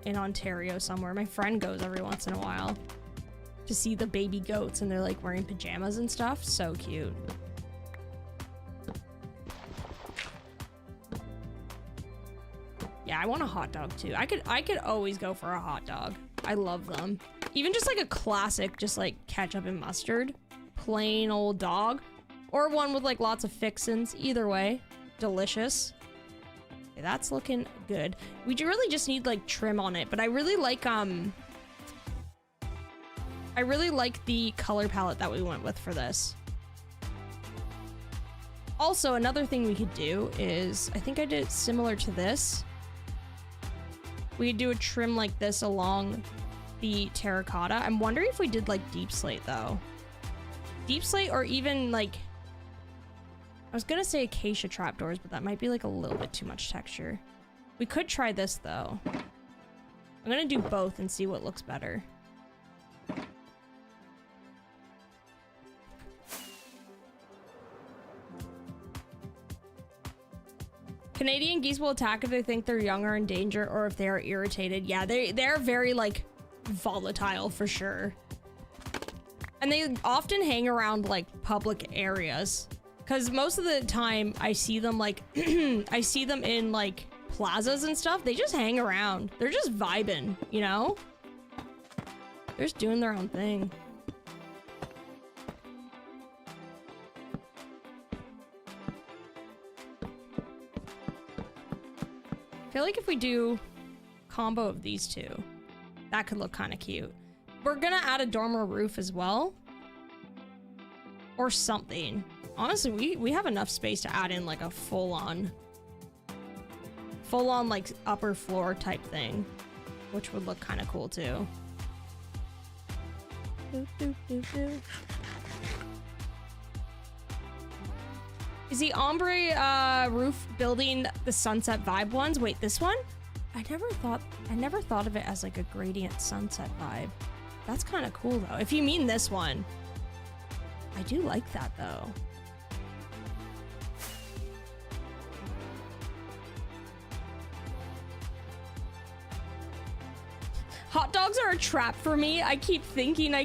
in Ontario somewhere. My friend goes every once in a while to see the baby goats and they're like wearing pajamas and stuff. So cute. Yeah, I want a hot dog too. I could always go for a hot dog. I love them. Even just like a classic, just like ketchup and mustard. Plain old dog. Or one with like lots of fixins. Either way, delicious. Okay, that's looking good. We do really just need like trim on it, but I really like the color palette that we went with for this. Also, another thing we could do is, I think I did similar to this. We could do a trim like this along the terracotta. I'm wondering if we did like deep slate though. Deep slate or even like, I was gonna say acacia trapdoors, but that might be like a little bit too much texture. We could try this though. I'm gonna do both and see what looks better. Canadian geese will attack if they think they're young or in danger or if they are irritated. Yeah, they're very like volatile for sure. And they often hang around like public areas. Because most of the time I see them like, I see them in like plazas and stuff. They just hang around. They're just vibing, you know? They're just doing their own thing. I feel like if we do combo of these two, that could look kind of cute. We're gonna add a dormer roof as well. Or something. Honestly, we have enough space to add in like a full-on like upper floor type thing, which would look kind of cool too. Is the ombre roof building the sunset vibe ones? Wait, this one? I never thought of it as like a gradient sunset vibe. That's kind of cool though. If you mean this one. I do like that though. Hot dogs are a trap for me. I keep thinking I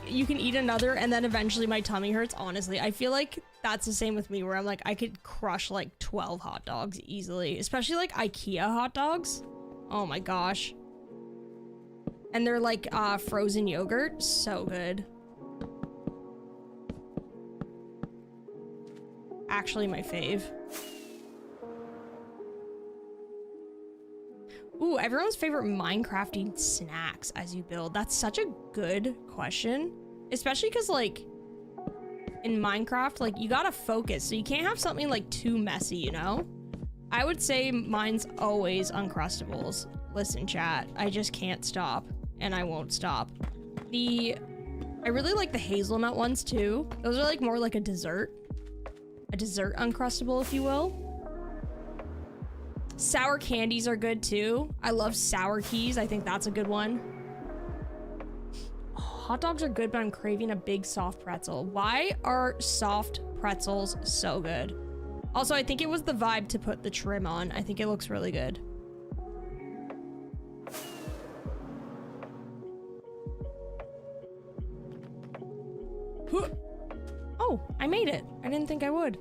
you can eat another and then eventually my tummy hurts. Honestly, I feel like that's the same with me where I'm like, I could crush like 12 hot dogs easily, especially like IKEA hot dogs. Oh my gosh. And they're like frozen yogurt. So good. Actually my fave. Ooh, everyone's favorite Minecrafting snacks as you build. That's such a good question. Especially because, like, in Minecraft, like, you gotta focus. So you can't have something, like, too messy, you know? I would say mine's always Uncrustables. Listen, chat, I just can't stop. And I won't stop. I really like the hazelnut ones, too. Those are, like, more like a dessert. A dessert Uncrustable, if you will. Sour candies are good too. I love sour keys. I think that's a good one. Oh, hot dogs are good, but I'm craving a big soft pretzel. Why are soft pretzels so good? Also, I think it was the vibe to put the trim on. I think it looks really good. Oh, I made it. I didn't think I would.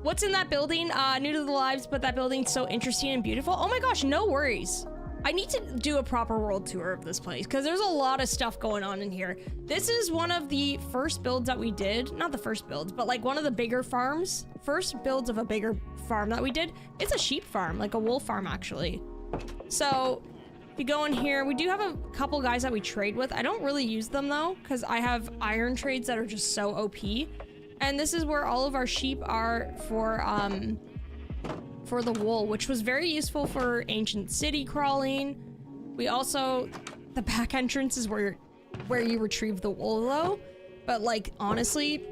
What's in that building? New to the lives, but that building's so interesting and beautiful. Oh my gosh, no worries. I need to do a proper world tour of this place because there's a lot of stuff going on in here. This is one of the first builds that we did. Not the first builds, but like one of the bigger farms. First builds of a bigger farm that we did. It's a sheep farm, like a wool farm actually. So if you go in here, we do have a couple guys that we trade with. I don't really use them though because I have iron trades that are just so OP. And this is where all of our sheep are for the wool, which was very useful for ancient city crawling. We also, the back entrance is where you retrieve the wool though. But like, honestly,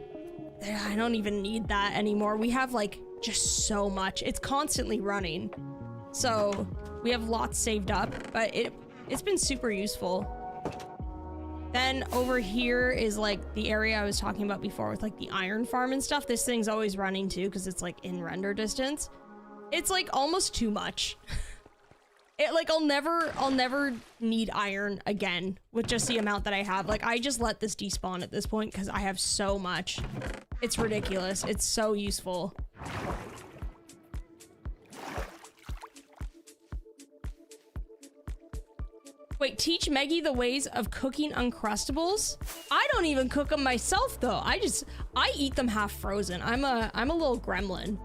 I don't even need that anymore. We have like just so much. It's constantly running. So we have lots saved up, but it's been super useful. Then over here is like the area I was talking about before with like the iron farm and stuff. This thing's always running too because it's like in render distance. It's like almost too much. It like I'll never need iron again with just the amount that I have. Like I just let this despawn at this point because I have so much. It's ridiculous. It's so useful. Wait, teach Meggie the ways of cooking Uncrustables? I don't even cook them myself though. I eat them half frozen. I'm a little gremlin.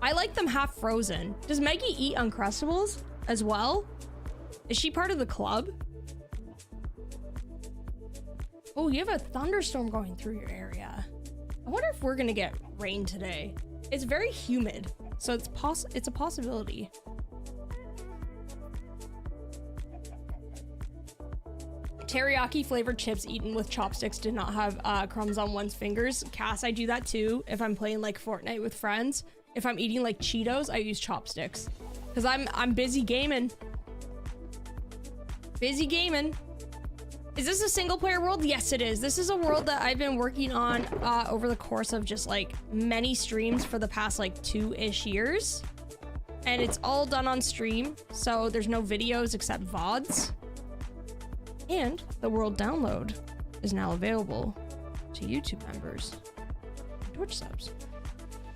I like them half frozen. Does Meggie eat Uncrustables as well? Is she part of the club? Oh, you have a thunderstorm going through your area. I wonder if we're gonna get rain today. It's very humid, so it's a possibility. Teriyaki flavored chips eaten with chopsticks did not have crumbs on one's fingers. Cass, I do that too if I'm playing like Fortnite with friends. If I'm eating like Cheetos, I use chopsticks because I'm busy gaming. Busy gaming. Is this a single player world? Yes, it is. This is a world that I've been working on over the course of just like many streams for the past like 2-ish years. And it's all done on stream. So there's no videos except VODs. And the world download is now available to YouTube members and Twitch subs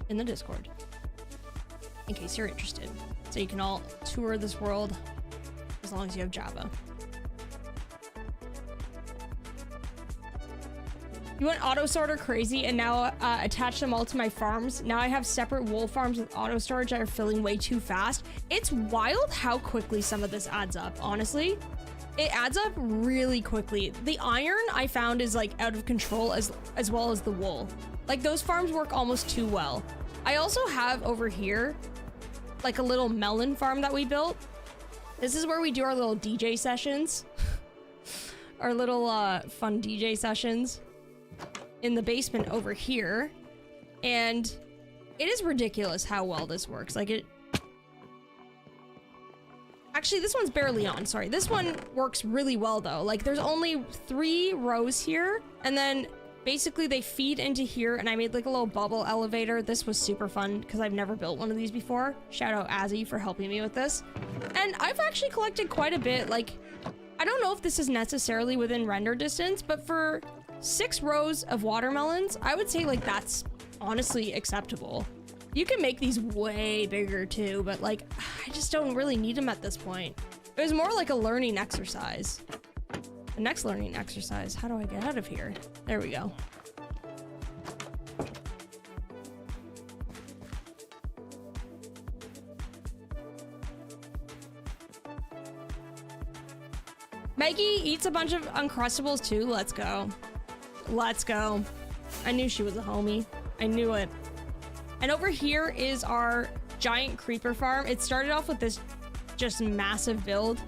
in the Discord, in case you're interested. So you can all tour this world as long as you have Java. You went auto sorter crazy and now attach them all to my farms. Now I have separate wool farms with auto storage that are filling way too fast. It's wild how quickly some of this adds up, honestly. It adds up really quickly. The iron I found is like out of control as well as the wool. Like those farms work almost too well. I also have over here like a little melon farm that we built. This is where we do our little DJ sessions. Our little fun DJ sessions in the basement over here. And it is ridiculous how well this works. Like it... Actually, this one's barely on, sorry. This one works really well though. Like there's only 3 rows here and then basically they feed into here and I made like a little bubble elevator. This was super fun because I've never built one of these before. Shout out Azzy for helping me with this. And I've actually collected quite a bit. Like, I don't know if this is necessarily within render distance, but for 6 rows of watermelons, I would say like that's honestly acceptable. You can make these way bigger too, but like, I just don't really need them at this point. It was more like a learning exercise. The next learning exercise, how do I get out of here? There we go. Maggie eats a bunch of Uncrustables too. Let's go. Let's go. I knew she was a homie. I knew it. And over here is our giant creeper farm. It started off with this just massive build.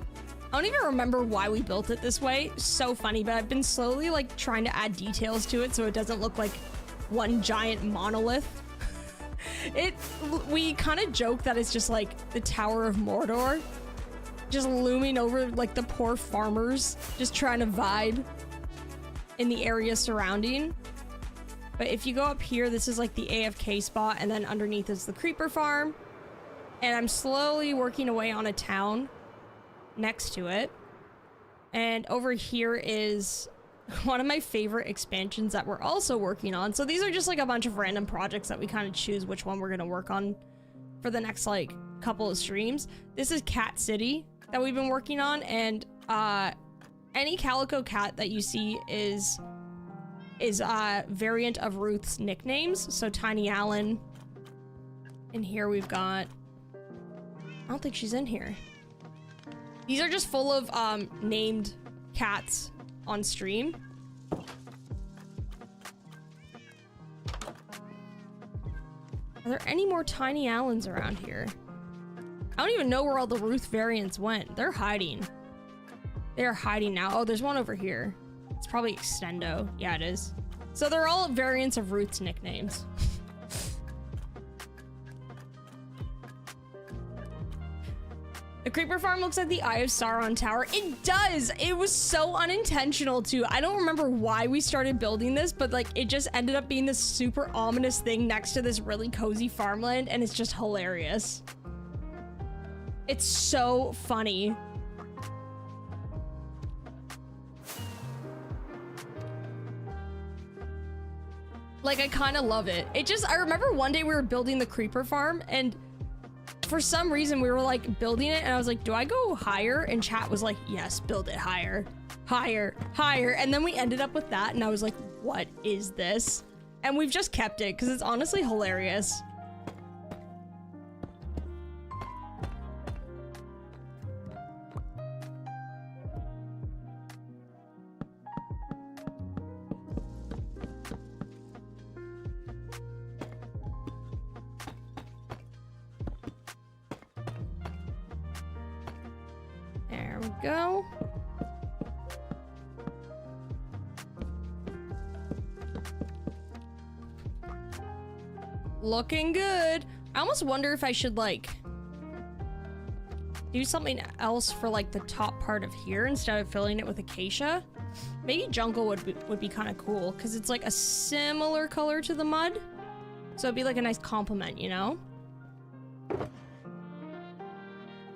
I don't even remember why we built it this way. So funny, but I've been slowly like trying to add details to it so it doesn't look like one giant monolith. We kind of joke that it's just like the Tower of Mordor, just looming over like the poor farmers just trying to vibe in the area surrounding. But if you go up here, this is like the AFK spot, and then underneath is the creeper farm. And I'm slowly working away on a town next to it. And over here is one of my favorite expansions that we're also working on. So these are just like a bunch of random projects that we kind of choose which one we're gonna work on for the next like couple of streams. This is Cat City that we've been working on, and any calico cat that you see is a variant of Ruth's nicknames. So Tiny Allen. In here we've got, I don't think she's in here. These are just full of named cats on stream. Are there any more Tiny Allens around here? I don't even know where all the Ruth variants went. They're hiding. They're hiding now. Oh, there's one over here. It's probably Extendo. Yeah, it is. So they're all variants of Ruth's nicknames. The creeper farm looks like the Eye of Sauron tower. It does. It was so unintentional too. I don't remember why we started building this, but like it just ended up being this super ominous thing next to this really cozy farmland, and it's just hilarious. It's so funny. Like, I kind of love it. I remember one day we were building the creeper farm, and for some reason we were like building it, and I was like, do I go higher? And chat was like, yes, build it higher, higher, higher. And then we ended up with that, and I was like, what is this? And we've just kept it because it's honestly hilarious. There we go. Looking good. I almost wonder if I should like do something else for like the top part of here instead of filling it with acacia. Maybe jungle would be kind of cool because it's like a similar color to the mud. So it'd be like a nice complement, you know?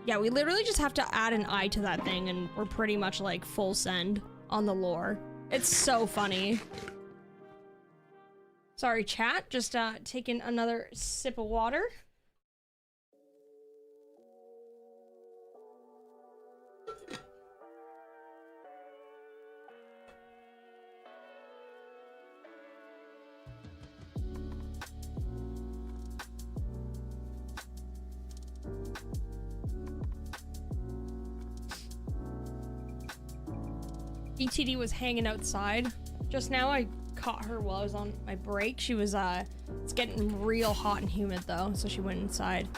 Yeah, we literally just have to add an eye to that thing and we're pretty much like full send on the lore. It's so funny. Sorry, chat. Just taking another sip of water. ETD was hanging outside. Just now I caught her while I was on my break. She was, it's getting real hot and humid though, so she went inside.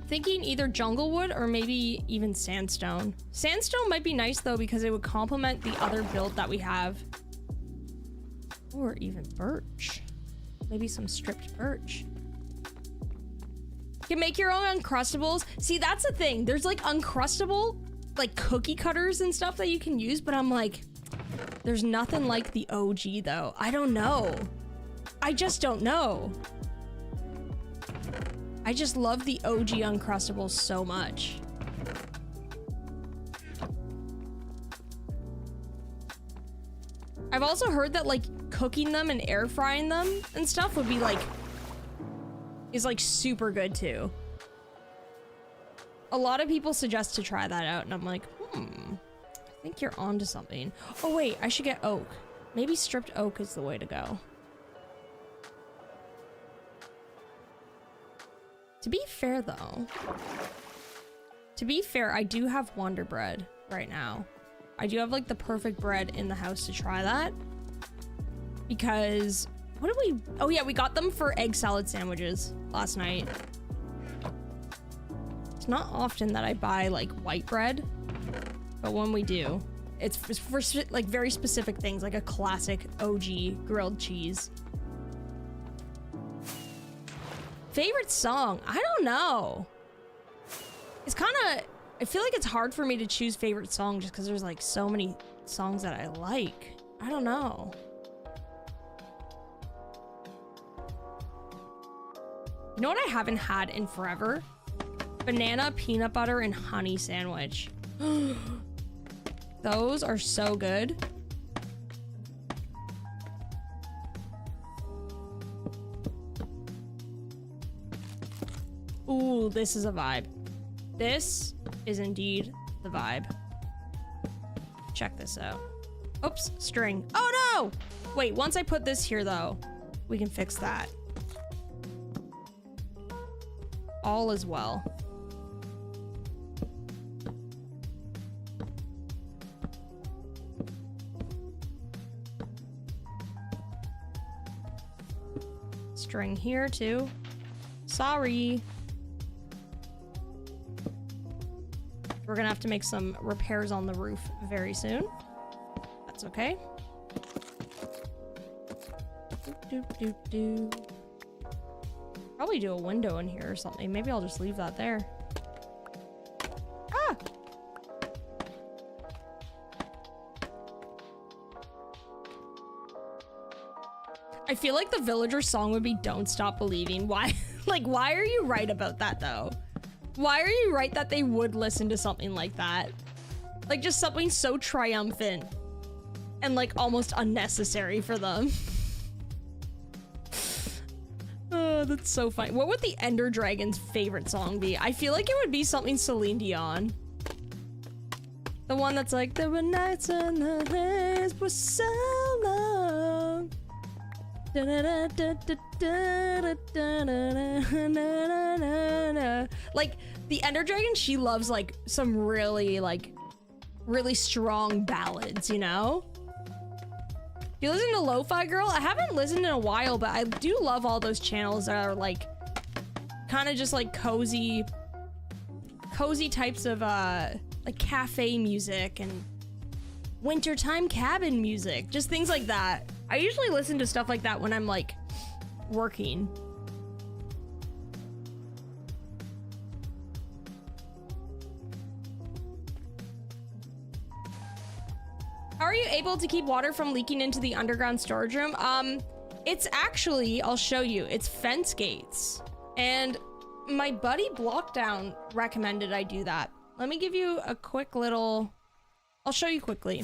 Thinking either jungle wood or maybe even sandstone. Sandstone might be nice though because it would complement the other build that we have. Or even birch. Maybe some stripped birch. You can make your own Uncrustables. See, that's the thing. There's like Uncrustable, like cookie cutters and stuff that you can use, but I'm like, there's nothing like the OG though. I don't know. I just don't know. I just love the OG Uncrustables so much. I've also heard that like cooking them and air frying them and stuff would be like, is like super good too. A lot of people suggest to try that out and I'm like, I think you're onto something. Oh wait, I should get oak. Maybe stripped oak is the way to go. To be fair though, I do have Wonder Bread right now. I do have like the perfect bread in the house to try that. Because, what did we, oh yeah, we got them for egg salad sandwiches last night. It's not often that I buy like white bread, but when we do, it's for like very specific things, like a classic OG grilled cheese. Favorite song? I don't know. It's kind of, I feel like it's hard for me to choose favorite song just because there's like so many songs that I like. I don't know. You know what I haven't had in forever? Banana, peanut butter, and honey sandwich. Those are so good. Ooh, this is a vibe. This is indeed the vibe. Check this out. Oops, string. Oh no! Wait, once I put this here though, we can fix that. All is well. String here too. Sorry. We're gonna have to make some repairs on the roof very soon. That's okay. Doop, doop, doop. Probably do a window in here or something. Maybe I'll just leave that there. Ah! I feel like the villager song would be "Don't Stop Believing." Why? Like, why are you right about that though? Why are you right that they would listen to something like that? Like, just something so triumphant and like almost unnecessary for them. Oh, that's so funny. What would the Ender Dragon's favorite song be? I feel like it would be something Celine Dion. The one that's like, there were nights and the days were so long. Like, the Ender Dragon, she loves like some really strong ballads, you know? You listen to Lo-Fi Girl? I haven't listened in a while, but I do love all those channels that are like kind of just like cozy types of like cafe music and wintertime cabin music, just things like that. I usually listen to stuff like that when I'm like working. How are you able to keep water from leaking into the underground storage room? It's actually, I'll show you, it's fence gates. And my buddy Blockdown recommended I do that. Let me give you a quick little, I'll show you quickly.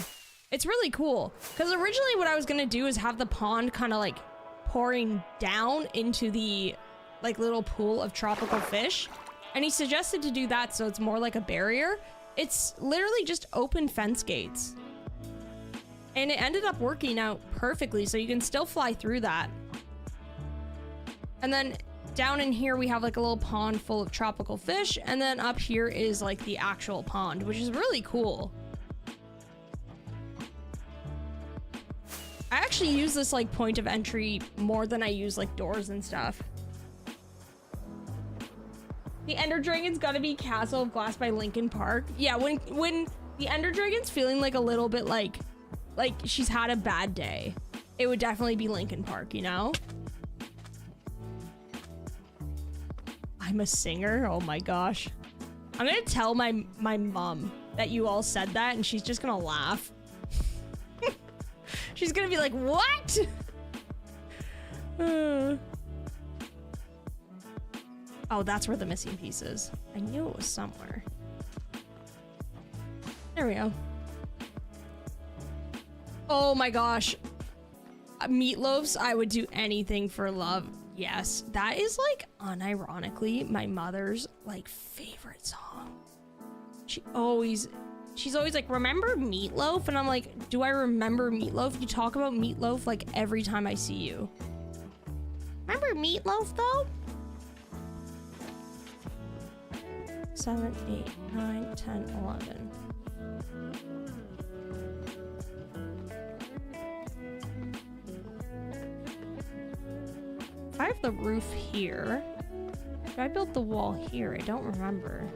It's really cool, because originally what I was gonna do is have the pond kind of like pouring down into the like little pool of tropical fish. And he suggested to do that so it's more like a barrier. It's literally just open fence gates. And it ended up working out perfectly, so you can still fly through that. And then down in here, we have like a little pond full of tropical fish. And then up here is like the actual pond, which is really cool. I actually use this like point of entry more than I use like doors and stuff. The Ender Dragon's gotta be Castle of Glass by Linkin Park. Yeah, when the Ender Dragon's feeling like a little bit like she's had a bad day, it would definitely be Linkin Park, you know? I'm a singer? Oh my gosh. I'm gonna tell my mom that you all said that, and she's just gonna laugh. She's gonna be like, what? Oh, that's where the missing piece is. I knew it was somewhere. There we go. Oh my gosh. Meatloafs, I would do anything for love. Yes, that is like unironically my mother's like favorite song. She's always like, remember Meatloaf? And I'm like, do I remember Meatloaf? You talk about Meatloaf like every time I see you. Remember Meatloaf though? 7, 8, 9, 10, 11. I have the roof here. Did I build the wall here? I don't remember.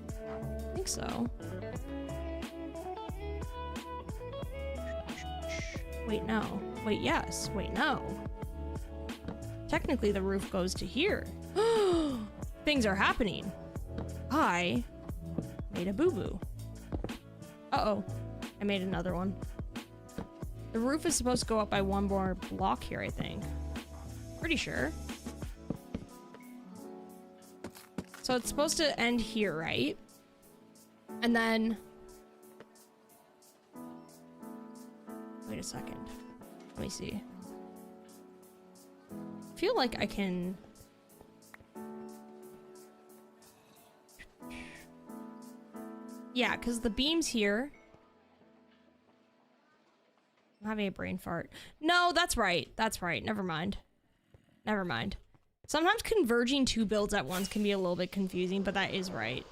I think so. Wait, no. Wait, yes. Wait, no. Technically, the roof goes to here. Things are happening. I made a boo-boo. Uh-oh. I made another one. The roof is supposed to go up by one more block here, I think. Pretty sure. So it's supposed to end here, right? And then Wait a second. Let me see. I feel like I can... Yeah, because the beam's here. I'm having a brain fart. No, that's right. That's right. Never mind. Never mind. Sometimes converging two builds at once can be a little bit confusing, but that is right.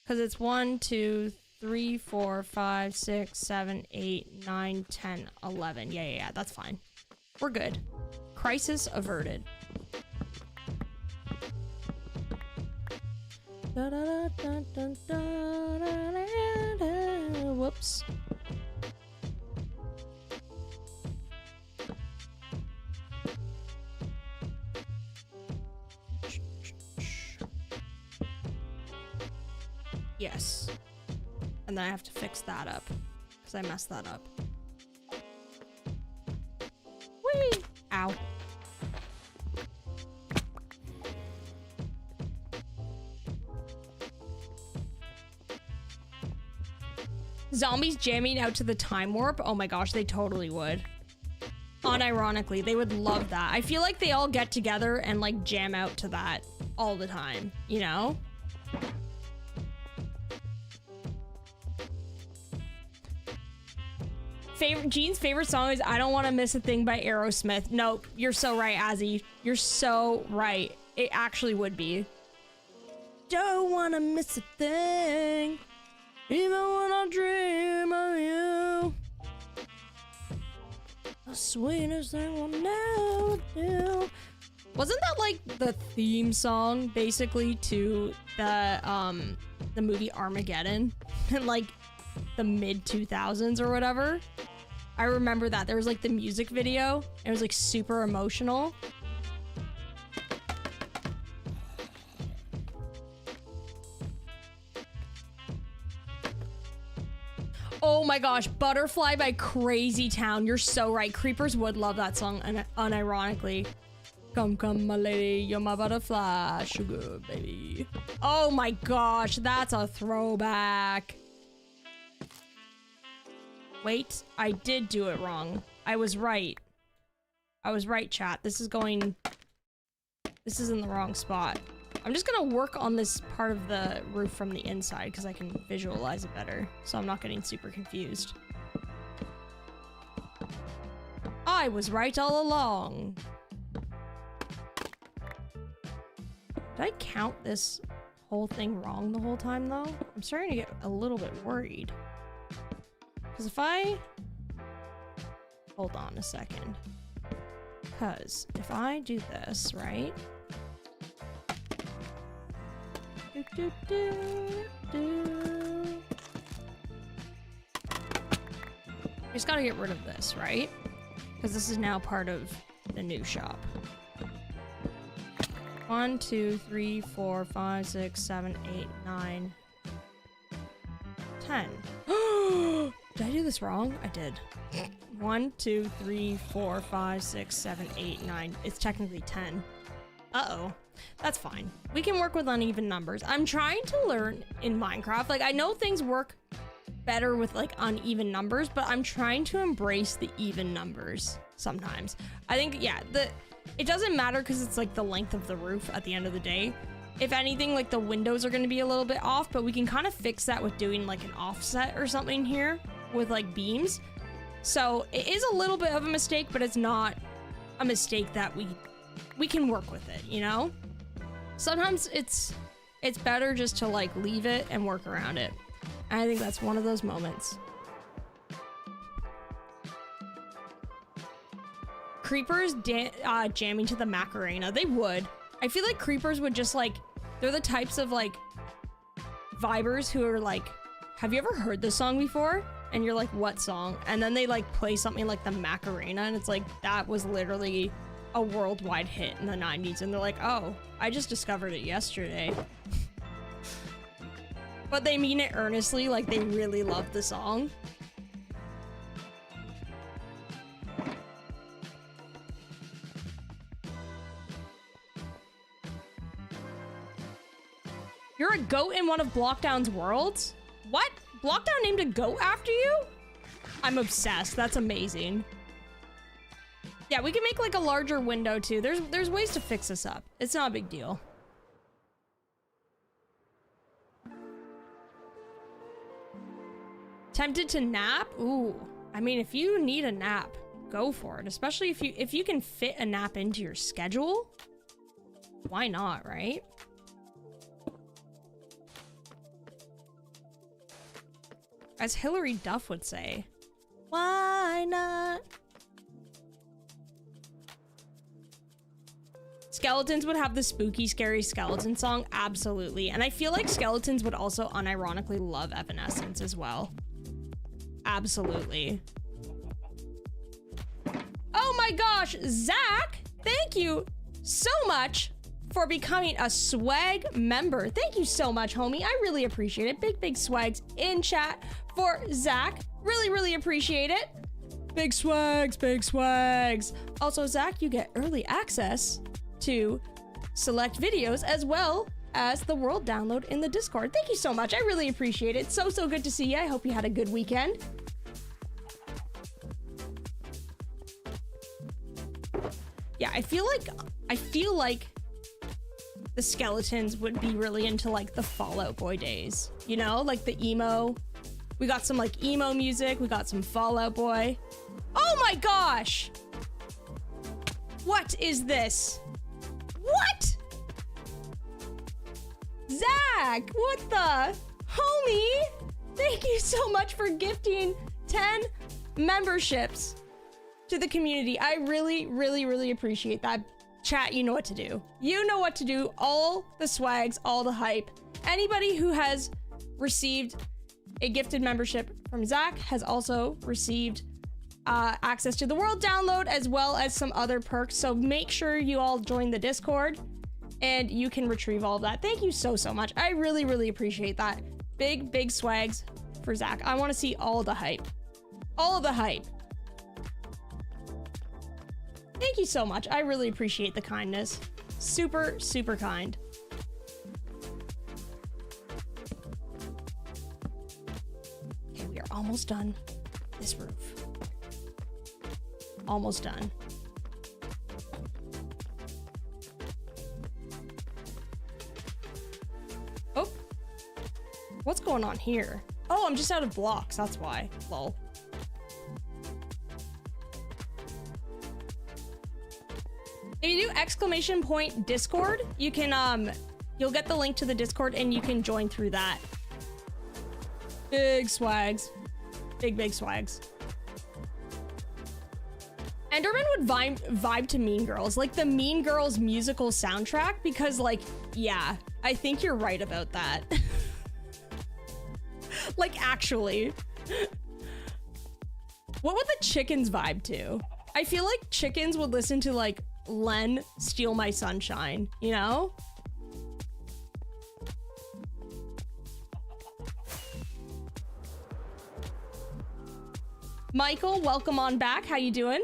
Because it's 1, 2, 3, 4, 5, 6, 7, 8, 9, 10, 11. Yeah, that's fine. We're good. Crisis averted. Whoops. Yes. And then I have to fix that up because I messed that up. Whee! Ow. Zombies jamming out to the time warp? Oh my gosh, they totally would. Unironically, they would love that. I feel like they all get together and like jam out to that all the time, you know? Jean's favorite song is I Don't Want to Miss a Thing by Aerosmith. Nope, you're so right, Azzy. You're so right. It actually would be. Don't want to miss a thing, even when I dream of you. The sweetest thing we'll never do. Wasn't that like the theme song basically to the movie Armageddon in like the mid 2000s or whatever? I remember that. There was like the music video. It was like super emotional. Oh my gosh, Butterfly by Crazy Town. You're so right. Creepers would love that song unironically. Come, come, my lady, you're my butterfly, sugar baby. Oh my gosh, that's a throwback. Wait, I did do it wrong. I was right. I was right, chat. This is in the wrong spot. I'm just gonna work on this part of the roof from the inside because I can visualize it better, so I'm not getting super confused. I was right all along. Did I count this whole thing wrong the whole time, though? I'm starting to get a little bit worried. Because if I... Hold on a second. Because if I do this, right? Do, do, do, do. I just gotta get rid of this, right? Because this is now part of the new shop. 1, 2, 3, 4, 5, 6, 7, 8, 9, 10. Did I do this wrong? I did. 1, 2, 3, 4, 5, 6, 7, 8, 9. It's technically 10. Uh-oh. That's fine. We can work with uneven numbers. I'm trying to learn in Minecraft. Like, I know things work better with, like, uneven numbers, but I'm trying to embrace the even numbers sometimes. I think, yeah, it doesn't matter because it's, like, the length of the roof at the end of the day. If anything, like, the windows are going to be a little bit off, but we can kind of fix that with doing, like, an offset or something here with, like, beams. So it is a little bit of a mistake, but it's not a mistake that we can work with it, you know? Sometimes it's better just to, like, leave it and work around it. And I think that's one of those moments. Creepers jamming to the Macarena. They would. I feel like creepers would just, like, they're the types of, like, vibers who are like, have you ever heard this song before? And you're like, what song? And then they, like, play something like the Macarena, and it's like, that was literally a worldwide hit in the 90s. And they're like, oh, I just discovered it yesterday. But they mean it earnestly, like, they really love the song. You're a goat in one of Blockdown's worlds? What? Blockdown named a goat after you? I'm obsessed. That's amazing. Yeah, we can make like a larger window too. There's ways to fix this up. It's not a big deal. Tempted to nap? Ooh. I mean, if you need a nap, go for it. Especially if you can fit a nap into your schedule. Why not, right? As Hillary Duff would say, why not? Skeletons would have the spooky, scary skeleton song, absolutely. And I feel like skeletons would also unironically love Evanescence as well. Absolutely. Oh my gosh, Zach, thank you so much for becoming a swag member. Thank you so much, homie. I really appreciate it. Big swags in chat for Zach. Really appreciate it. Big swags. Also, Zach, you get early access to select videos as well as the world download in the Discord. Thank you so much. I really appreciate it. So good to see you. I hope you had a good weekend. Yeah, I feel like the skeletons would be really into like the Fall Out Boy days, you know, like the emo. We got some like emo music. We got some Fall Out Boy. Oh my gosh. What is this? What? Zach, what the? Homie, thank you so much for gifting 10 memberships to the community. I really appreciate that. Chat, you know what to do. You know what to do. All the swags, all the hype. Anybody who has received a gifted membership from Zach has also received access to the world download as well as some other perks. So make sure you all join the Discord and you can retrieve all of that. Thank you so much. I really appreciate that. Big swags for Zach. I want to see all the hype. All of the hype. Thank you so much. I really appreciate the kindness. Super kind. Okay, we are almost done this roof. Almost done. Oh. What's going on here? Oh, I'm just out of blocks. That's why. Lol. If you do ! Discord, you can, you'll get the link to the Discord and you can join through that. Big swags. Big swags. Enderman would vibe to Mean Girls, like the Mean Girls musical soundtrack, because like, yeah, I think you're right about that. Like, actually. What would the chickens vibe to? I feel like chickens would listen to like Len Steal My Sunshine, you know? Michael, welcome on back. How you doing?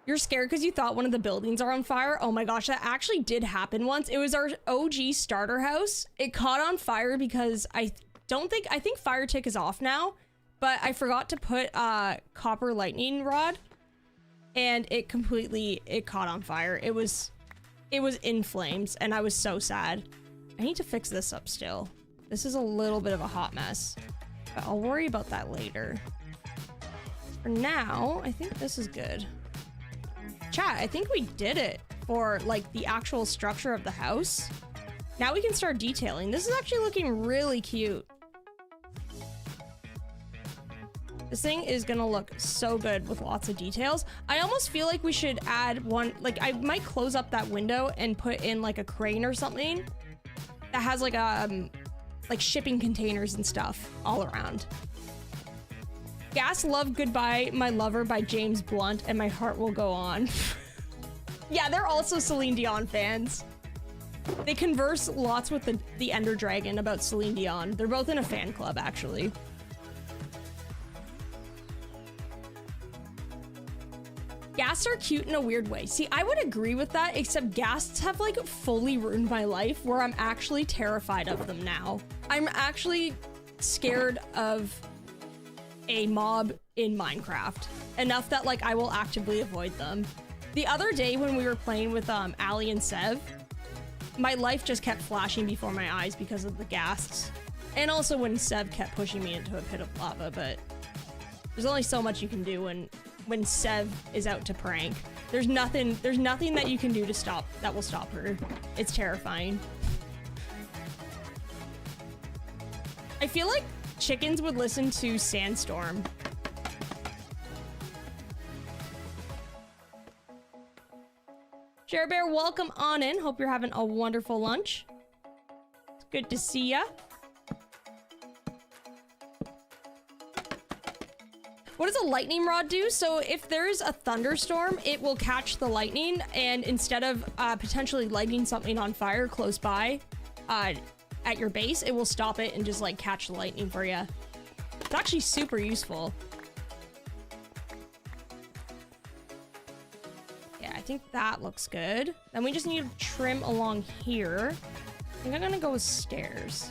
You're scared because you thought one of the buildings are on fire? Oh my gosh, that actually did happen once. It was our OG starter house. It caught on fire because I think fire tick is off now, but I forgot to put a copper lightning rod and it caught on fire. It was in flames and I was so sad. I need to fix this up still. This is a little bit of a hot mess, but I'll worry about that later. For now, I think this is good. Chat, I think we did it for like the actual structure of the house. Now we can start detailing. This is actually looking really cute. This thing is gonna look so good with lots of details. I almost feel like we should add one, like I might close up that window and put in like a crane or something that has like shipping containers and stuff all around. Gas Love Goodbye My Lover by James Blunt and My Heart Will Go On. Yeah, they're also Celine Dion fans. They converse lots with the Ender Dragon about Celine Dion. They're both in a fan club, actually. Ghasts are cute in a weird way. See, I would agree with that, except ghasts have like fully ruined my life where I'm actually terrified of them now. I'm actually scared of a mob in Minecraft. Enough that like I will actively avoid them. The other day when we were playing with Ali and Sev, my life just kept flashing before my eyes because of the ghasts. And also when Sev kept pushing me into a pit of lava, but there's only so much you can do when Sev is out to prank. There's nothing that you can do that will stop her. It's terrifying. I feel like chickens would listen to Sandstorm. Share Bear, welcome on in. Hope you're having a wonderful lunch. It's good to see ya. What does a lightning rod do? So if there's a thunderstorm, it will catch the lightning, and instead of potentially lighting something on fire close by at your base, it will stop it and just like catch the lightning for you. It's actually super useful. Yeah, I think that looks good. Then we just need to trim along here. I think I'm gonna go with stairs.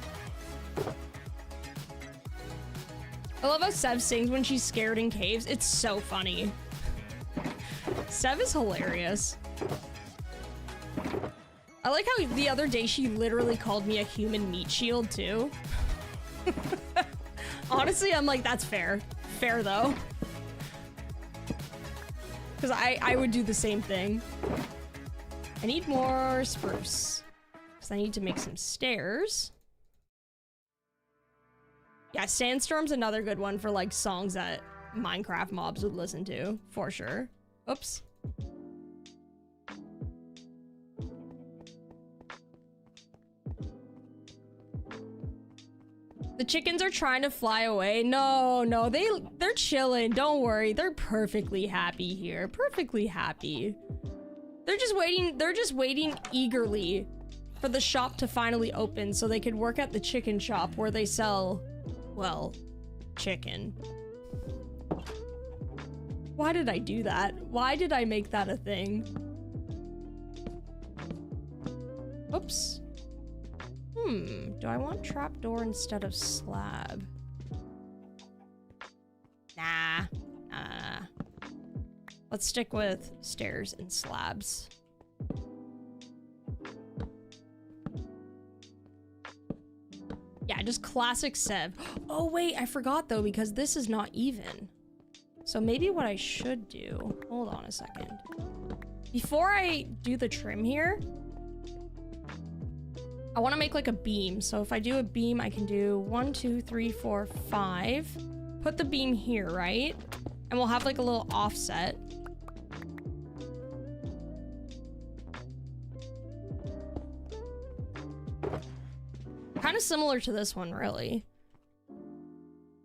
I love how Sev sings when she's scared in caves. It's so funny. Sev is hilarious. I like how the other day she literally called me a human meat shield too. Honestly, I'm like, that's fair. Fair though. Because I would do the same thing. I need more spruce. Because I need to make some stairs. Yeah, Sandstorm's another good one for like songs that Minecraft mobs would listen to, for sure. Oops. The chickens are trying to fly away. No, they're chilling. Don't worry. They're perfectly happy here. Perfectly happy. They're just waiting eagerly for the shop to finally open so they could work at the chicken shop where they sell, well, chicken. Why did I do that? Why did I make that a thing? Oops. Do I want trapdoor instead of slab? Nah. Let's stick with stairs and slabs. Yeah, just classic Sev. Oh wait, I forgot though, because this is not even. So maybe what I should do, hold on a second. Before I do the trim here, I want to make like a beam. So if I do a beam, I can do 1, 2, 3, 4, 5. Put the beam here, right? And we'll have like a little offset. Kind of similar to this one, really.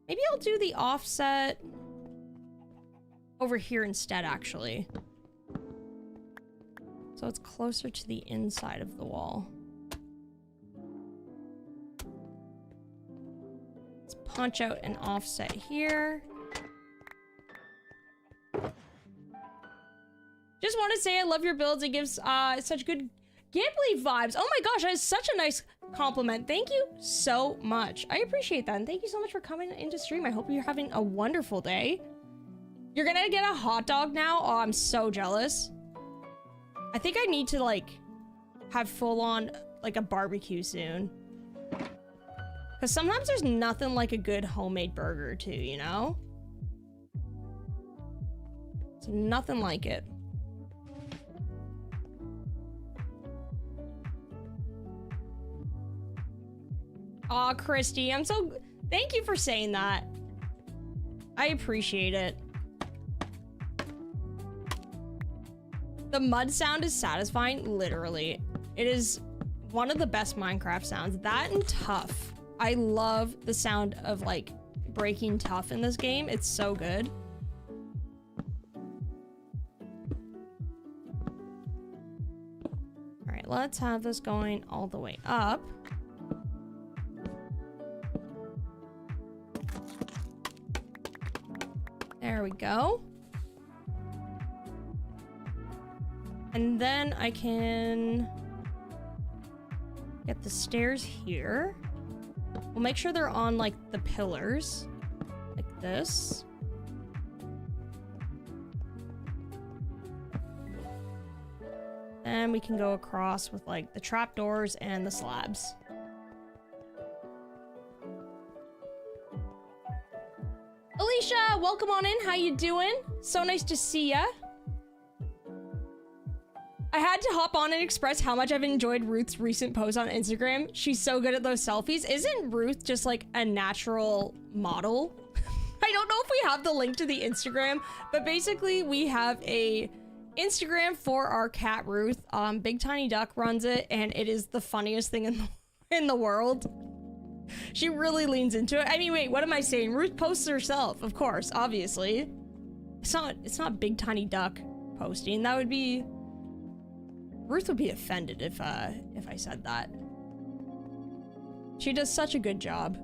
Maybe I'll do the offset over here instead, actually. So it's closer to the inside of the wall. Let's punch out an offset here. Just want to say I love your builds. It gives such good gameplay vibes. Oh my gosh, that is such a nice compliment. Thank you so much. I appreciate that. And thank you so much for coming into stream. I hope you're having a wonderful day. You're gonna get a hot dog now? Oh, I'm so jealous. I think I need to like have full on like a barbecue soon. Because sometimes there's nothing like a good homemade burger too, you know? It's nothing like it. Aw, Christy, I'm so... Thank you for saying that. I appreciate it. The mud sound is satisfying, literally. It is one of the best Minecraft sounds. That and tough. I love the sound of, like, breaking tough in this game. It's so good. Alright, let's have this going all the way up. There we go. And then I can get the stairs here. We'll make sure they're on like the pillars, like this. And we can go across with like the trapdoors and the slabs. Alicia, welcome on in. How you doing? So nice to see ya. I had to hop on and express how much I've enjoyed Ruth's recent post on Instagram. She's so good at those selfies. Isn't Ruth just like a natural model? I don't know if we have the link to the Instagram, but basically we have a Instagram for our cat Ruth. Big Tiny Duck runs it, and it is the funniest thing in the world. She really leans into it. I mean, wait, what am I saying? Ruth posts herself, of course, obviously. It's not Big Tiny Duck posting. That would be... Ruth would be offended if I said that. She does such a good job.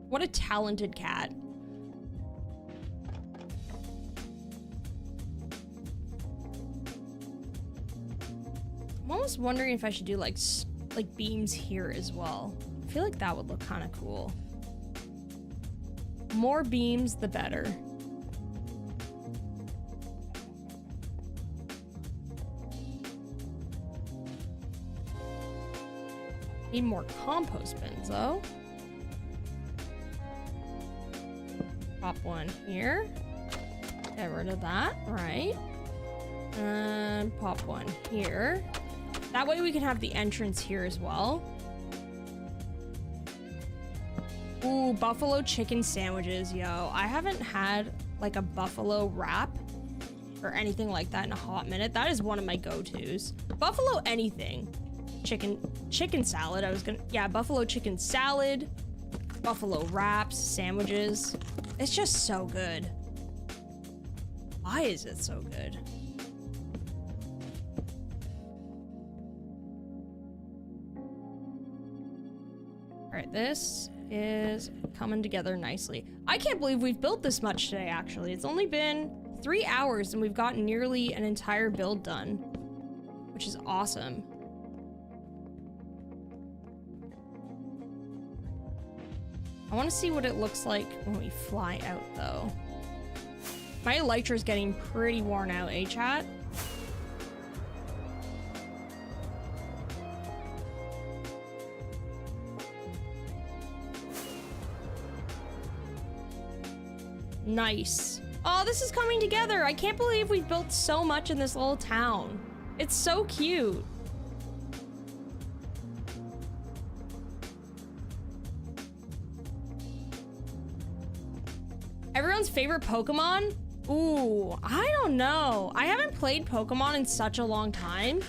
What a talented cat. I'm almost wondering if I should do like beams here as well. I feel like that would look kind of cool. More beams, the better. Need more compost bins, though. Pop one here. Get rid of that, right? And pop one here. That way we can have the entrance here as well. Ooh, buffalo chicken sandwiches, yo. I haven't had like a buffalo wrap or anything like that in a hot minute. That is one of my go-tos. Buffalo anything. Chicken salad. Yeah, buffalo chicken salad, buffalo wraps, sandwiches. It's just so good. Why is it so good? All right, this is coming together nicely. I can't believe we've built this much today, actually. It's only been 3 hours and we've gotten nearly an entire build done, which is awesome. I want to see what it looks like when we fly out, though. My elytra is getting pretty worn out, eh, chat? Nice. Oh, this is coming together. I can't believe we've built so much in this little town. It's so cute. Everyone's favorite Pokemon? Ooh, I don't know. I haven't played Pokemon in such a long time.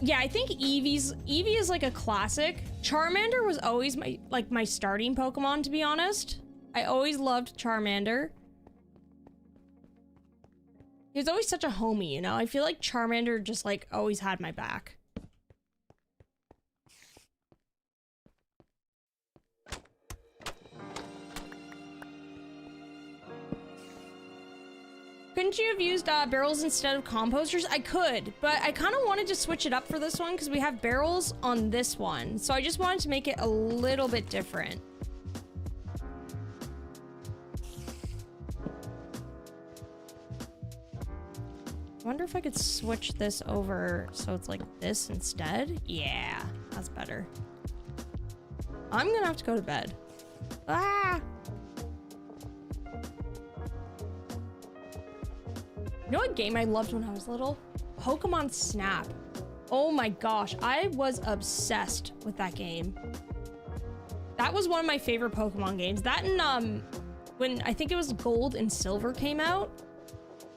Yeah, I think Eevee is like a classic. Charmander was always my starting Pokemon, to be honest. I always loved Charmander. He was always such a homie, you know? I feel like Charmander just like always had my back. Couldn't you have used barrels instead of composters? I could, but I kind of wanted to switch it up for this one because we have barrels on this one. So I just wanted to make it a little bit different. I wonder if I could switch this over so it's like this instead. Yeah, that's better. I'm gonna have to go to bed. Ah! You know what game I loved when I was little? Pokemon Snap. Oh my gosh, I was obsessed with that game. That was one of my favorite Pokemon games. That and when I think it was Gold and Silver came out,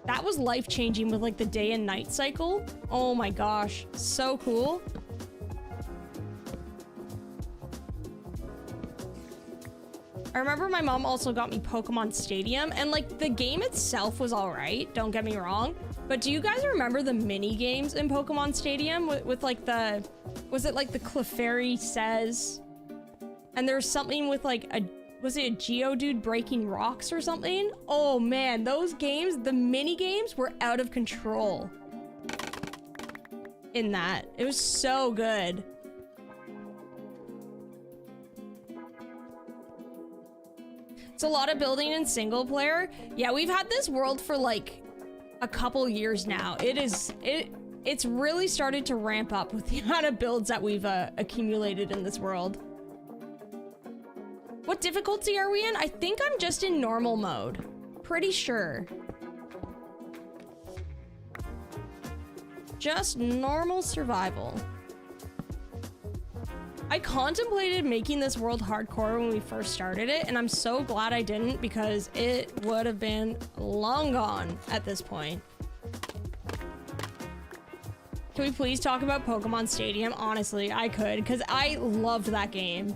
that was life-changing with like the day and night cycle. Oh my gosh, so cool. I remember my mom also got me Pokemon Stadium, and like the game itself was all right, don't get me wrong, but do you guys remember the mini games in Pokemon Stadium with like the, was it like the Clefairy Says, and there's something with like a, was it a Geodude breaking rocks or something? Oh man, those games, the mini games were out of control in that. It was so good. It's a lot of building in single player. Yeah, we've had this world for like a couple years now. It's really started to ramp up with the amount of builds that we've accumulated in this world. What difficulty are we in? I think I'm just in normal mode. Pretty sure. Just normal survival. I contemplated making this world hardcore when we first started it, and I'm so glad I didn't because it would have been long gone at this point. Can we please talk about Pokemon Stadium? Honestly, I could, because I loved that game.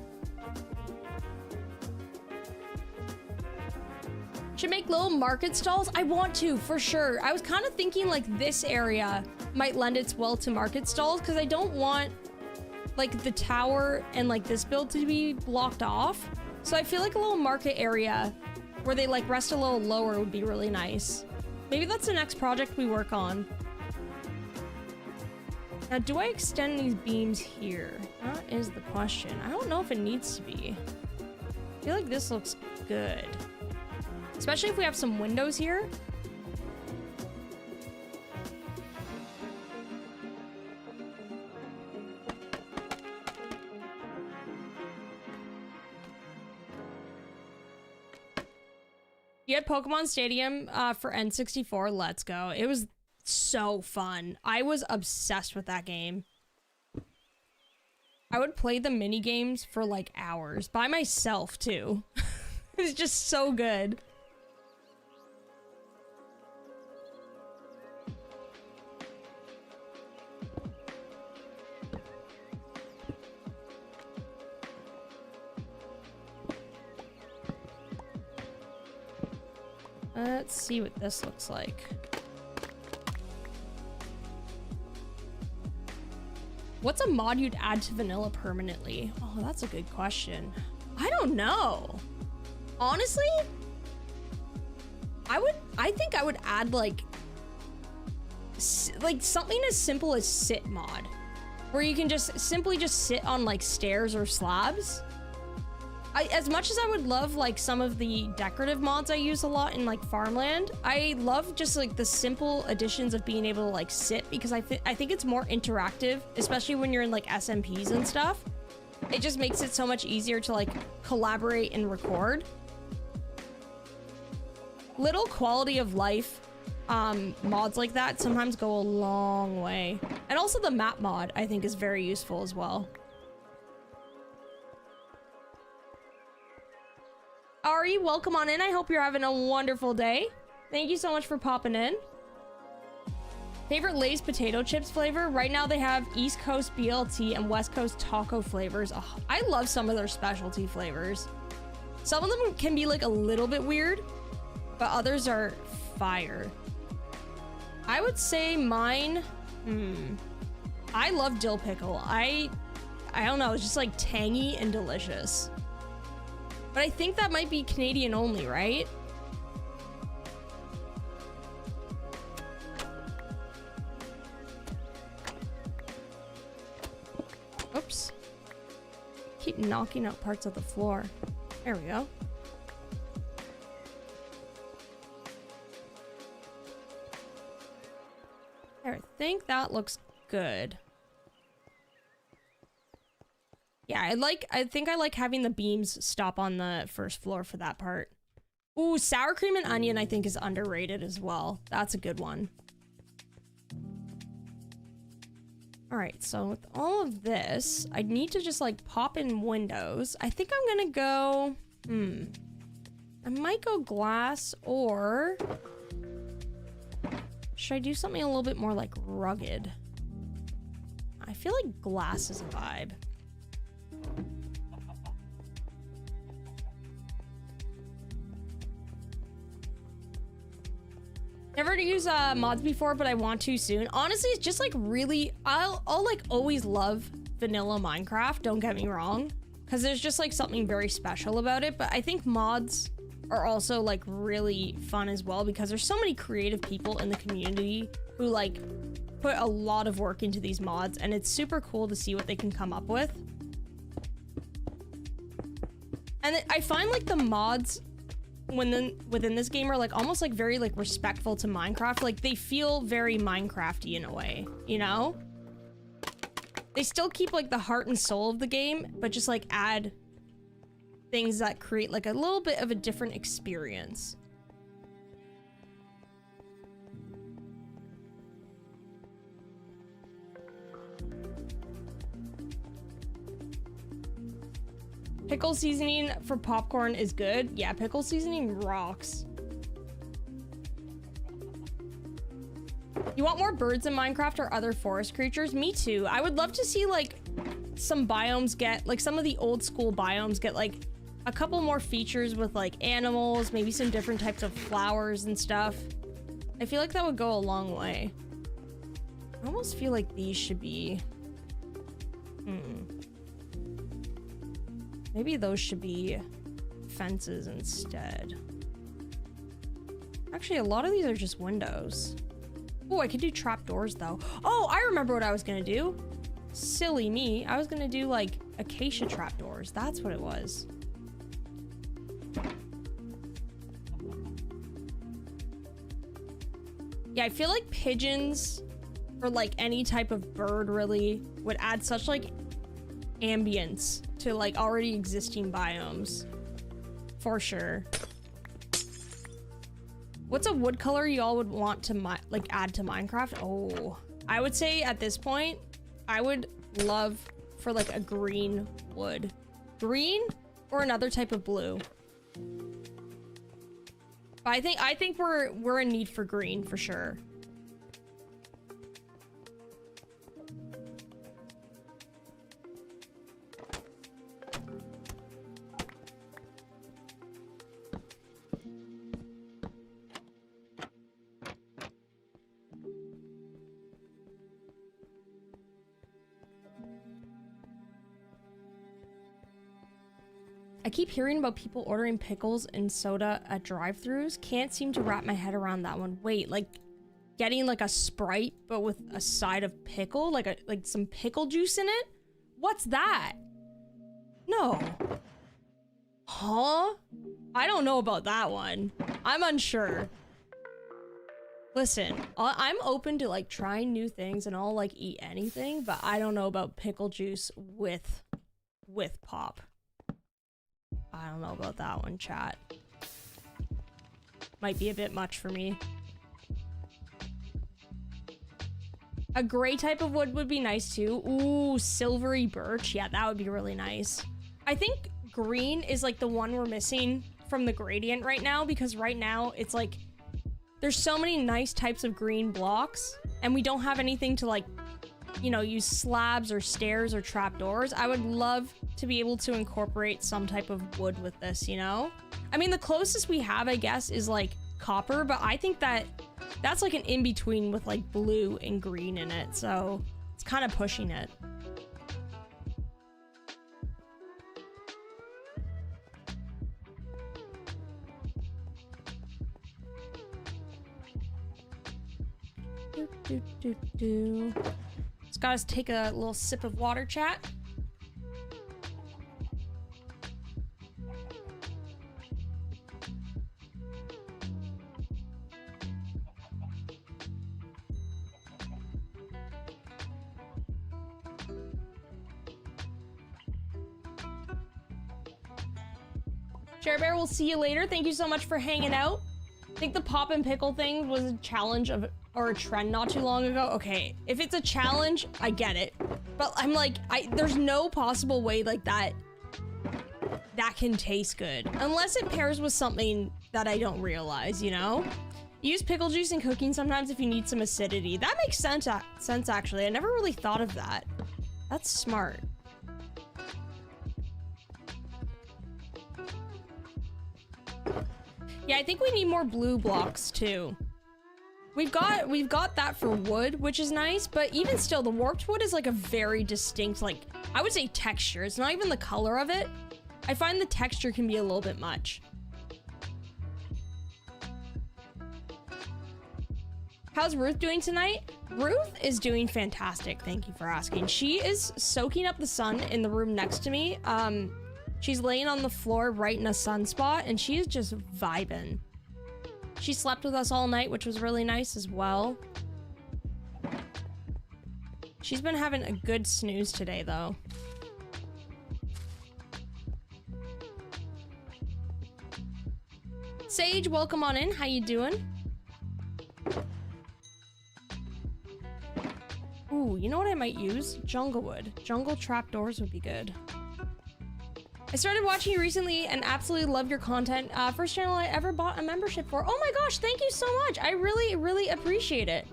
Should make little market stalls? I want to, for sure. I was kind of thinking like this area might lend its well to market stalls because I don't want like the tower and like this build to be blocked off. So I feel like a little market area where they like rest a little lower would be really nice. Maybe that's the next project we work on. Now, do I extend these beams here? That is the question. I don't know if it needs to be. I feel like this looks good. Especially if we have some windows here. You had Pokemon Stadium for N64. Let's go. It was so fun. I was obsessed with that game. I would play the mini games for like hours by myself too. It was just so good. Let's see what this looks like. What's a mod you'd add to vanilla permanently? Oh, that's a good question. I don't know. Honestly, I think I would add like something as simple as sit mod, where you can just simply just sit on like stairs or slabs. As much as I would love like some of the decorative mods I use a lot in like farmland, I love just like the simple additions of being able to like sit, because I think it's more interactive, especially when you're in like SMPs and stuff. It just makes it so much easier to like collaborate and record. Little quality of life mods like that sometimes go a long way. And also the map mod I think is very useful as well. Ari, welcome on in. I hope you're having a wonderful day. Thank you so much for popping in. Favorite Lay's potato chips flavor? Right now they have East Coast BLT and West Coast taco flavors. Oh, I love some of their specialty flavors. Some of them can be like a little bit weird, but others are fire. I would say mine, I love dill pickle. I don't know, it's just like tangy and delicious. But I think that might be Canadian only, right? Oops. Keep knocking out parts of the floor. There we go. There, I think that looks good. Yeah, I think I like having the beams stop on the first floor for that part. Ooh, sour cream and onion I think is underrated as well. That's a good one. All right, so with all of this, I need to just like pop in windows. I think I'm gonna go, I might go glass, or should I do something a little bit more like rugged? I feel like glass is a vibe. Never used mods before, but I want to soon. Honestly, it's just like really, I'll like always love vanilla Minecraft, don't get me wrong, because there's just like something very special about it. But I think mods are also like really fun as well, because there's so many creative people in the community who like put a lot of work into these mods, and it's super cool to see what they can come up with. And I find like the mods within this game are like almost like very like respectful to Minecraft. Like they feel very Minecrafty in a way, you know? They still keep like the heart and soul of the game, but just like add things that create like a little bit of a different experience. Pickle seasoning for popcorn is good. Yeah, pickle seasoning rocks. You want more birds in Minecraft or other forest creatures? Me too. I would love to see like some biomes get, like some of the old school biomes get like a couple more features with like animals, maybe some different types of flowers and stuff. I feel like that would go a long way. I almost feel like these should be... Maybe those should be fences instead. Actually, a lot of these are just windows. Oh, I could do trapdoors though. Oh, I remember what I was gonna do. Silly me. I was gonna do like acacia trapdoors. That's what it was. Yeah, I feel like pigeons or like any type of bird really would add such like ambience to like already existing biomes. For sure. What's a wood color you all would want to like add to Minecraft? Oh, I would say at this point, I would love for like a green wood. Green or another type of blue. But I think we're in need for green for sure. I keep hearing about people ordering pickles and soda at drive-thrus. Can't seem to wrap my head around that one. Wait, like getting like a Sprite but with a side of pickle, like some pickle juice in it? What's that? No. Huh? I don't know about that one. I'm unsure. Listen, I'm open to like trying new things and I'll like eat anything, but I don't know about pickle juice with pop. I don't know about that one, chat. Might be a bit much for me. A gray type of wood would be nice too. Ooh, silvery birch. Yeah, that would be really nice. I think green is like the one we're missing from the gradient right now, because right now it's like there's so many nice types of green blocks and we don't have anything to like, you know, use slabs or stairs or trapdoors. I would love to be able to incorporate some type of wood with this, you know? I mean, the closest we have, I guess, is like copper, but I think that's like an in-between with like blue and green in it, so it's kind of pushing it. Just gotta take a little sip of water, chat. Share Bear, we'll see you later. Thank you so much for hanging out. I think the pop and pickle thing was a challenge or a trend not too long ago. Okay, if it's a challenge, I get it. But I'm like, there's no possible way like that can taste good. Unless it pairs with something that I don't realize, you know? Use pickle juice in cooking sometimes if you need some acidity. That makes sense actually. I never really thought of that. That's smart. Yeah, I think we need more blue blocks too. We've got that for wood, which is nice, but even still, the warped wood is like a very distinct, like, I would say texture. It's not even the color of it. I find the texture can be a little bit much. How's Ruth doing tonight? Ruth is doing fantastic. Thank you for asking. She is soaking up the sun in the room next to me. She's laying on the floor right in a sunspot, and she is just vibing. She slept with us all night, which was really nice as well. She's been having a good snooze today, though. Sage, welcome on in. How you doing? Ooh, you know what I might use? Jungle wood. Jungle trapdoors would be good. I started watching you recently and absolutely love your content. First channel I ever bought a membership for. Oh my gosh, thank you so much. I really appreciate it.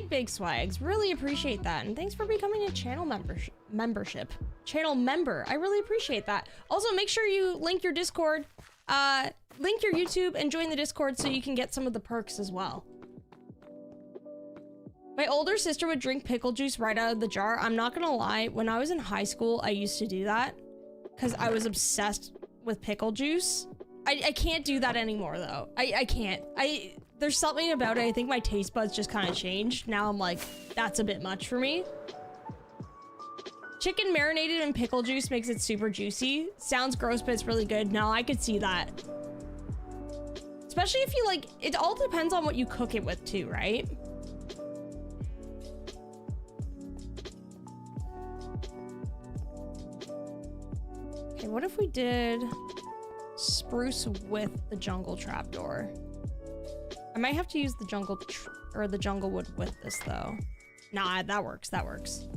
Big swags. Really appreciate that. And thanks for becoming a channel membership. Channel member. I really appreciate that. Also, make sure you link your Discord, link your YouTube, and join the Discord so you can get some of the perks as well. My older sister would drink pickle juice right out of the jar. I'm not gonna lie, when I was in high school, I used to do that because I was obsessed with pickle juice. I can't do that anymore though. I can't. There's something about it. I think my taste buds just kind of changed. Now I'm like, that's a bit much for me. Chicken marinated in pickle juice makes it super juicy. Sounds gross, but it's really good. No, I could see that. Especially if you like, it all depends on what you cook it with too, right? Okay, what if we did spruce with the jungle trapdoor? I might have to use the jungle wood with this though. Nah, that works. That works.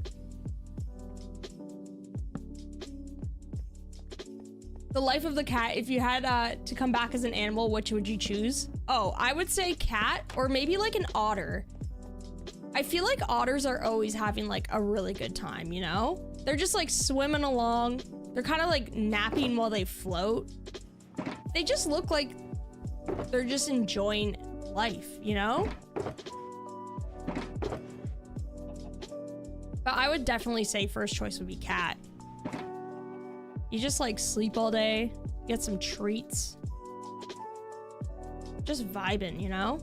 The life of the cat. If you had to come back as an animal, which would you choose? Oh, I would say cat or maybe like an otter. I feel like otters are always having like a really good time, you know? They're just like swimming along. They're kind of like napping while they float. They just look like they're just enjoying life, you know? But I would definitely say first choice would be cat. You just like sleep all day, get some treats. Just vibing, you know?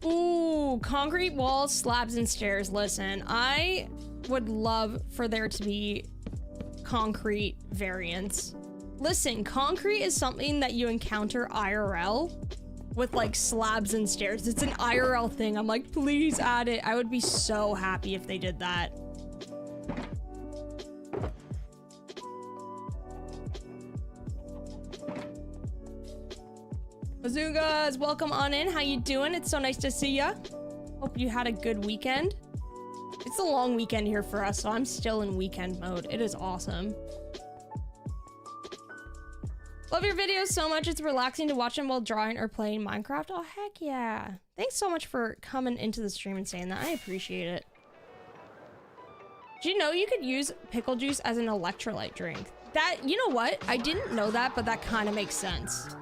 Ooh, concrete walls, slabs, and stairs. Listen, I would love for there to be concrete variants. Listen, concrete is something that you encounter IRL with like slabs and stairs. It's an IRL thing. I'm like, please add it. I would be so happy if they did that. Bazungas, welcome on in. How you doing? It's so nice to see ya. Hope you had a good weekend. It's a long weekend here for us, so I'm still in weekend mode. It is awesome. Love your videos so much. It's relaxing to watch them while drawing or playing Minecraft. Oh, heck yeah. Thanks so much for coming into the stream and saying that. I appreciate it. Do you know you could use pickle juice as an electrolyte drink? That, you know what? I didn't know that, but that kind of makes sense.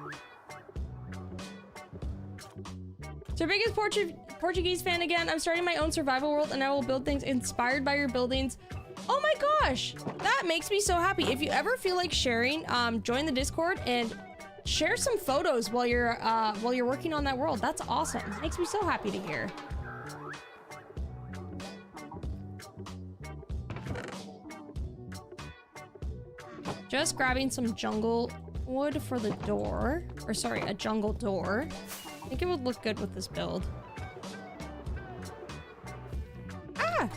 So biggest Portuguese fan again. I'm starting my own survival world and I will build things inspired by your buildings. Oh my gosh, that makes me so happy. If you ever feel like sharing, join the Discord and share some photos while you're working on that world. That's awesome. Makes me so happy to hear. Just grabbing some jungle wood for the door, or sorry, a jungle door. I think it would look good with this build. Ah!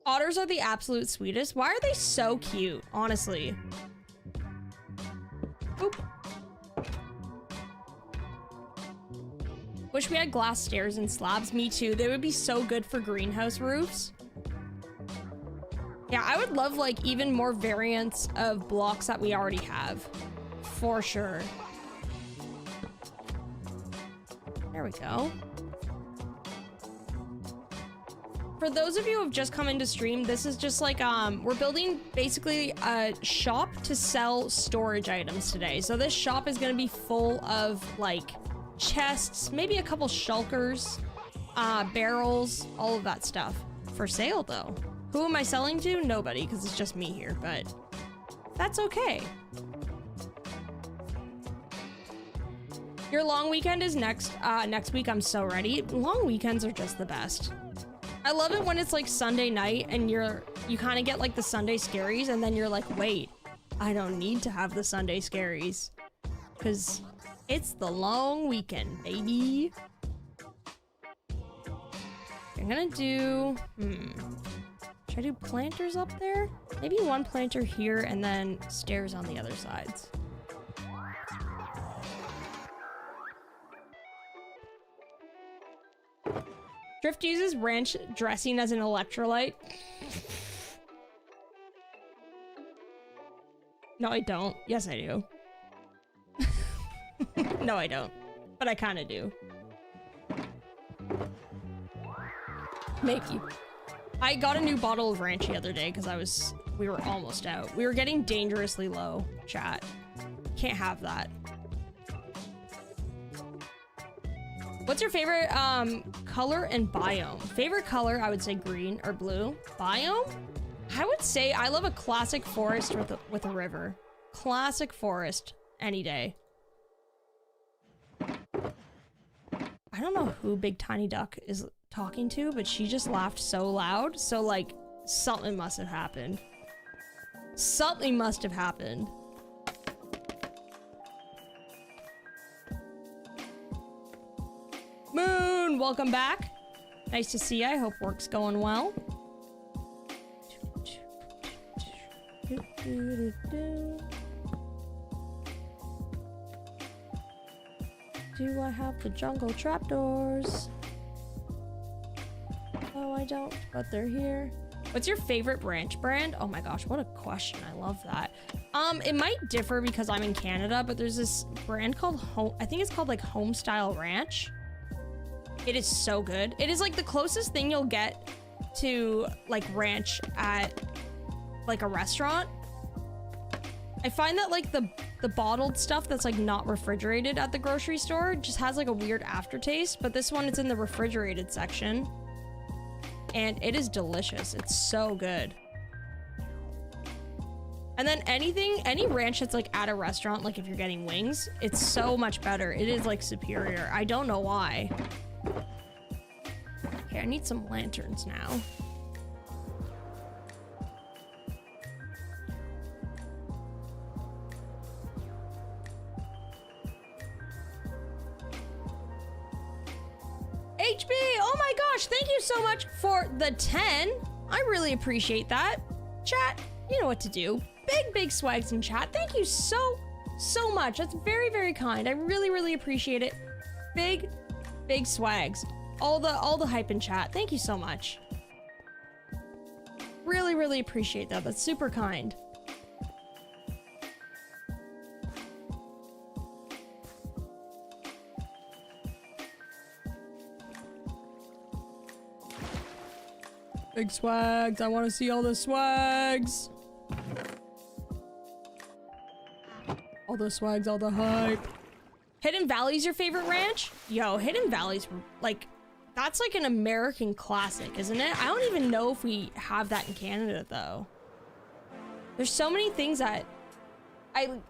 Otters are the absolute sweetest. Why are they so cute, honestly? Oop. Wish we had glass stairs and slabs. Me too. They would be so good for greenhouse roofs. Yeah, I would love like even more variants of blocks that we already have. For sure. There we go. For those of you who have just come into stream, this is just like, we're building basically a shop to sell storage items today. So this shop is gonna be full of like chests, maybe a couple shulkers, barrels, all of that stuff. For sale though. Who am I selling to? Nobody, because it's just me here, but that's okay. Your long weekend is next week. I'm so ready. Long weekends are just the best. I love it when it's like Sunday night and you kind of get like the Sunday scaries and then you're like, wait, I don't need to have the Sunday scaries because it's the long weekend, baby. I'm gonna do, should I do planters up there? Maybe one planter here and then stairs on the other sides. Drift uses ranch dressing as an electrolyte. No, I don't. Yes, I do. No, I don't. But I kind of do. Maybe. I got a new bottle of ranch the other day because we were almost out. We were getting dangerously low, chat. Can't have that. What's your favorite color and biome? Favorite color, I would say green or blue. Biome? I would say I love a classic forest with a river. Classic forest any day. I don't know who Big Tiny Duck is talking to, but she just laughed so loud. So like something must have happened. Something must have happened. Moon, welcome back. Nice to see you. I hope work's going well. Do I have the jungle trapdoors? Oh, I don't, but they're here. What's your favorite branch brand? Oh my gosh, what a question. I love that. It might differ because I'm in Canada, but there's this brand called I think it's called like Homestyle Ranch. It is so good. It is like the closest thing you'll get to like ranch at like a restaurant. I find that like the bottled stuff that's like not refrigerated at the grocery store just has like a weird aftertaste, but this one, it's in the refrigerated section and it is delicious. It's so good. And then any ranch that's like at a restaurant, like if you're getting wings, it's so much better. It is like superior. I don't know why. Okay, I need some lanterns now. HB, oh my gosh, thank you so much for the 10. I really appreciate that. Chat, you know what to do. Big swags in chat. Thank you so much. That's very, very kind. I really appreciate it. Big swags. All the hype in chat. Thank you so much. Really appreciate that. That's super kind. Big swags. I want to see all the swags. All the swags, all the hype. Hidden Valley's your favorite ranch? Yo, Hidden Valley's like, that's like an American classic, isn't it? I don't even know if we have that in Canada though. There's so many things that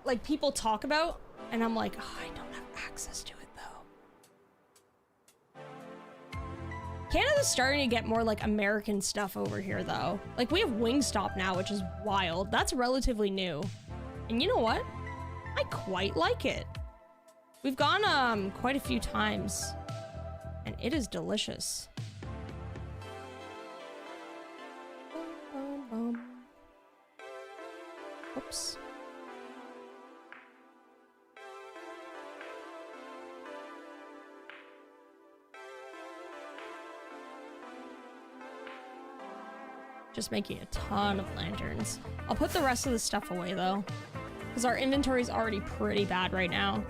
like people talk about and I'm like, oh, I don't have access to it though. Canada's starting to get more like American stuff over here though. Like we have Wingstop now, which is wild. That's relatively new. And you know what? I quite like it. We've gone quite a few times and it is delicious. Oops. Just making a ton of lanterns. I'll put the rest of the stuff away though, because our inventory is already pretty bad right now.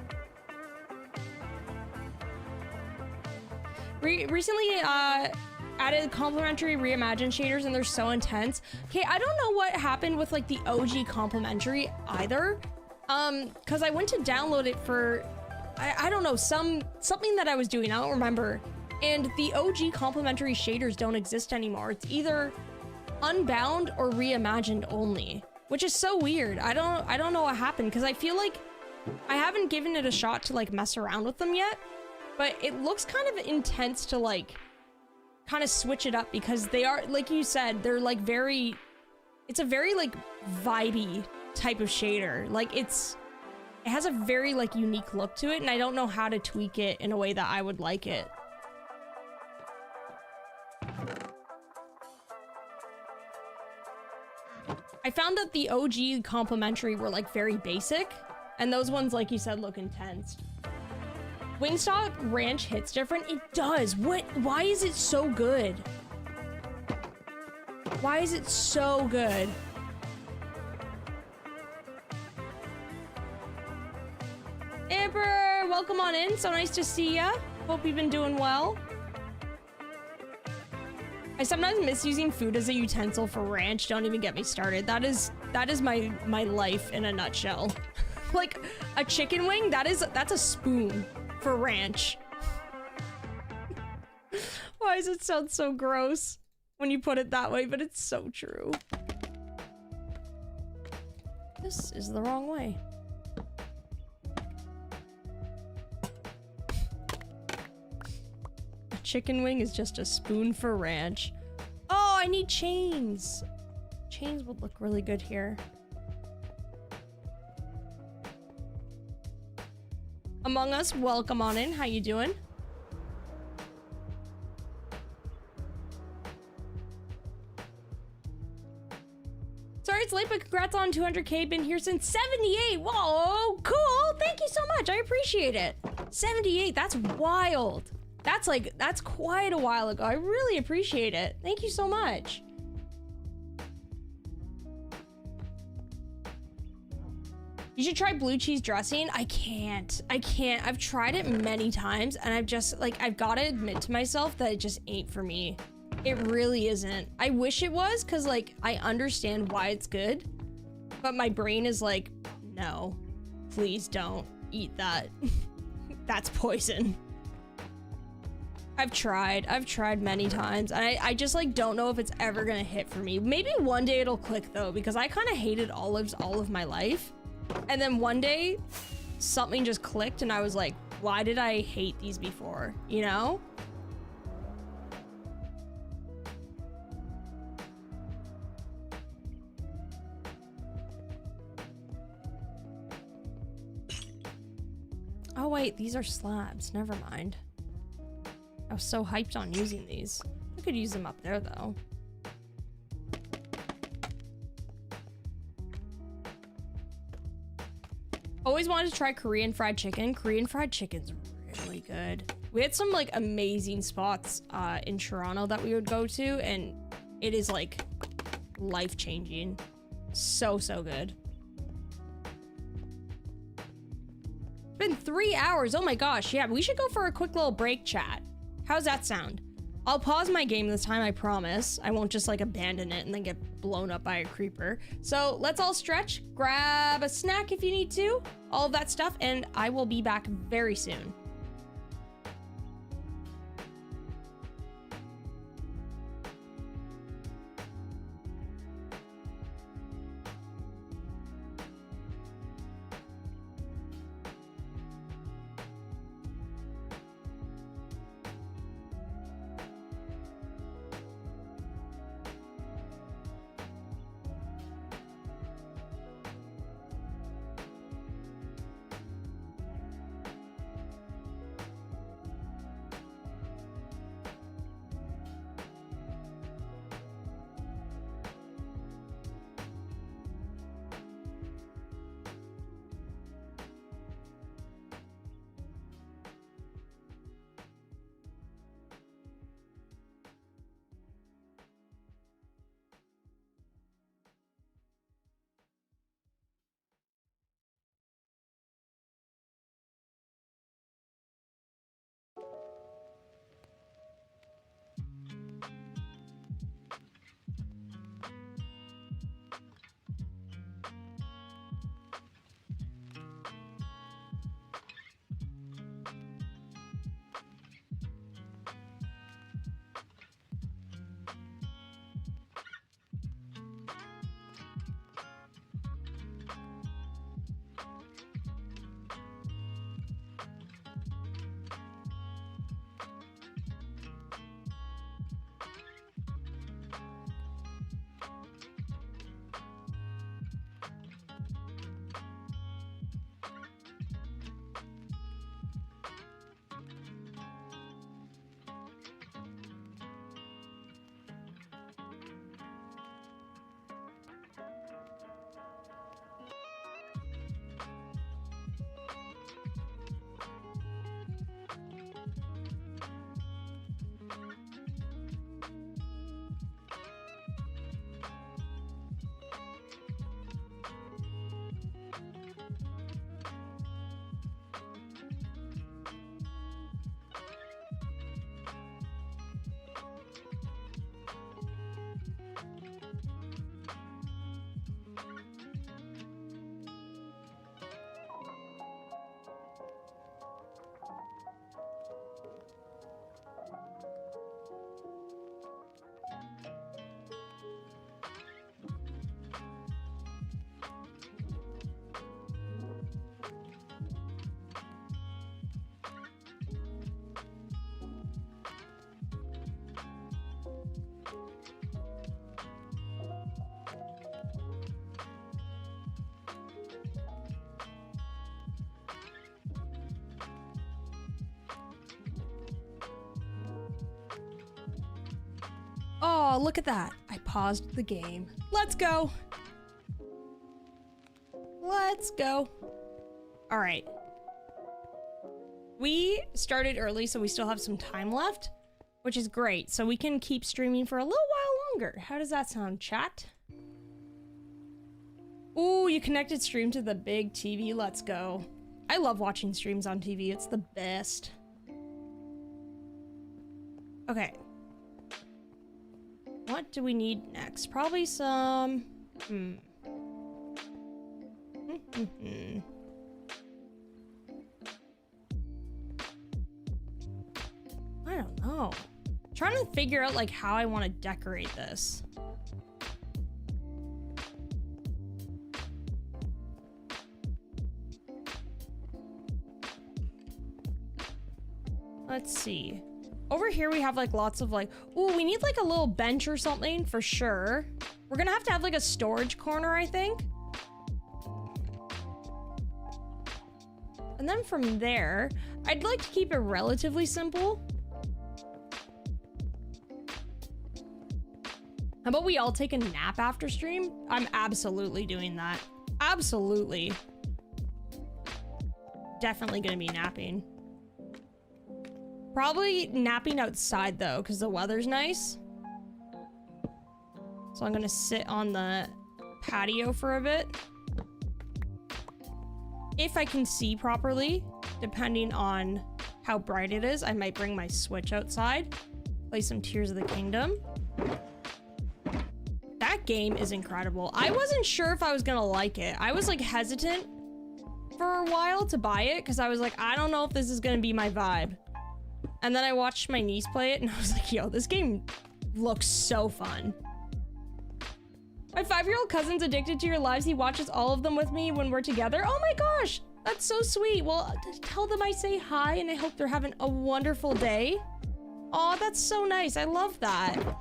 Recently added Complementary reimagined shaders and they're so intense. Okay, I don't know what happened with like the OG Complementary either. Cause I went to download it for, I don't know, something that I was doing, I don't remember. And the OG Complementary shaders don't exist anymore. It's either Unbound or reimagined only, which is so weird. I don't know what happened because I feel like I haven't given it a shot to like mess around with them yet, but it looks kind of intense to like kind of switch it up because they are, like you said, they're like very, it's a very like vibey type of shader. Like it has a very like unique look to it, and I don't know how to tweak it in a way that I would like it. I found that the OG Complementary were like very basic, and those ones, like you said, look intense. Wingstop Ranch hits different? It does. What? Why is it so good? Why is it so good? Amber, welcome on in. So nice to see ya. Hope you've been doing well. I sometimes miss using food as a utensil for ranch. Don't even get me started. That is my life in a nutshell. Like a chicken wing, that's a spoon for ranch. Why does it sound so gross when you put it that way? But it's so true. This is the wrong way. A chicken wing is just a spoon for ranch. Oh, I need chains. Chains would look really good here. Among Us, welcome on in. How you doing? Sorry it's late, but congrats on 200K. Been here since 78. Whoa, cool. Thank you so much. I appreciate it. 78, that's wild. That's quite a while ago. I really appreciate it. Thank you so much. You should try blue cheese dressing. I can't. I've tried it many times, and I've got to admit to myself that it just ain't for me. It really isn't. I wish it was, because like I understand why it's good, but my brain is like, no, please don't eat that. That's poison. I've tried many times, and I just like don't know if it's ever gonna hit for me. Maybe one day it'll click though, because I kind of hated olives all of my life. And then one day, something just clicked and I was like, why did I hate these before? You know? Oh wait, these are slabs. Never mind. I was so hyped on using these. I could use them up there though. Always wanted to try Korean fried chicken. Korean fried chicken's really good. We had some like amazing spots in Toronto that we would go to, and it is like life-changing. So good. It's been 3 hours. Oh my gosh. Yeah, we should go for a quick little break, chat. How's that sound? I'll pause my game this time, I promise. I won't just like abandon it and then get blown up by a creeper. So let's all stretch, grab a snack if you need to, all of that stuff, and I will be back very soon. Oh, look at that. I paused the game. Let's go. Let's go. All right. We started early, so we still have some time left, which is great. So we can keep streaming for a little while longer. How does that sound, chat? Ooh, you connected stream to the big TV. Let's go. I love watching streams on TV. It's the best. Okay. What do we need next? Probably some... I don't know. I'm trying to figure out like how I want to decorate this. Let's see. Over here we have like lots of like, ooh, we need like a little bench or something for sure. We're gonna have to have like a storage corner, I think. And then from there, I'd like to keep it relatively simple. How about we all take a nap after stream? I'm absolutely doing that. Absolutely. Definitely gonna be napping. Probably napping outside though, because the weather's nice. So I'm gonna sit on the patio for a bit. If I can see properly, depending on how bright it is, I might bring my Switch outside, play some Tears of the Kingdom. That game is incredible. I wasn't sure if I was gonna like it. I was like hesitant for a while to buy it because I was like, I don't know if this is gonna be my vibe. And then I watched my niece play it and I was like, yo, this game looks so fun. My 5-year-old cousin's addicted to your lives. He watches all of them with me when we're together. Oh my gosh, that's so sweet. Well, tell them I say hi and I hope they're having a wonderful day. Oh, that's so nice. I love that.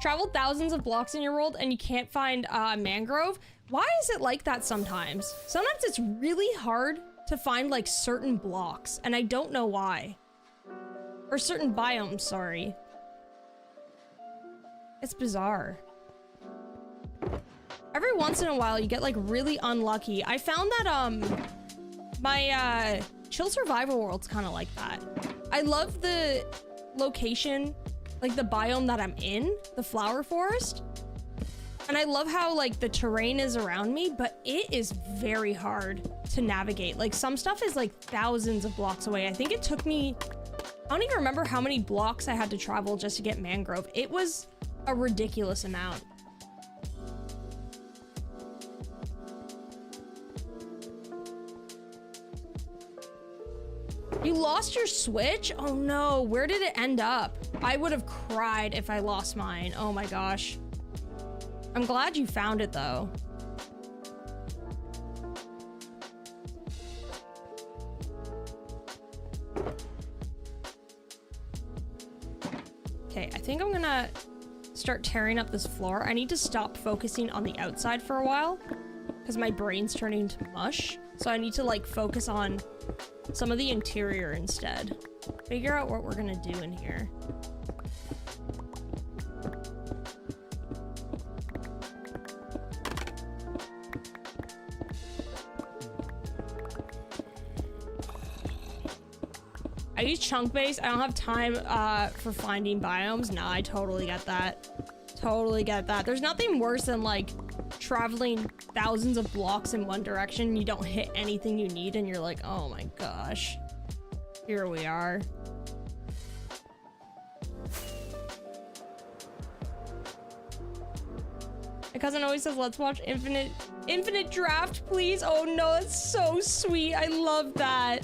Traveled thousands of blocks in your world and you can't find mangrove? Why is it like that sometimes? Sometimes it's really hard to find like certain blocks and I don't know why. Or certain biomes, sorry. It's bizarre. Every once in a while you get like really unlucky. I found that my chill survival world's kind of like that. I love the location, like the biome that I'm in, the flower forest. And I love how like the terrain is around me, but it is very hard to navigate. Like some stuff is like thousands of blocks away. I think it took me, I don't even remember how many blocks I had to travel just to get mangrove. It was a ridiculous amount. You lost your Switch? Oh no, where did it end up? I would have cried if I lost mine. Oh my gosh. I'm glad you found it though. Okay, I think I'm gonna start tearing up this floor. I need to stop focusing on the outside for a while because my brain's turning to mush. So I need to like focus on some of the interior instead. Figure out what we're gonna do in here. I use chunk base. I don't have time for finding biomes. Nah, I totally get that. Totally get that. There's nothing worse than like traveling thousands of blocks in one direction. You don't hit anything you need and you're like, oh my gosh. Here we are. My cousin always says, let's watch Infinite Draft, please. Oh no, that's so sweet. I love that.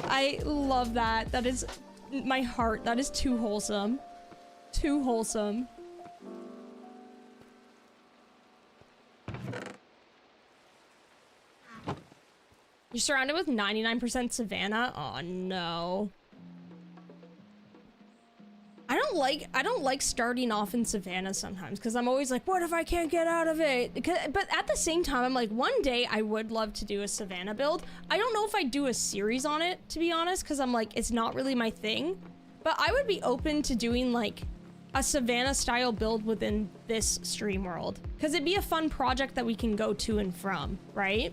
I love that. That is my heart. That is too wholesome. Too wholesome. You're surrounded with 99% savanna? Oh no. I don't like starting off in Savannah sometimes because I'm always like, what if I can't get out of it? But at the same time, I'm like, one day I would love to do a Savannah build. I don't know if I'd do a series on it, to be honest, because I'm like, it's not really my thing. But I would be open to doing like a Savannah style build within this stream world because it'd be a fun project that we can go to and from, right?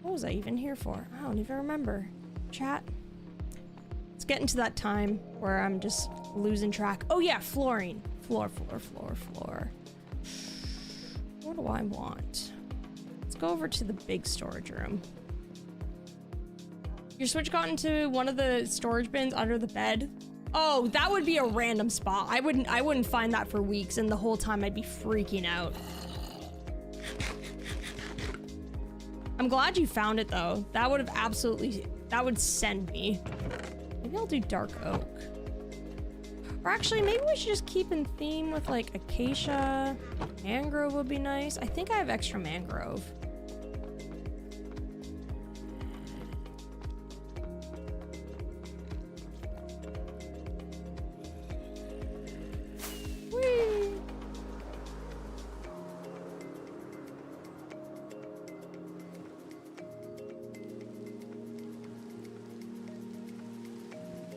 What was I even here for? I don't even remember. Chat. It's getting to that time where I'm just losing track. Oh yeah, flooring. Floor. What do I want? Let's go over to the big storage room. Your Switch got into one of the storage bins under the bed. Oh, that would be a random spot. I wouldn't find that for weeks, and the whole time I'd be freaking out. I'm glad you found it though. That would have absolutely, that would send me. Maybe I'll do dark oak. Or actually, maybe we should just keep in theme with like acacia. Mangrove would be nice. I think I have extra mangrove. Whee!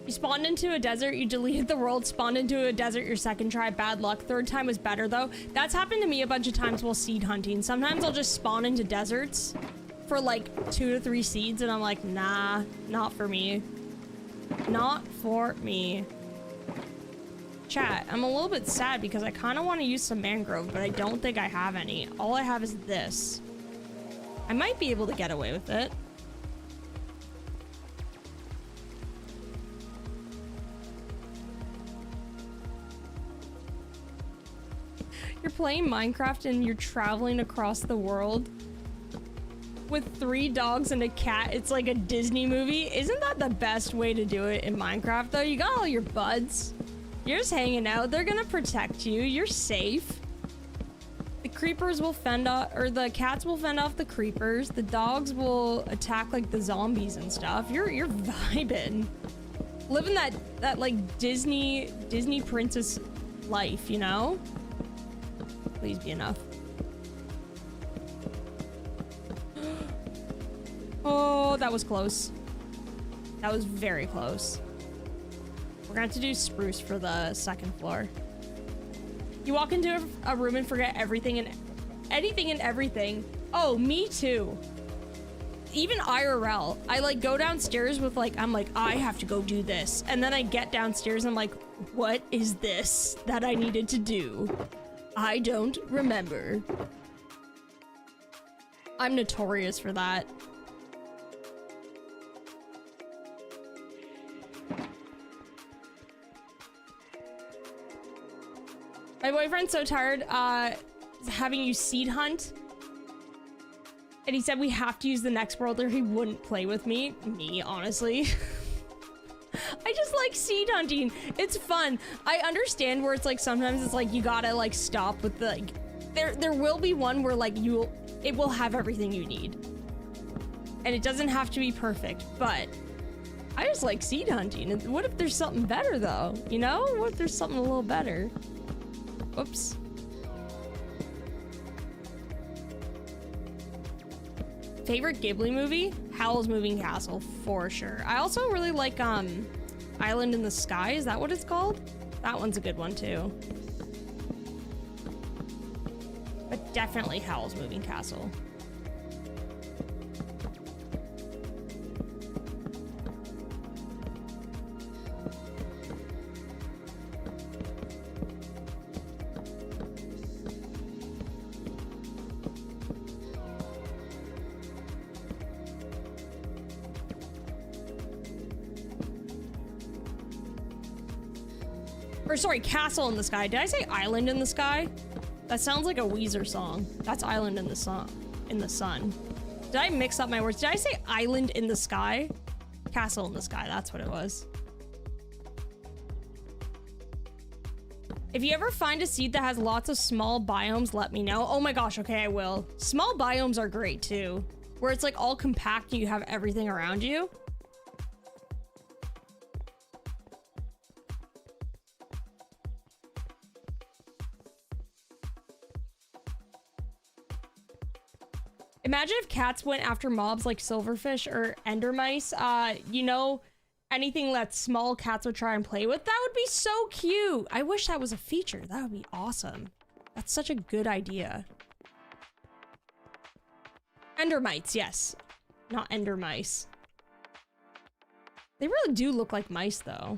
You spawned into a desert, you deleted the world, spawned into a desert your second try, bad luck. Third time was better though. That's happened to me a bunch of times while seed hunting. Sometimes I'll just spawn into deserts for like 2 to 3 seeds and I'm like, nah, not for me. Not for me. Chat, I'm a little bit sad because I kind of want to use some mangrove, but I don't think I have any. All I have is this. I might be able to get away with it. You're playing Minecraft and you're traveling across the world with 3 dogs and a cat. It's like a Disney movie. Isn't that the best way to do it in Minecraft though? You got all your buds. You're just hanging out. They're gonna protect you. You're safe. The creepers will fend off, or the cats will fend off the creepers. The dogs will attack like the zombies and stuff. You're vibing. Living that like Disney princess life, you know? Please be enough. Oh, that was close. That was very close. We're gonna have to do spruce for the second floor. You walk into a room and forget everything and anything and everything. Oh, me too. Even IRL, I like go downstairs with like, I'm like, I have to go do this. And then I get downstairs and I'm like, what is this that I needed to do? I don't remember. I'm notorious for that. My boyfriend's so tired having you seed hunt. And he said we have to use the next world or he wouldn't play with me. Me, honestly. I just like seed hunting. It's fun. I understand where it's like sometimes it's like you gotta like stop with the like there will be one where like it will have everything you need. And it doesn't have to be perfect, but I just like seed hunting. And what if there's something better though? You know? What if there's something a little better? Whoops. Favorite Ghibli movie? Howl's Moving Castle, for sure. I also really like Island in the Sky. Is that what it's called? That one's a good one too. But definitely Howl's Moving Castle. Or sorry, Castle in the Sky. Did I say Island in the Sky? That sounds like a Weezer song. That's Island in the Sun. Did I mix up my words? Did I say Island in the Sky? Castle in the Sky, that's what it was. If you ever find a seed that has lots of small biomes, let me know. Oh my gosh, okay, I will. Small biomes are great too. Where it's like all compact and you have everything around you. Imagine if cats went after mobs like silverfish or ender mice. You know, anything that small cats would try and play with. That would be so cute. I wish that was a feature. That would be awesome. That's such a good idea. Ender mites, yes. Not ender mice. They really do look like mice, though.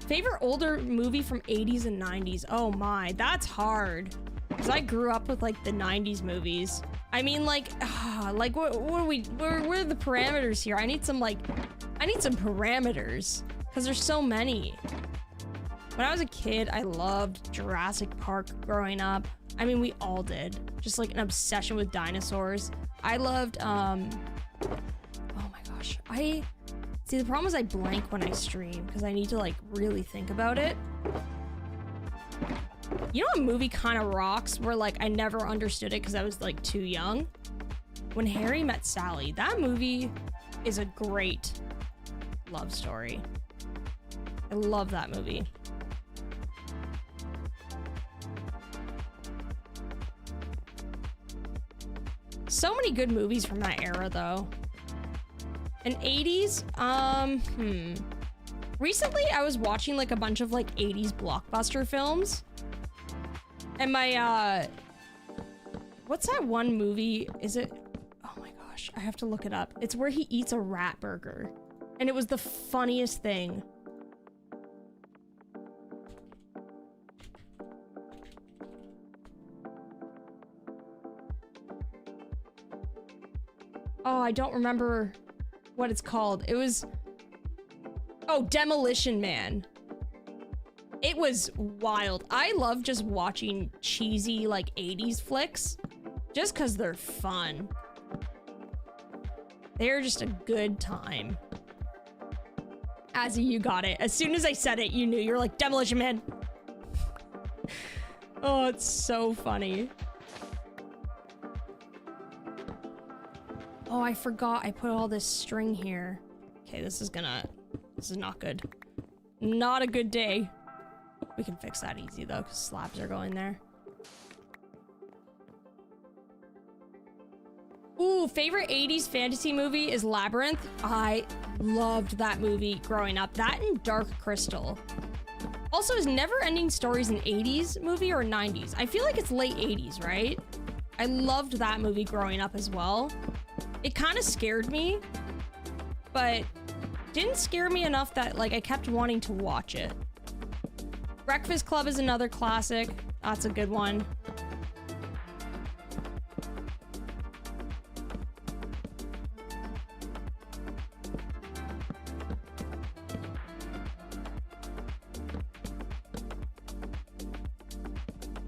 Favorite older movie from 80s and 90s? Oh my, that's hard. Because I grew up with, like, the 90s movies. I mean, like what are the parameters here? I need some parameters. Because there's so many. When I was a kid, I loved Jurassic Park growing up. I mean, we all did. Just, like, an obsession with dinosaurs. I loved, oh my gosh. See, the problem is I blank when I stream, because I need to, like, really think about it. You know, a movie kind of rocks where, like, I never understood it because I was, like, too young? When Harry Met Sally. That movie is a great love story. I love that movie. So many good movies from that era, though. And 80s, recently I was watching like a bunch of like 80s blockbuster films. And my, what's that one movie? Is it, oh my gosh, I have to look it up. It's where he eats a rat burger. And it was the funniest thing. Oh, I don't remember what it's called. It was... Oh, Demolition Man. It was wild. I love just watching cheesy, like, 80s flicks. Just because they're fun. They're just a good time. Azzy, you got it. As soon as I said it, you knew. You're like, Demolition Man. Oh, it's so funny. Oh, I forgot I put all this string here. Okay, this is not good. Not a good day. We can fix that easy though, because slabs are going there. Ooh, favorite 80s fantasy movie is Labyrinth. I loved that movie growing up. That and Dark Crystal. Also, is Never Ending Stories an 80s movie or 90s? I feel like it's late 80s, right? I loved that movie growing up as well. It kind of scared me, but didn't scare me enough that, like, I kept wanting to watch it. Breakfast Club is another classic. That's a good one.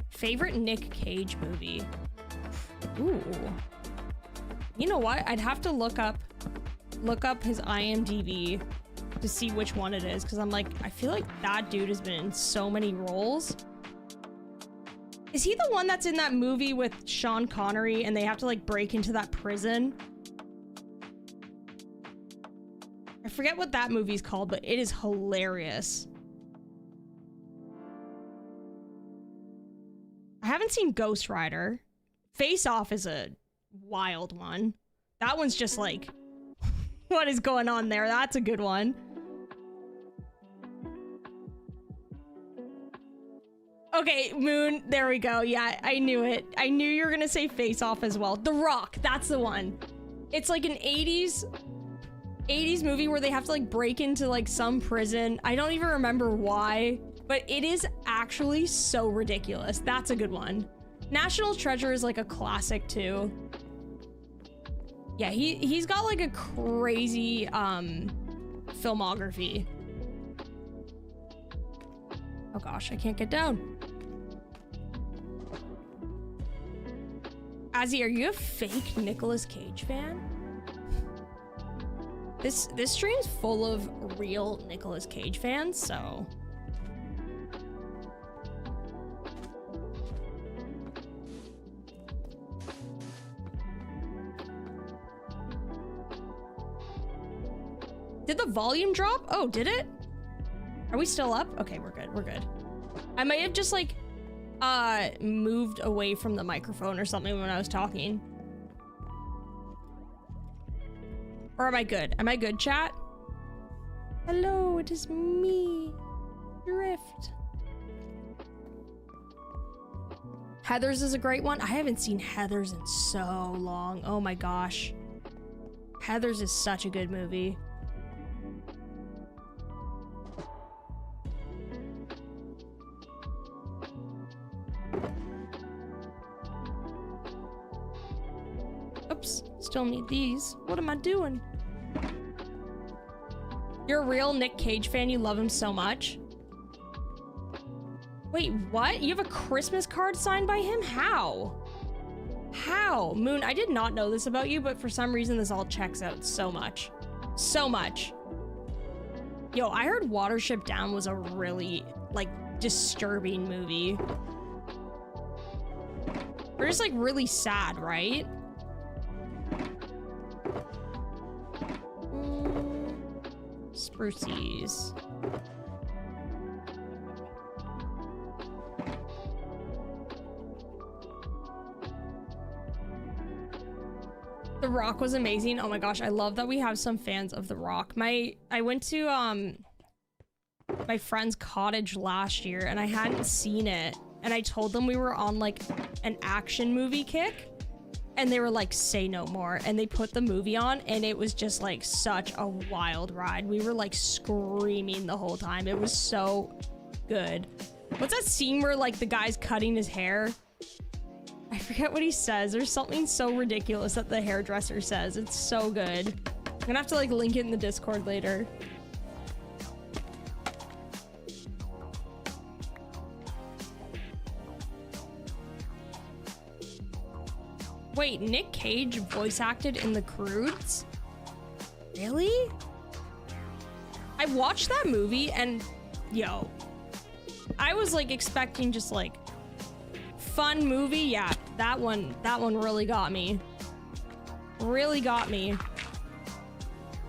Favorite Nick Cage movie? Ooh. You know what? I'd have to look up his IMDb to see which one it is, because I'm like, I feel like that dude has been in so many roles. Is he the one that's in that movie with Sean Connery and they have to like break into that prison? I forget what that movie's called, but it is hilarious. I haven't seen Ghost Rider. Face Off is a wild one. That one's just like, what is going on there? That's a good one. Okay, Moon, there we go. Yeah, I knew it. I knew you were gonna say Face Off as well. The Rock, that's the one. It's like an 80s movie where they have to like break into like some prison. I don't even remember why, but it is actually so ridiculous. That's a good one. National Treasure is like a classic too. Yeah, he's got like a crazy filmography. Oh gosh, I can't get down. Azzy, are you a fake Nicolas Cage fan? This stream's full of real Nicolas Cage fans, so... Did the volume drop? Oh, did it? Are we still up? Okay, we're good. We're good. I might have just like moved away from the microphone or something when I was talking. Or am I good? Am I good, chat? Hello, it is me, Drift. Heathers is a great one. I haven't seen Heathers in so long. Oh my gosh. Heathers is such a good movie. Oops, still need these. What am I doing? You're a real Nick Cage fan, you love him so much. Wait, what? You have a Christmas card signed by him? How? How? Moon, I did not know this about you, but for some reason this all checks out so much. So much. Yo, I heard Watership Down was a really, like, disturbing movie. Or just, like, really sad, right? Sprucies. The Rock was amazing. Oh my gosh, I love that we have some fans of The Rock. I went to my friend's cottage last year and I hadn't seen it, and I told them we were on like an action movie kick, and they were like, say no more, and they put the movie on, and it was just like such a wild ride. We were like screaming the whole time. It was so good. What's that scene where like the guy's cutting his hair? I forget what he says. There's something so ridiculous that the hairdresser says. It's so good. I'm gonna have to like link it in the Discord later. Wait, Nick Cage voice acted in The Croods? Really? I watched that movie and, yo, I was like expecting just like fun movie. Yeah, that one really got me. Really got me.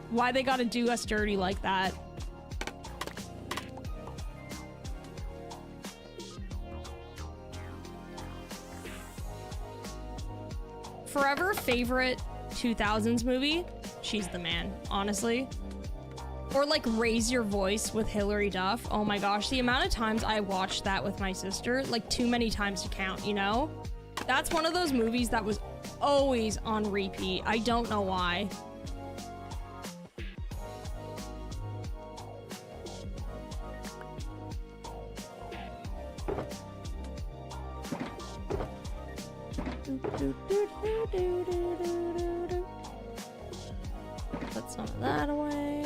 Why they gotta do us dirty like that? Forever favorite 2000s movie? She's the man, honestly. Or like Raise Your Voice with Hilary Duff. Oh my gosh, the amount of times I watched that with my sister, like too many times to count, you know? That's one of those movies that was always on repeat. I don't know why. Put some of that away.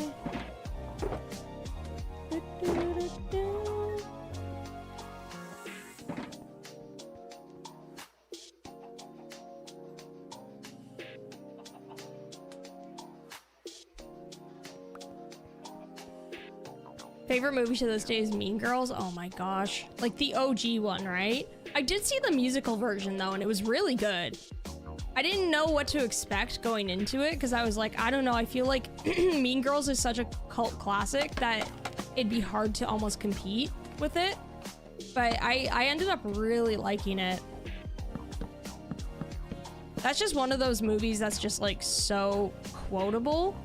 Favorite movie to this day is Mean Girls. Oh my gosh. Like the OG one, right? I did see the musical version though, and it was really good. I didn't know what to expect going into it because I was like, I don't know, I feel like Mean Girls is such a cult classic that it'd be hard to almost compete with it. But I ended up really liking it. That's just one of those movies that's just like so quotable.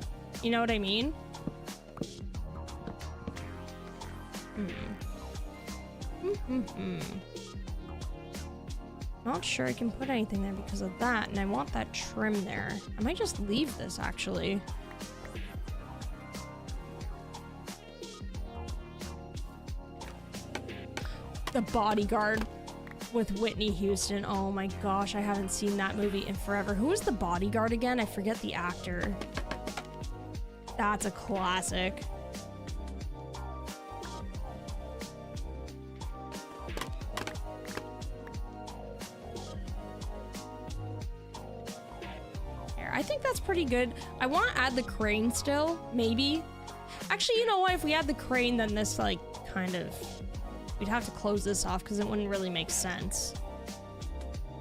You know what I mean? Not sure I can put anything there because of that, and I want that trim there. I might just leave this actually. The Bodyguard with Whitney Houston. Oh my gosh, I haven't seen that movie in forever. Who is The Bodyguard again? I forget the actor. That's a classic. I think that's pretty good. I want to add the crane still, maybe. Actually, you know what? If we add the crane, then this, like, kind of... We'd have to close this off because it wouldn't really make sense.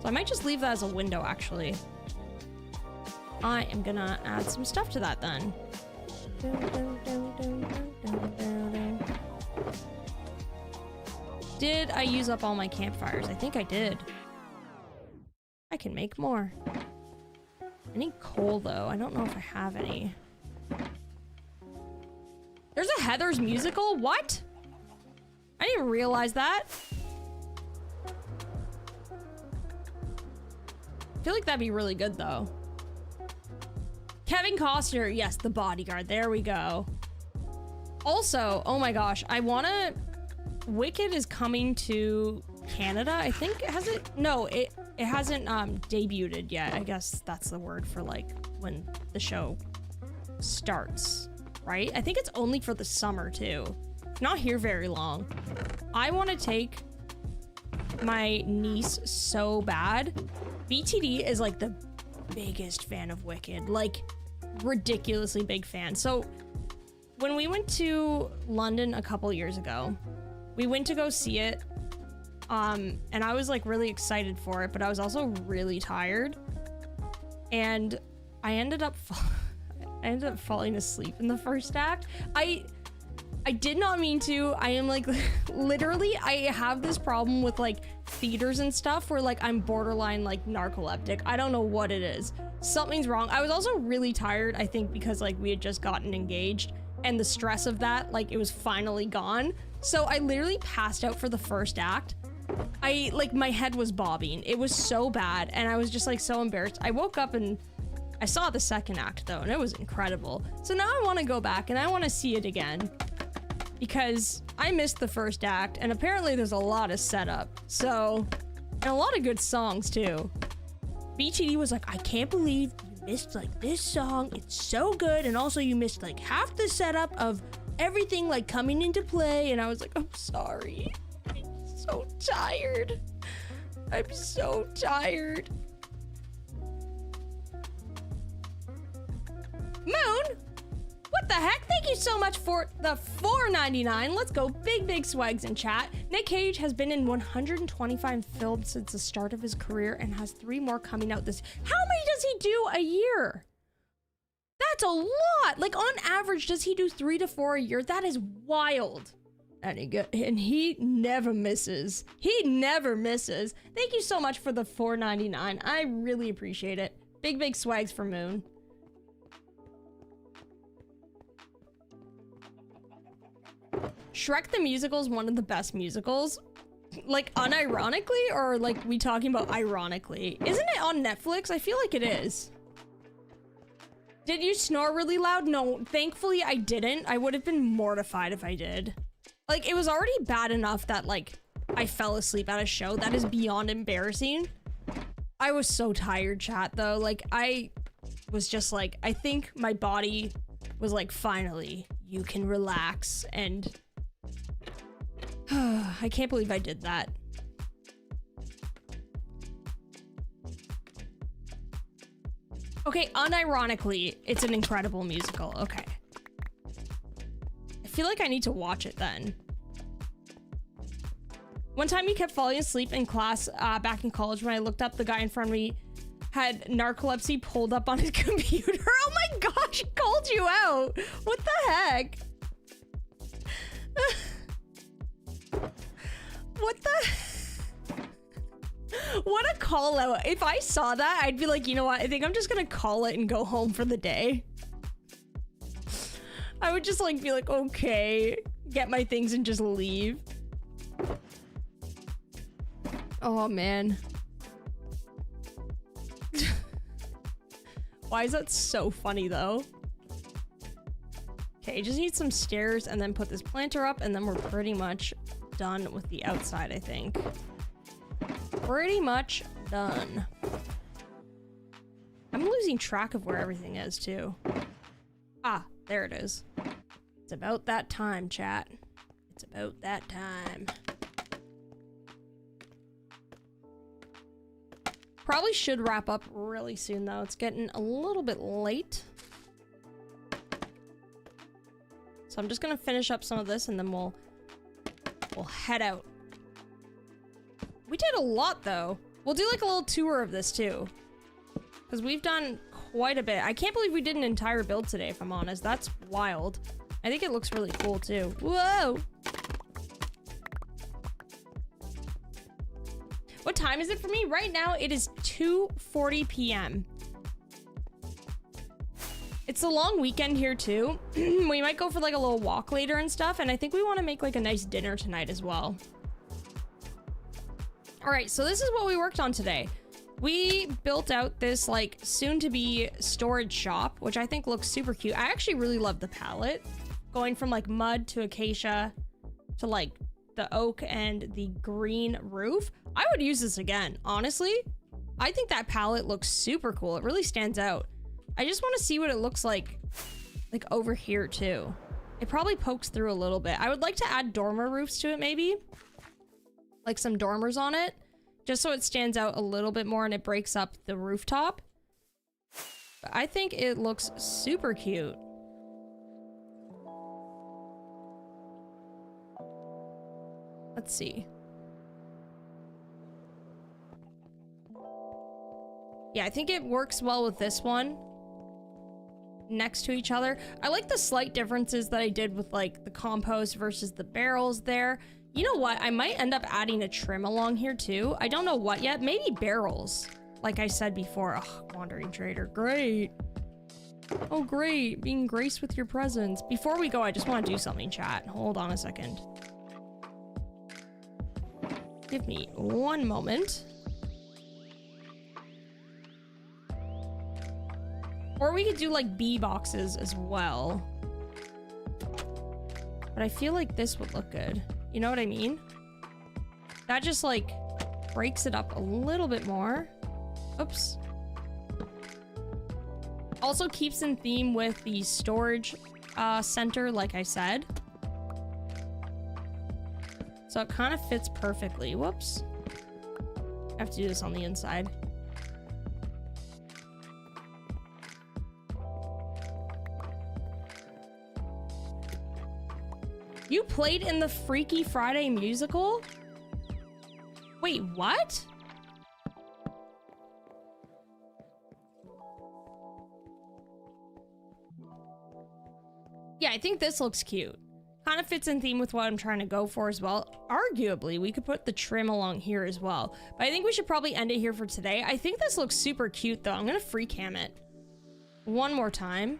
So I might just leave that as a window, actually. I am gonna add some stuff to that, then. Did I use up all my campfires? I think I did. I can make more. I need coal though. I don't know if I have any. There's a Heather's musical? What? I didn't realize that. I feel like that'd be really good though. Kevin Costner, yes, The Bodyguard. There we go. Also, oh my gosh, I wanna... Wicked is coming to Canada, I think. Has it? No, it hasn't debuted yet. I guess that's the word for like when the show starts, right? I think it's only for the summer too. Not here very long. I want to take my niece so bad. BTD is like the biggest fan of Wicked, like ridiculously big fan. So when we went to London a couple years ago, we went to go see it, and I was like really excited for it, but I was also really tired, and I ended up falling asleep in the first act. I did not mean to. I am like literally, I have this problem with like theaters and stuff where like I'm borderline like narcoleptic. I don't know what it is. Something's wrong. I was also really tired, I think, because like we had just gotten engaged, and the stress of that, like it was finally gone. So I literally passed out for the first act. My head was bobbing. It was so bad, and I was just like so embarrassed. I woke up and I saw the second act though, and it was incredible. So now I want to go back and I want to see it again because I missed the first act, and apparently there's a lot of setup. So, and a lot of good songs too. BTD was like, I can't believe you missed like this song. It's so good, and also you missed like half the setup of everything like coming into play. And I was like, I'm sorry. I'm so tired. I'm so tired. Moon, what the heck? Thank you so much for the $4.99. Let's go. Big swags in chat. Nick Cage has been in 125 films since the start of his career and has 3 more coming out this. How many does he do a year? That's a lot. Like on average, does he do 3 to 4 a year? That is wild. And he never misses. He never misses. Thank you so much for the $4.99. I really appreciate it. Big swags for Moon. Shrek the Musical is one of the best musicals. Like unironically, or like we talking about ironically? Isn't it on Netflix? I feel like it is. Did you snore really loud? No, thankfully I didn't. I would have been mortified if I did. Like, it was already bad enough that, like, I fell asleep at a show. That is beyond embarrassing. I was so tired, chat, though. Like, I was just like, I think my body was like, finally, you can relax. And I can't believe I did that. Okay, unironically, it's an incredible musical. Okay. I feel like I need to watch it then. One time he kept falling asleep in class back in college when I looked up, the guy in front of me had narcolepsy pulled up on his computer. Oh my gosh, he called you out. What the heck? What the... What a call out. If I saw that, I'd be like, you know what? I think I'm just gonna call it and go home for the day. I would just like be like, okay, get my things and just leave. Oh man. Why is that so funny though? Okay, just need some stairs and then put this planter up, and then we're pretty much done with the outside, I think. Pretty much done. I'm losing track of where everything is too. Ah, there it is. It's about that time, chat. It's about that time. Probably should wrap up really soon though. It's getting a little bit late. So I'm just gonna finish up some of this and then we'll head out. We did a lot though. We'll do like a little tour of this too, because we've done quite a bit. I can't believe we did an entire build today, if I'm honest. That's wild. I think it looks really cool too. Whoa! What time is it for me? Right now, it is 2:40 p.m. It's a long weekend here too. We might go for like a little walk later and stuff. And I think we want to make like a nice dinner tonight as well. All right, so this is what we worked on today. We built out this like soon to be storage shop, which I think looks super cute. I actually really love the palette going from like mud to acacia to like the oak and the green roof. I would use this again, honestly. I think that palette looks super cool. It really stands out. I just want to see what it looks like over here too. It probably pokes through a little bit. I would like to add dormer roofs to it maybe. Like some dormers on it. Just so it stands out a little bit more and it breaks up the rooftop. But I think it looks super cute. Let's see. Yeah, I think it works well with this one next to each other. I like the slight differences that I did with like the compost versus the barrels there. You know what? I might end up adding a trim along here too. I don't know what yet. Maybe barrels. Like I said before. Oh, wandering trader. Great. Oh, great. Being graced with your presence. Before we go, I just want to do something, chat. Hold on a second. Give me one moment. Or we could do like bee boxes as well. But I feel like this would look good. You know what I mean? That just like breaks it up a little bit more. Oops. Also keeps in theme with the storage center, like I said. So it kind of fits perfectly. Whoops. I have to do this on the inside. You played in the Freaky Friday musical? Wait, what? Yeah, I think this looks cute. Kind of fits in theme with what I'm trying to go for as well. Arguably, we could put the trim along here as well. But I think we should probably end it here for today. I think this looks super cute though. I'm gonna free cam it one more time.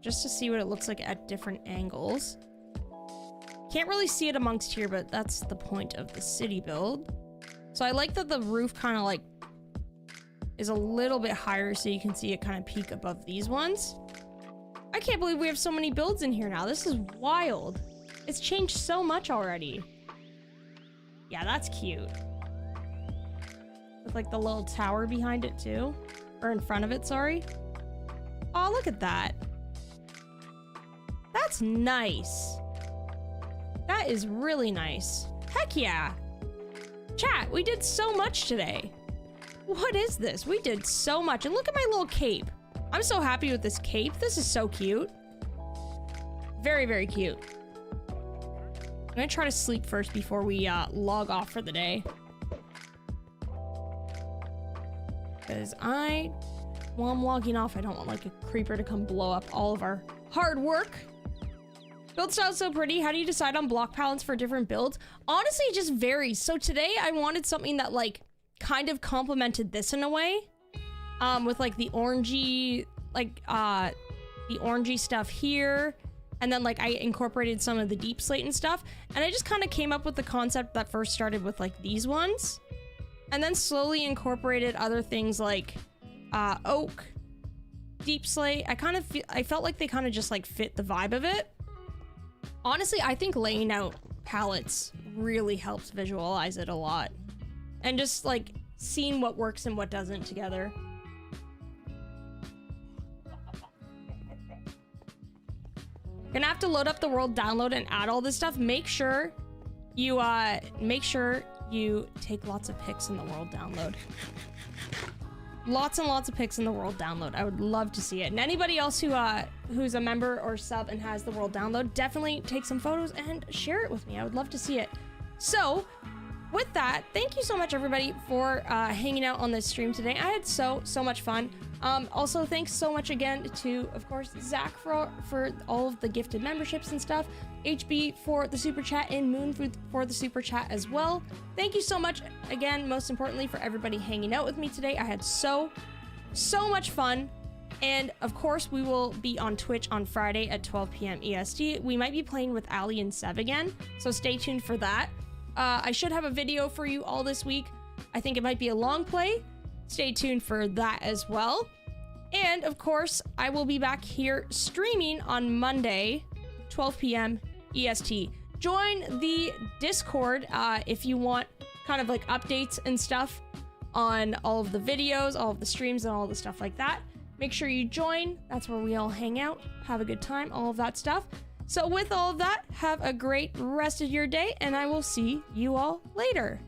Just to see what it looks like at different angles. Can't really see it amongst here, but that's the point of the city build. So I like that the roof kind of like is a little bit higher so you can see it kind of peek above these ones. I can't believe we have so many builds in here now. This is wild. It's changed so much already. Yeah, that's cute. With like the little tower behind it too. Or in front of it, sorry. Oh, look at that. That's nice. That is really nice. Heck yeah. Chat, we did so much today. What is this? We did so much. And look at my little cape. I'm so happy with this cape. This is so cute. Very, very cute. I'm gonna try to sleep first before we log off for the day. Because while I'm logging off, I don't want like a creeper to come blow up all of our hard work. Build style is so pretty. How do you decide on block palettes for different builds? Honestly, it just varies. So today I wanted something that like kind of complemented this in a way. With like the orangey, like the orangey stuff here. And then like I incorporated some of the deep slate and stuff. And I just kind of came up with the concept that first started with like these ones. And then slowly incorporated other things like oak, deep slate. I felt like they kind of just like fit the vibe of it. Honestly, I think laying out palettes really helps visualize it a lot. And just like seeing what works and what doesn't together. Gonna have to load up the world download and add all this stuff. Make sure you take lots of pics in the world download. Lots and lots of pics in the world download. I would love to see it. And anybody else who's a member or sub and has the world download, definitely take some photos and share it with me. I would love to see it. So, with that, thank you so much, everybody, for hanging out on this stream today. I had so much fun. Also, thanks so much again to, of course, Zach for all of the gifted memberships and stuff, HB for the super chat, and Moon for the super chat as well. Thank you so much again, most importantly, for everybody hanging out with me today. I had so much fun. And of course, we will be on Twitch on Friday at 12 p.m. EST. We might be playing with Ali and Seb again, so stay tuned for that. I should have a video for you all this week. I think it might be a long play. Stay tuned for that as well. And of course, I will be back here streaming on Monday, 12 p.m. EST. Join the Discord if you want kind of like updates and stuff on all of the videos, all of the streams, and all the stuff like that. Make sure you join. That's where we all hang out, have a good time, all of that stuff. So with all of that, have a great rest of your day, and I will see you all later.